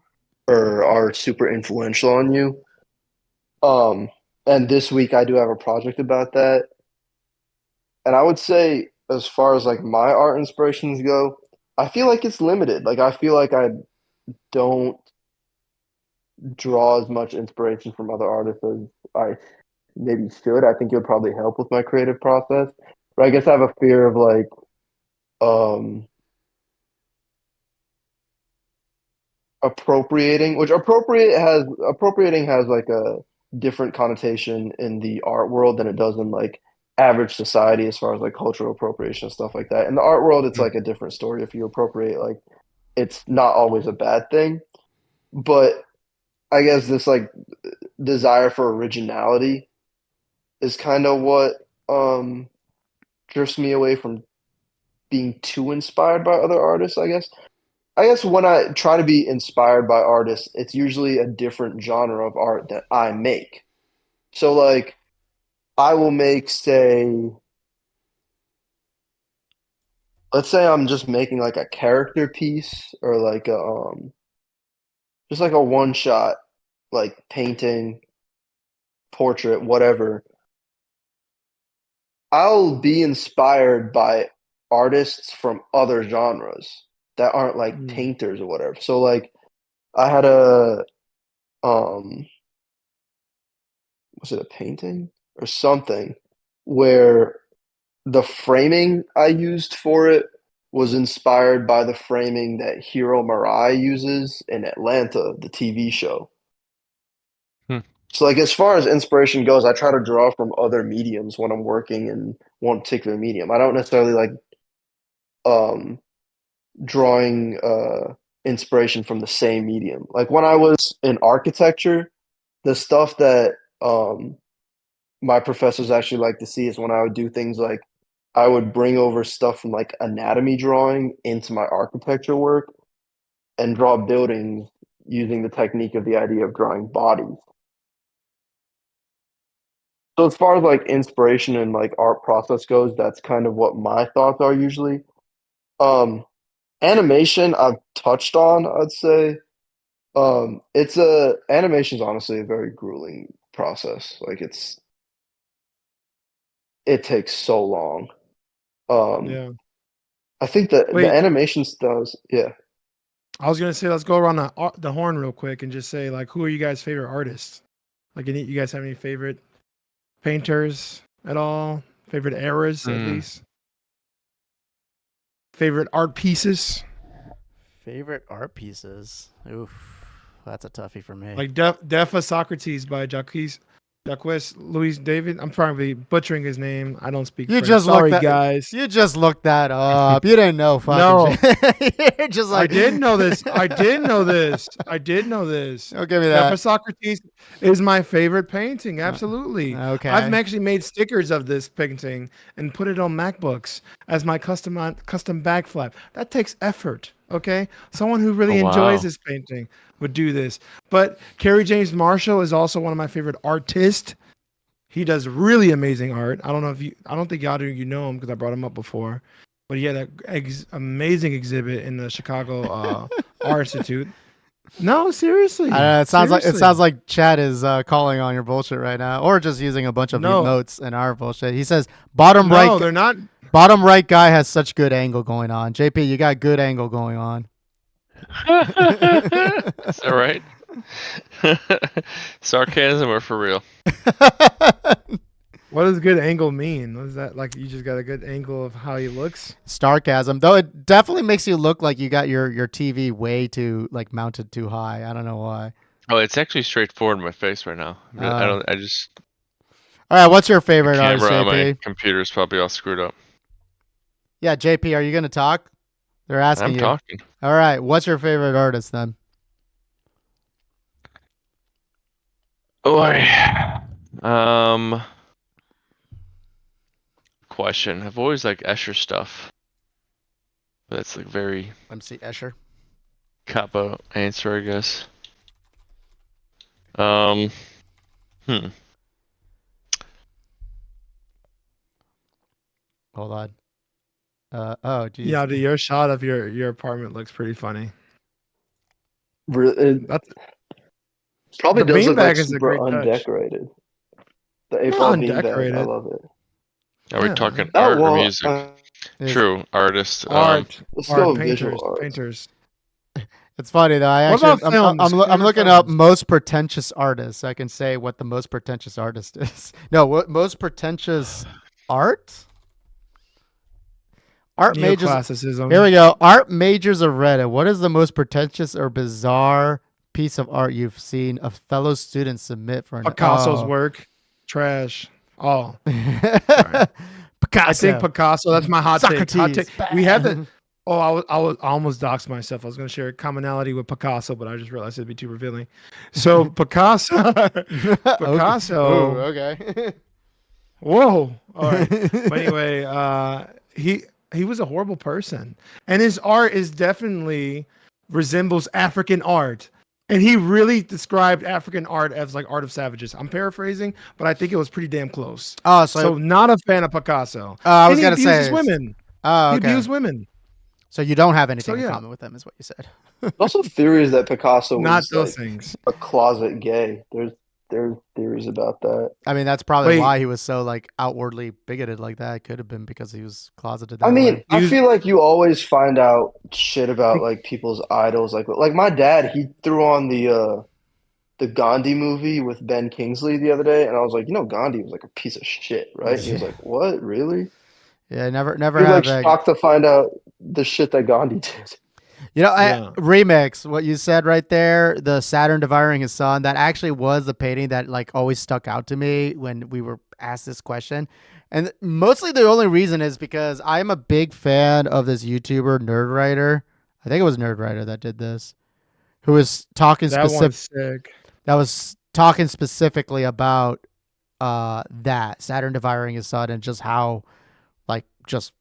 or are super influential on you. Um, and this week I do have a project about that. And I would say, as far as like my art inspirations go, I feel like it's limited. Like I feel like I don't draw as much inspiration from other artists as I maybe should. I think it would probably help with my creative process. But I guess I have a fear of like um appropriating, which appropriating has like a different connotation in the art world than it does in like average society as far as like cultural appropriation and stuff like that. In the art world, it's Mm. like a different story. If you appropriate, like it's not always a bad thing. But I guess this like desire for originality is kind of what um drifts me away from being too inspired by other artists, I guess. I guess when I try to be inspired by artists, it's usually a different genre of art that I make. So like I will make, say, let's say I'm just making like a character piece or like a just like a one shot like painting, portrait, whatever. I'll be inspired by artists from other genres that aren't like Mm. painters or whatever. So like I had a um was it a painting or something where the framing I used for it was inspired by the framing that Hiro Murai uses in Atlanta, the TV show. Hmm. So like as far as inspiration goes, I try to draw from other mediums when I'm working in one particular medium. I don't necessarily like um drawing inspiration from the same medium. Like when I was in architecture, the stuff that my professors actually like to see is when I would do things like I would bring over stuff from like anatomy drawing into my architecture work and draw buildings using the technique of the idea of drawing bodies. So as far as like inspiration and like art process goes, that's kind of what my thoughts are usually. Um, Animation I've touched on, I'd say. It's a animation's honestly a very grueling process. Like it takes so long. Um, Yeah. I think that the Wait, animation does, yeah. I was gonna say let's go around the horn real quick and just say like, who are you guys' favorite artists? Like, you guys have any favorite painters at all? Favorite eras at Mm. least? Favorite art pieces? Favorite art pieces. Oof, that's a toughie for me. Like Defa Socrates by Jacques Louis David. I'm probably butchering his name. I don't speak You French. just looked Sorry, that. guys. You just looked that up. You didn't know fucking No, shit. You're just I like did know this. I did know this. I did know this. Don't give me Defa that. Socrates is my favorite painting. Absolutely. I've Okay. actually made stickers of this painting and put it on MacBooks as my custom back flap. That takes effort. Okay, someone who Oh really enjoys wow. this painting would do this. But Kerry James Marshall is also one of my favorite artists. He does really amazing art. I don't know if you, I don't think y'all do, you know him because I brought him up before. But he had an amazing exhibit in the Chicago Art Institute. No, I don't seriously, know. It seriously. sounds like Chad is calling on your bullshit right now, or just using a bunch of No, emotes in our bullshit. He says no, they're not. bottom right guy has such good angle going on. JP, you got good angle going on. Is that right? Sarcasm or for real? What does good angle mean? What is that? Like you just got a good angle of how he looks? Sarcasm, though, it definitely makes you look like you got your TV way too like mounted too high. I don't know why. Oh, it's actually straightforward in my face right now. I Oh, don't. I just all right. What's your the favorite artist, camera on my JP? computer is probably all screwed up. Yeah, JP, are you gonna talk? They're I'm asking you. talking. All right. What's your favorite artist then? Oh, question. I've always liked Escher stuff. But that's like very MC Escher. cop out answer, I guess. Um, hmm. Hold on. Oh, geez. Yeah, dude, your shot of your apartment looks pretty funny. It That's probably the does look like beanbag is a super great touch. undecorated. The Not 8-ball beanbag, I undecorated. love it. Are we Yeah. talking Oh art or well, music? Is- True, artist. Art, let's art, go with painters, visual arts. painters. It's funny though. I What actually, about films? I'm Favorite looking up films? most pretentious artists. I can say what the most pretentious artist is. No, what most pretentious art? Art majors. Neoclassicism. Here we go. Art majors of Reddit. What is the most pretentious or bizarre piece of art you've seen a fellow student submit for an Picasso's oh. work. Trash. Oh, Picasso. I think Picasso. That's my hot take. Hot Socrates. take. We have the. Oh, I almost doxed myself. I was going to share a commonality with Picasso, but I just realized it'd be too revealing. So Picasso, Picasso. Ooh, okay. Whoa. All right. But anyway, he was a horrible person, and his art is definitely resembles African art. And he really described African art as like art of savages. I'm paraphrasing, but I think it was pretty damn close. Oh, So not a fan of Picasso. I was And he gonna abuses say. women. Oh, He okay. abused women. So you don't have anything So, in yeah. common with them, is what you said. also theories that Picasso Not was those like things. a closet gay. There's theories about that. I mean, that's probably Wait. why he was so like outwardly bigoted like that. It could have been because he was closeted that I mean, way. I feel like you always find out shit about like people's idols. Like my dad, he threw on the Gandhi movie with Ben Kingsley the other day, and I was like, Gandhi was like a piece of shit, right? And he was Yeah. like, what, really? Yeah, never He was like have that. shocked to find out the shit that Gandhi did. Yeah. Remix what you said right there. The Saturn devouring his son. That actually was the painting that like always stuck out to me when we were asked this question, and mostly the only reason is because I am a big fan of this YouTuber Nerdwriter. I think it was Nerdwriter that did this, who was talking That specific. one's sick. That was talking specifically about that Saturn devouring his son and just how like just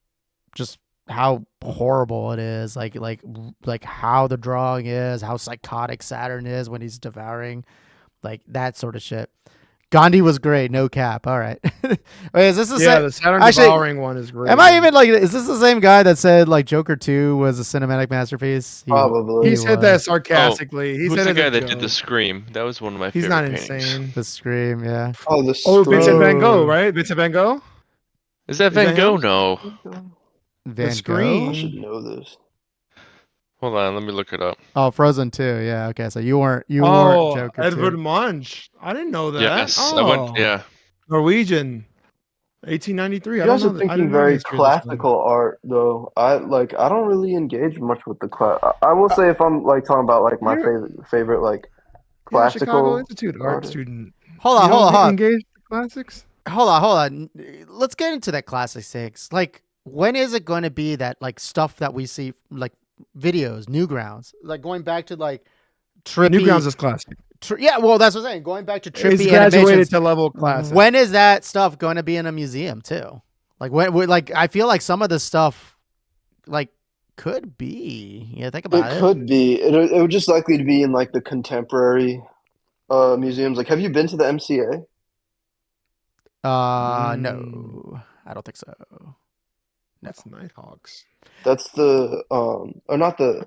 how horrible it is, like how the drawing is, how psychotic Saturn is when he's devouring, like that sort of shit. Gandhi was great, no cap. All right. Wait, is this the Yeah, same? the Saturn Actually, devouring one is great. Am I even like? Is this the same guy that said like Joker 2 was a cinematic masterpiece? Probably. He said that was. sarcastically. He Who's said the it guy as a that did the joke. Scream? That was one of my He's favorite not paintings. insane. The Scream, yeah. Oh, the Oh, Vincent Van Gogh, Oh. right? Vincent Van Gogh? Is that Is Van that Gogh? him? No. Van Scream. Gogh. I should know this. Hold on, let me look it up. Oh, Frozen 2. Yeah. Okay. So you weren't Oh, Joker Edvard 2. Munch. I didn't know that. Yes, Oh, I went. Yeah, Norwegian. 1893. I You're don't know. also I thinking didn't know the very history of this one. classical art, though. I don't really engage much with the class. I will say if I'm like talking about like my You're- favorite like You're a Chicago classical Institute art artist. student. Hold on, You hold don't on. engage with the classics? Hold on. Let's get into that classic six. Like, when is it going to be that like stuff that we see like videos, Newgrounds, like going back to like trippy. Newgrounds is classic. Yeah, well, that's what I'm saying. Going back to trippy It's graduated animations. to level classic. When is that stuff going to be in a museum too? Like like I feel like some of the stuff like could be. Yeah, think about it. It could be. It would just likely to be in like the contemporary museums. Like, have you been to the MCA? No, I don't think so. No. That's Nighthawks. That's the or not the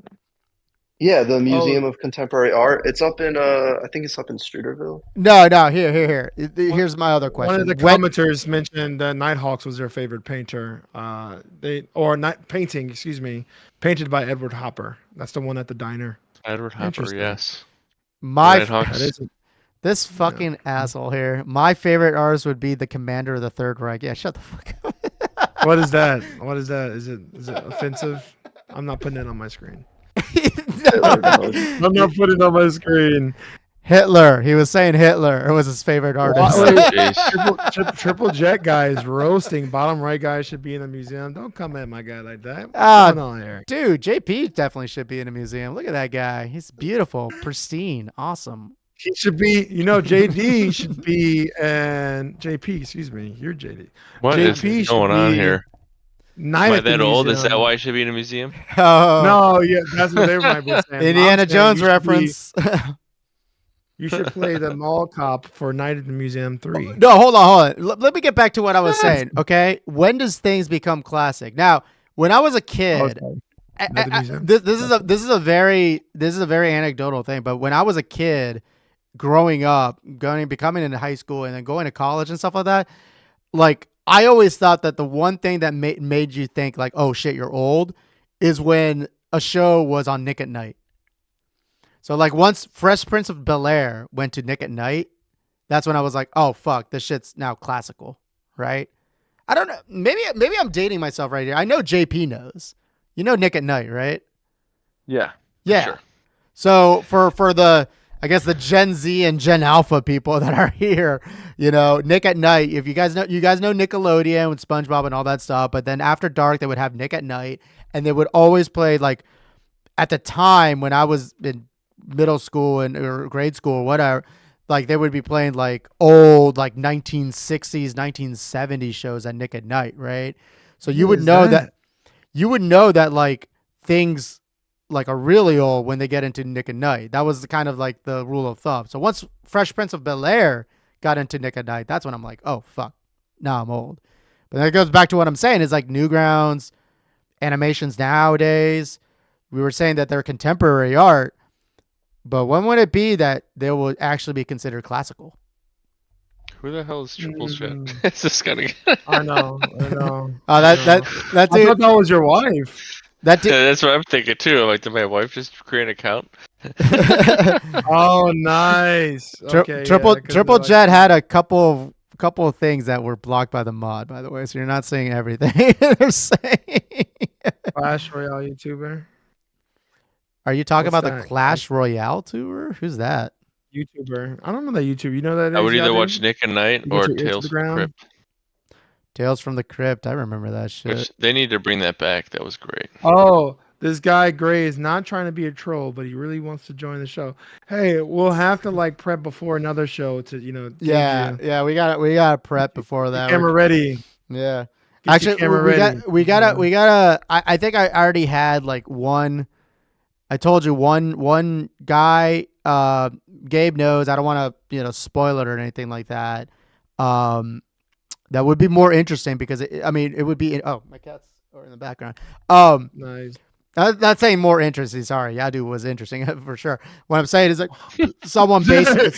the Museum of Contemporary Art. It's up in I think it's up in Streeterville. No. Here. Here's my other question. One of the commenters mentioned Nighthawks was their favorite painter. Painting, excuse me, painted by Edward Hopper. That's the one at the diner. Edward Hopper. Interesting. Yes. My Nighthawks. That is this fucking asshole here. My favorite artist would be the commander of the Third Reich. Yeah, shut the fuck up. What is that? What is that? Is it offensive? I'm not putting it on my screen. I'm not putting it on my screen. Hitler. He was saying Hitler was his favorite artist. Wait, Jeez. triple Jet guy is roasting. Bottom right guy should be in a museum. Don't come at my guy like that. What's Ah, going on here? Dude, JP definitely should be in a museum. Look at that guy. He's beautiful, pristine, awesome. He should be, JD should be, and JP, excuse me, you're JD. What is JP should going on be here? Night Am I at the that old? Is that Museum. why I should be in a museum? Oh, No, yeah, that's what they might be saying. I'm Indiana saying Jones you should be- reference. You should play the mall cop for Night at the Museum 3. No, hold on. Let me get back to what I was saying. Okay, when does things become classic? Now, when I was a kid, Okay. Night at the Museum. this is a very anecdotal thing. But when I was a kid, growing up, becoming into high school, and then going to college and stuff like that, like I always thought that the one thing that made you think like, oh shit, you're old, is when a show was on Nick at Night. So like once Fresh Prince of Bel-Air went to Nick at Night, that's when I was like, oh fuck, this shit's now classical, right? I don't know. Maybe I'm dating myself right here. I know JP knows. You know Nick at Night, right? Yeah. Yeah. Sure. So for the I guess the Gen Z and Gen Alpha people that are here, Nick at Night. If you guys know Nickelodeon with SpongeBob and all that stuff, but then after dark they would have Nick at Night, and they would always play like at the time when I was in middle school or grade school or whatever, like they would be playing like old like 1960s, 1970s shows at Nick at Night, right? So you would know that like things like are really old when they get into Nick at Night. That was kind of like the rule of thumb. So once Fresh Prince of Bel-Air got into Nick at Night, that's when I'm like, oh fuck, now I'm old. But that goes back to what I'm saying is like Newgrounds, animations nowadays. We were saying that they're contemporary art, but when would it be that they will actually be considered classical? Who the hell is Triple Jet? Mm. It's just kind of. I know. Oh, I that thought dude, that was your wife. that dude. That's what I'm thinking too. I'm like, did my wife just create an account? Oh, nice. Okay, Triple yeah, 'cause Triple they're like- Jet had a couple of things that were blocked by the mod, by the way. So you're not seeing everything they're saying. Clash Royale YouTuber. Are you talking What's about the that? Clash Royale tour? Who's that? YouTuber. I don't know that YouTube. You know that? I would is, either Yadu? watch Nick at Night You or get your ear to Tales the from the ground? Crypt. Tales from the Crypt. I remember that shit. Which they need to bring that back. That was great. Oh, this guy Gray is not trying to be a troll, but he really wants to join the show. Hey, we'll have to like prep before another show to gauge Yeah, you. yeah, we got prep before that. Camera ready. Yeah. Get your Actually, camera we ready. gotta. I think I already had like one. I told you one guy. Gabe knows. I don't want to spoil it or anything like that. That would be more interesting because it would be. Oh, my cats are in the background. Nice. Not saying more interesting. Sorry, Yadu was interesting for sure. What I'm saying is like someone based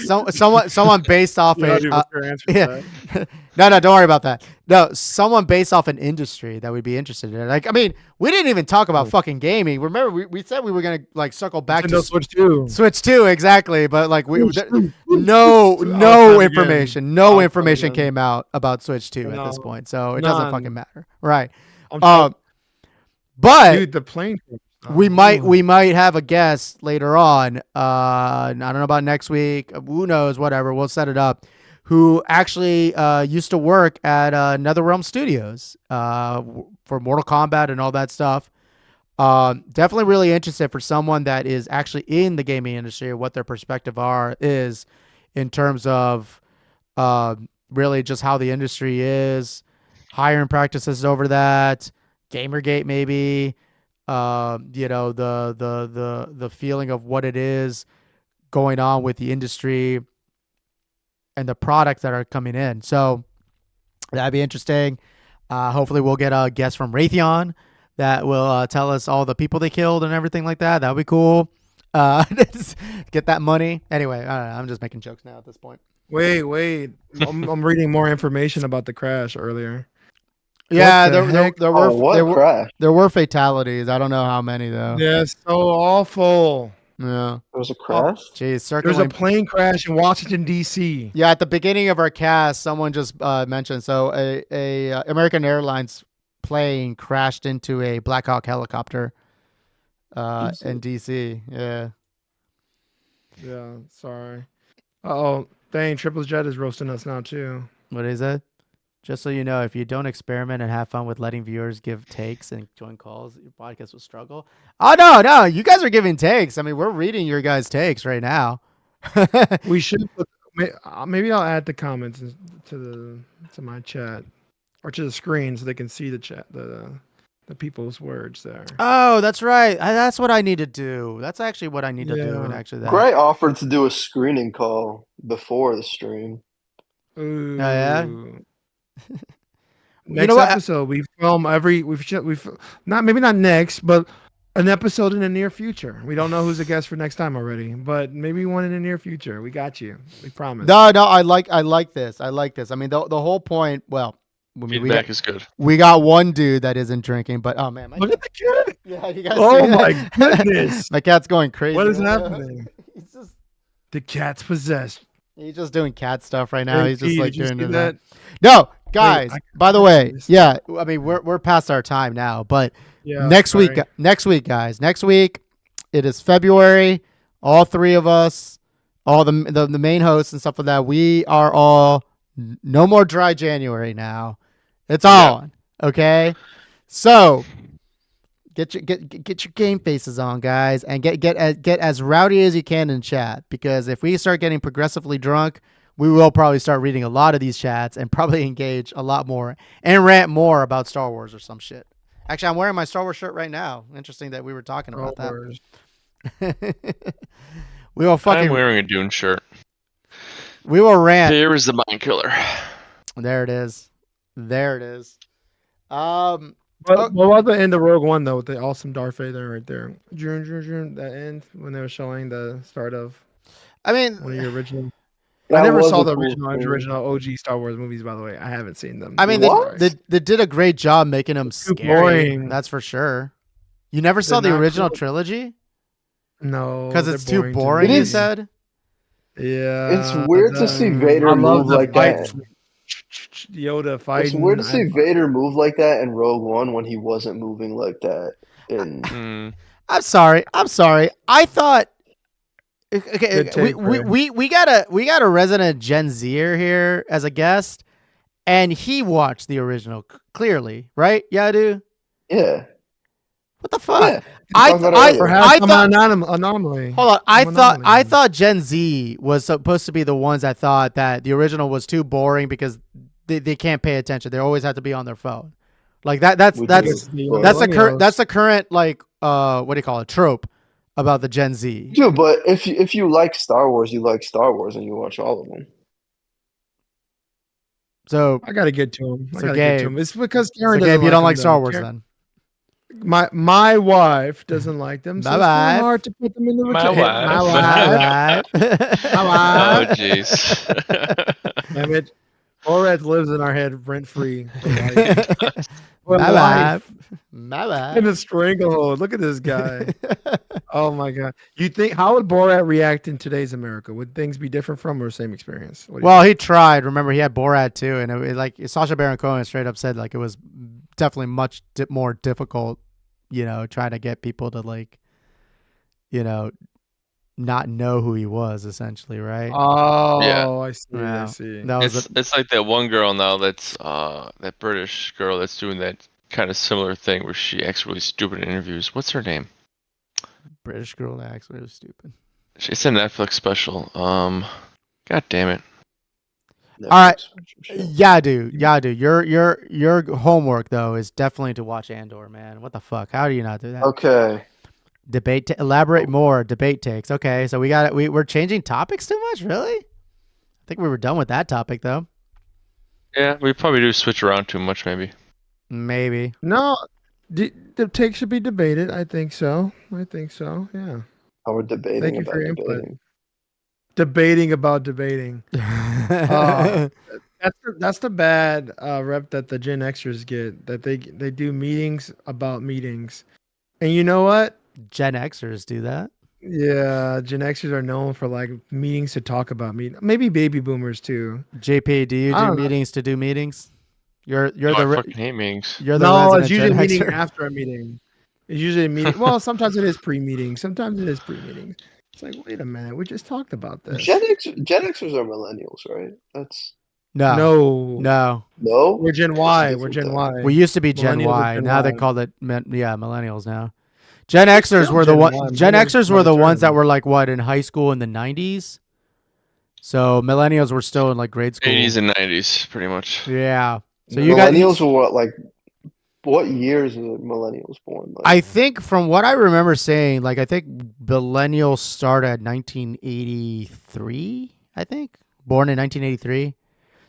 someone based off Yeah, a dude, what's your answer to yeah. that? No, don't worry about that. No, someone based off an industry that we'd be interested in. Like, I mean, we didn't even talk about fucking gaming. Remember, we said we were gonna like circle back Nintendo to Switch 2. Switch 2 exactly, but like Switch 2. no time information, again. no Time information again. came out about Switch 2 at this No, point, so it doesn't none. fucking matter, right? I'm so- But dude, the plane. we might have a guest later on. I don't know about next week. Who knows? Whatever. We'll set it up. Who actually used to work at NetherRealm Studios for Mortal Kombat and all that stuff. Definitely really interested for someone that is actually in the gaming industry, what their perspective is in terms of really just how the industry is, hiring practices over that, Gamergate maybe. The feeling of what it is going on with the industry and the products that are coming in. So that'd be interesting. Hopefully we'll get a guest from Raytheon that will tell us all the people they killed and everything like that. That would be cool. Get that money. Anyway, I don't know, I'm just making jokes now at this point. Wait. I'm reading more information about the crash earlier. Yeah, What the heck? there were fatalities. I don't know how many though. Yeah, so awful. Yeah. There was a crash. Jeez, There's circling. a plane crash in Washington D.C. Yeah, at the beginning of our cast, someone just mentioned so a American Airlines plane crashed into a Black Hawk helicopter in DC. Yeah. Yeah, sorry. Oh, dang, Triple Jet is roasting us now too. What is it? Just so you know, if you don't experiment and have fun with letting viewers give takes and join calls, your podcast will struggle. Oh no, you guys are giving takes. I mean, we're reading your guys' takes right now. We should. Maybe I'll add the comments to my chat or to the screen so they can see the chat the people's words there. Oh, that's right. That's what I need to do. That's actually what I need to do. And Yeah. actually, that. Gray offered to do a screening call before the stream. Ooh. Oh, yeah? You Next know what? episode we film we've not maybe not next, but an episode in the near future. We don't know who's the guest for next time already, but maybe one in the near future. We got you. We promise. No, I like this. I like this. I mean, the whole point. Well, I mean, Feedback is good. we got one dude that isn't drinking, but oh man, Look at the cat. yeah, you guys. Oh see my that? goodness. My cat's going crazy. What is right now. happening? He's The cat's possessed. just doing cat stuff right now. Hey, He's just T, like did you doing see his that? No, guys. I- by the I way, missed yeah. I mean, we're past our time now, but Yeah. next week, sorry. guys. Next week, it is February. All three of us, all the main hosts and stuff like that. We are all no more dry January now. It's on. Okay, so get your game faces on, guys, and get as rowdy as you can in chat, because if we start getting progressively drunk, we will probably start reading a lot of these chats and probably engage a lot more and rant more about Star Wars or some shit. Actually, I'm wearing my Star Wars shirt right now. Interesting that we were talking about that. We will I'm fucking. wearing a Dune shirt. We will rant. Here is the mind killer. There it is. There it is. What about the end of Rogue One though, with the awesome Darth Vader right there? That end when they were showing the start of I mean, one of the original. That I never was saw a the cool original scene. OG Star Wars movies, by the way. I haven't seen them. I mean, What? they did a great job making them Too scary. boring. That's for sure. You never saw the not original cool. trilogy No, because they're it's too to boring. me. You is. said. Yeah, It's weird to see Vader I love move the like fight. that. Yoda It's fighting. weird to see Vader move like that in Rogue One when he wasn't moving like that in Mm. I'm sorry. I thought. Okay, Good take, we got a resident Gen Zer here as a guest, and he watched the original clearly, right? Yeah, dude. yeah. What the fuck? Yeah. We talked about it earlier. Perhaps I I'm thought. an anomaly. Hold on. I'm an anomaly. I thought Gen Z was supposed to be the ones that thought that the original was too boring because they can't pay attention. They always have to be on their phone. Like that's We that's do. that's the current like what do you call it, trope about the Gen Z. Dude, but if you like Star Wars, you like Star Wars and you watch all of them. So I gotta get to him. I So gotta get to Gabe- him. It's because so Karen Gabe, doesn't you don't like them, Star though. Wars Karen- then? My wife doesn't like them, so My it's kind wife. of hard to put them in the My rotation. wife. My My wife. wife. Oh, jeez. Damn it. Borat lives in our head rent free. My wife. My wife. In a stranglehold. Look at this guy. Oh my god. You think how would Borat react in today's America? Would things be different from or same experience? What do you Well, he tried. Remember, he had Borat too, and like Sacha Baron Cohen straight up said, like it was definitely much more difficult, trying to get people to not know who he was, essentially, right? Oh, Yeah. I see. Yeah. I see. That was It's like that one girl now that's that British girl that's doing that kind of similar thing where she acts really stupid in interviews. What's her name? British girl that acts really stupid. It's a Netflix special. God damn it. All right. Yeah, dude. Your homework though is definitely to watch Andor, man. What the fuck? How do you not do that? Okay. Elaborate more. Debate takes. Okay, so we're changing topics too much, really? I think we were done with that topic though. Yeah, we probably do switch around too much, maybe. Maybe. No, the take should be debated. I think so. Yeah. Oh, we're debating Thank you about for your input. debating. Debating about debating. That's the bad rep that the Gen Xers get. That they do meetings about meetings, and you know what? Gen Xers do that. Yeah, Gen Xers are known for like meetings to talk about maybe baby boomers too. JP, do you I do don't know. meetings to do meetings? You're I the fucking hate meetings. you're the No, resident it's usually a Gen meeting Xer. after a meeting. It's usually a meeting. Well, sometimes it is pre-meeting. Sometimes it is pre-meeting. It's like, wait a minute, we just talked about this. Gen Xers are millennials, right? That's No, No, no. we're Gen Y. We're Gen Y. We used to be Gen Millennials are Y. Gen Now they Y. call it millennials now. Gen Xers still were the Gen one. Y. Gen Millennials Xers are were the ones term. that were like what in high school in the 90s. So millennials were still in like grade school. 80s and 90s, pretty much. Yeah. So you got Millennials were what, like, what years were millennials born? Like, I think from what I remember saying, like I think millennials started 1983. I think born in 1983.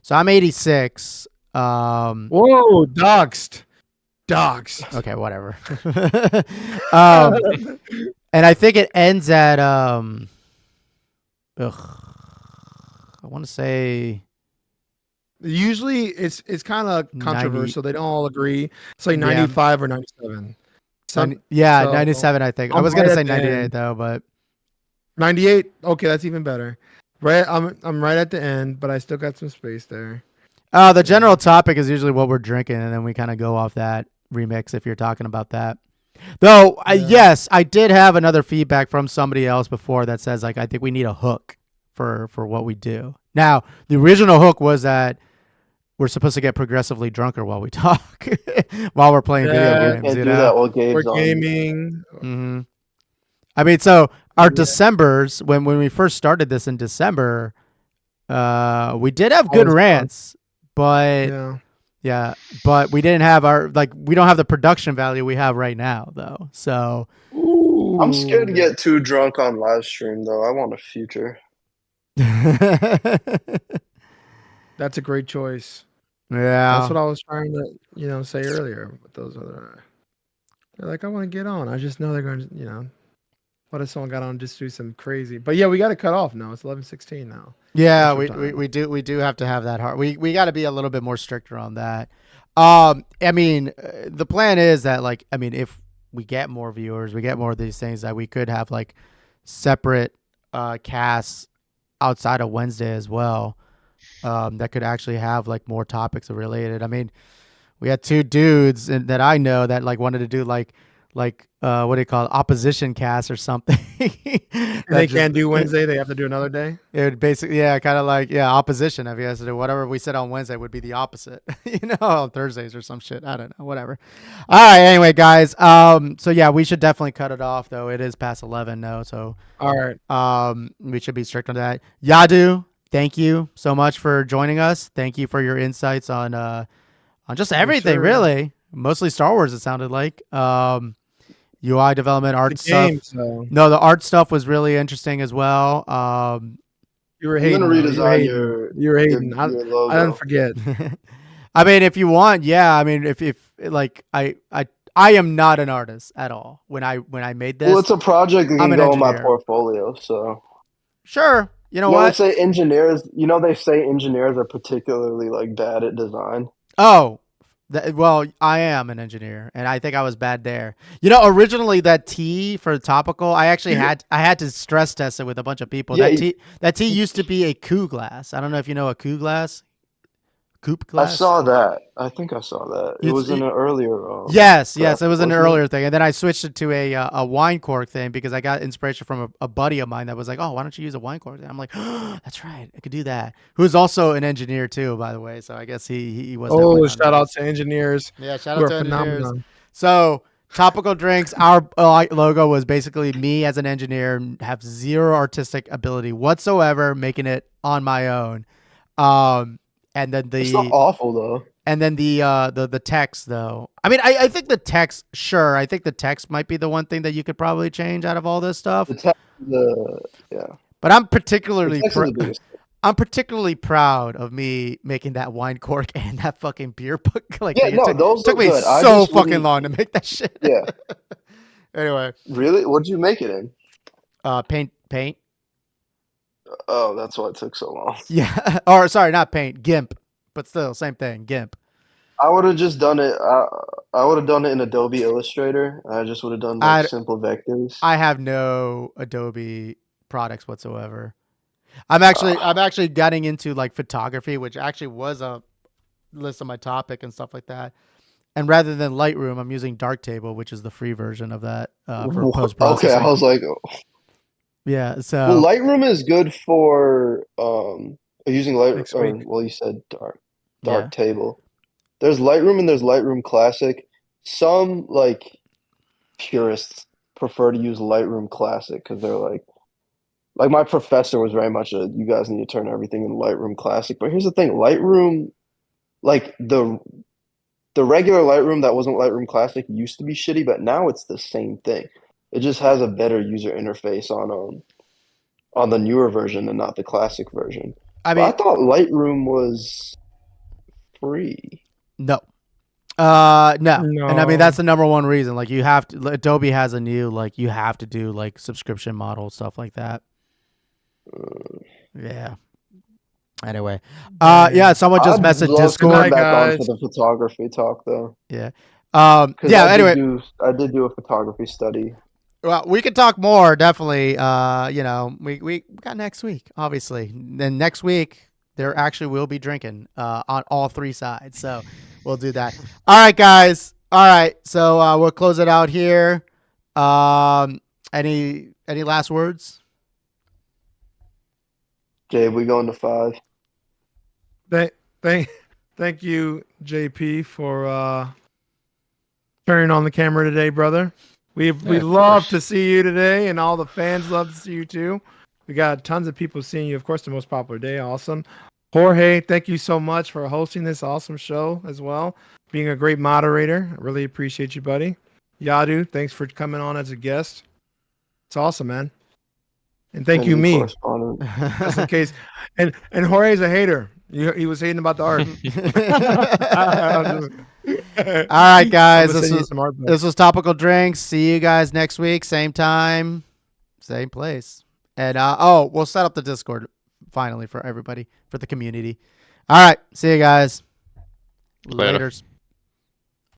So I'm 86. Whoa, doxed. Okay, whatever. um, and I think it ends at I want to say Usually it's kind of 90. controversial. They don't all agree. It's like Yeah. 95 or 97. Yeah, so 97. I think I I'm was gonna right say at the 98 end. though, but 98. Okay, that's even better. Right, I'm right at the end, but I still got some space there. the general topic is usually what we're drinking, and then we kind of go off that remix if you're talking about that. Though, Yeah. yes, I did have another feedback from somebody else before that says like I think we need a hook for what we do. Now, the original hook was that we're supposed to get progressively drunker while we talk, while we're playing video Yeah, we games. can't You do know. that while we're Gabe's on. gaming. hmm I mean, so our Yeah. Decembers when we first started this in December, we did have I good was drunk. rants, but Yeah. yeah, but we didn't have we don't have the production value we have right now though. So I'm scared to Ooh. get too drunk on live stream, though. I want a future. That's a great choice. yeah, That's what I was trying to, say earlier with those other. They're like, I want to get on. I just know they're going to, what if someone got on and just do some crazy? But yeah, we got to cut off now. It's 11:16 now. yeah, Central Time. we do have to have that hard. We got to be a little bit more stricter on that. I mean, the plan is that like I mean, if we get more viewers, we get more of these things that we could have like separate casts outside of Wednesday as well. That could actually have like more topics related. I mean, we had two dudes that I know that like wanted to do like what do you call it, opposition cast or something. And they can't do Wednesday. They have to do another day. It would basically kind of like opposition. If he has to do whatever we said on Wednesday would be the opposite, on Thursdays or some shit. I don't know, whatever. All right, anyway, guys. So yeah, we should definitely cut it off though. It is past 11 now, so All right. we should be strict on that. Yadu, thank you so much for joining us. Thank you for your insights on just everything, sure. really. Mostly Star Wars, it sounded like. UI development, art The stuff. game, so No, the art stuff was really interesting as well. you were I'm hating. gonna though. redesign You were hating. your I logo. don't forget. I mean, if you want, yeah. I mean, if like I am not an artist at all. When I made this, Well, it's a project that I'm can an go in my engineer. portfolio. So Sure. You know they what? say engineers. They say engineers are particularly like bad at design. Oh, well, I am an engineer, and I think I was bad there. Originally that T for Topical, I actually had to stress test it with a bunch of people. Yeah, That T used to be a coup glass. I don't know if you know a coup glass. Coupe I glass. saw that. I think I saw that. It was in an earlier. Yes, it graphic, was an wasn't it? earlier thing, and then I switched it to a wine cork thing because I got inspiration from a buddy of mine that was like, "Oh, why don't you use a wine cork?" And I'm like, oh, "That's right, I could do that." Who's also an engineer too, by the way. So I guess he was. Oh, definitely on shout that. out to engineers. Yeah, shout Who out are to engineers. phenomenal. So Topical Drinks, our logo was basically me as an engineer, have zero artistic ability whatsoever, making it on my own. And then It's not awful though. and then the text though. I mean, I think the text, sure. I think the text might be the one thing that you could probably change out of all this stuff. Yeah. But I'm The particularly text is the biggest. I'm particularly proud of me making that wine cork and that fucking beer book. Like, Yeah, no, those it took look me good. I so just fucking wouldn't- long to make that shit. Yeah. Anyway, Really? What'd you make it in? paint. Oh, that's why it took so long. Yeah, or sorry, not paint, GIMP. But still, same thing, GIMP. I would have just done it. I would have done it in Adobe Illustrator. I just would have done like simple vectors. I have no Adobe products whatsoever. I'm actually getting into like photography, which actually was a list of my topic and stuff like that. And rather than Lightroom, I'm using Darktable, which is the free version of that for post processing. Okay, I was like, yeah. So well, Lightroom is good for using Next Lightroom. week. Well, you said Yeah. Darktable. There's Lightroom and there's Lightroom Classic. Some like purists prefer to use Lightroom Classic because they're like like my professor was very much a you guys need to turn everything in Lightroom Classic. But here's the thing, Lightroom, like the regular Lightroom that wasn't Lightroom Classic used to be shitty, but now it's the same thing. It just has a better user interface on the newer version and not the classic version. I But I mean, thought Lightroom was free. no. No. And I mean, No. that's the number one reason. Like, you have to, Adobe has a new, like, you have to do, like, subscription model, stuff like that. Yeah. Anyway. Yeah, someone just I'd messaged love to come Discord. night, back on for guys. the photography talk though, Yeah. because Yeah, anyway. I did do a photography study. Well, we could talk more, definitely. You know, we got next week, obviously. Then next week there actually will be drinking on all three sides. So we'll do that. All right, guys. All right. So we'll close it out here. Any last words? Jay, we going to 5. Thank you, JP, for turning on the camera today, brother. We of love course. to see you today, and all the fans love to see you too. We got tons of people seeing you. Of course, the most popular day. Awesome. Jorge, thank you so much for hosting this awesome show as well. Being a great moderator. I really appreciate you, buddy. Yadu, thanks for coming on as a guest. It's awesome, man. And thank you, Energy me. correspondent. Just in case. And Jorge's a hater. He was hating about the art. All right, guys. I'm gonna send you some art, bro. This was Topical Drinks. See you guys next week. Same time, same place. And we'll set up the Discord finally for everybody, for the community. All right. See you guys. Later. Laters.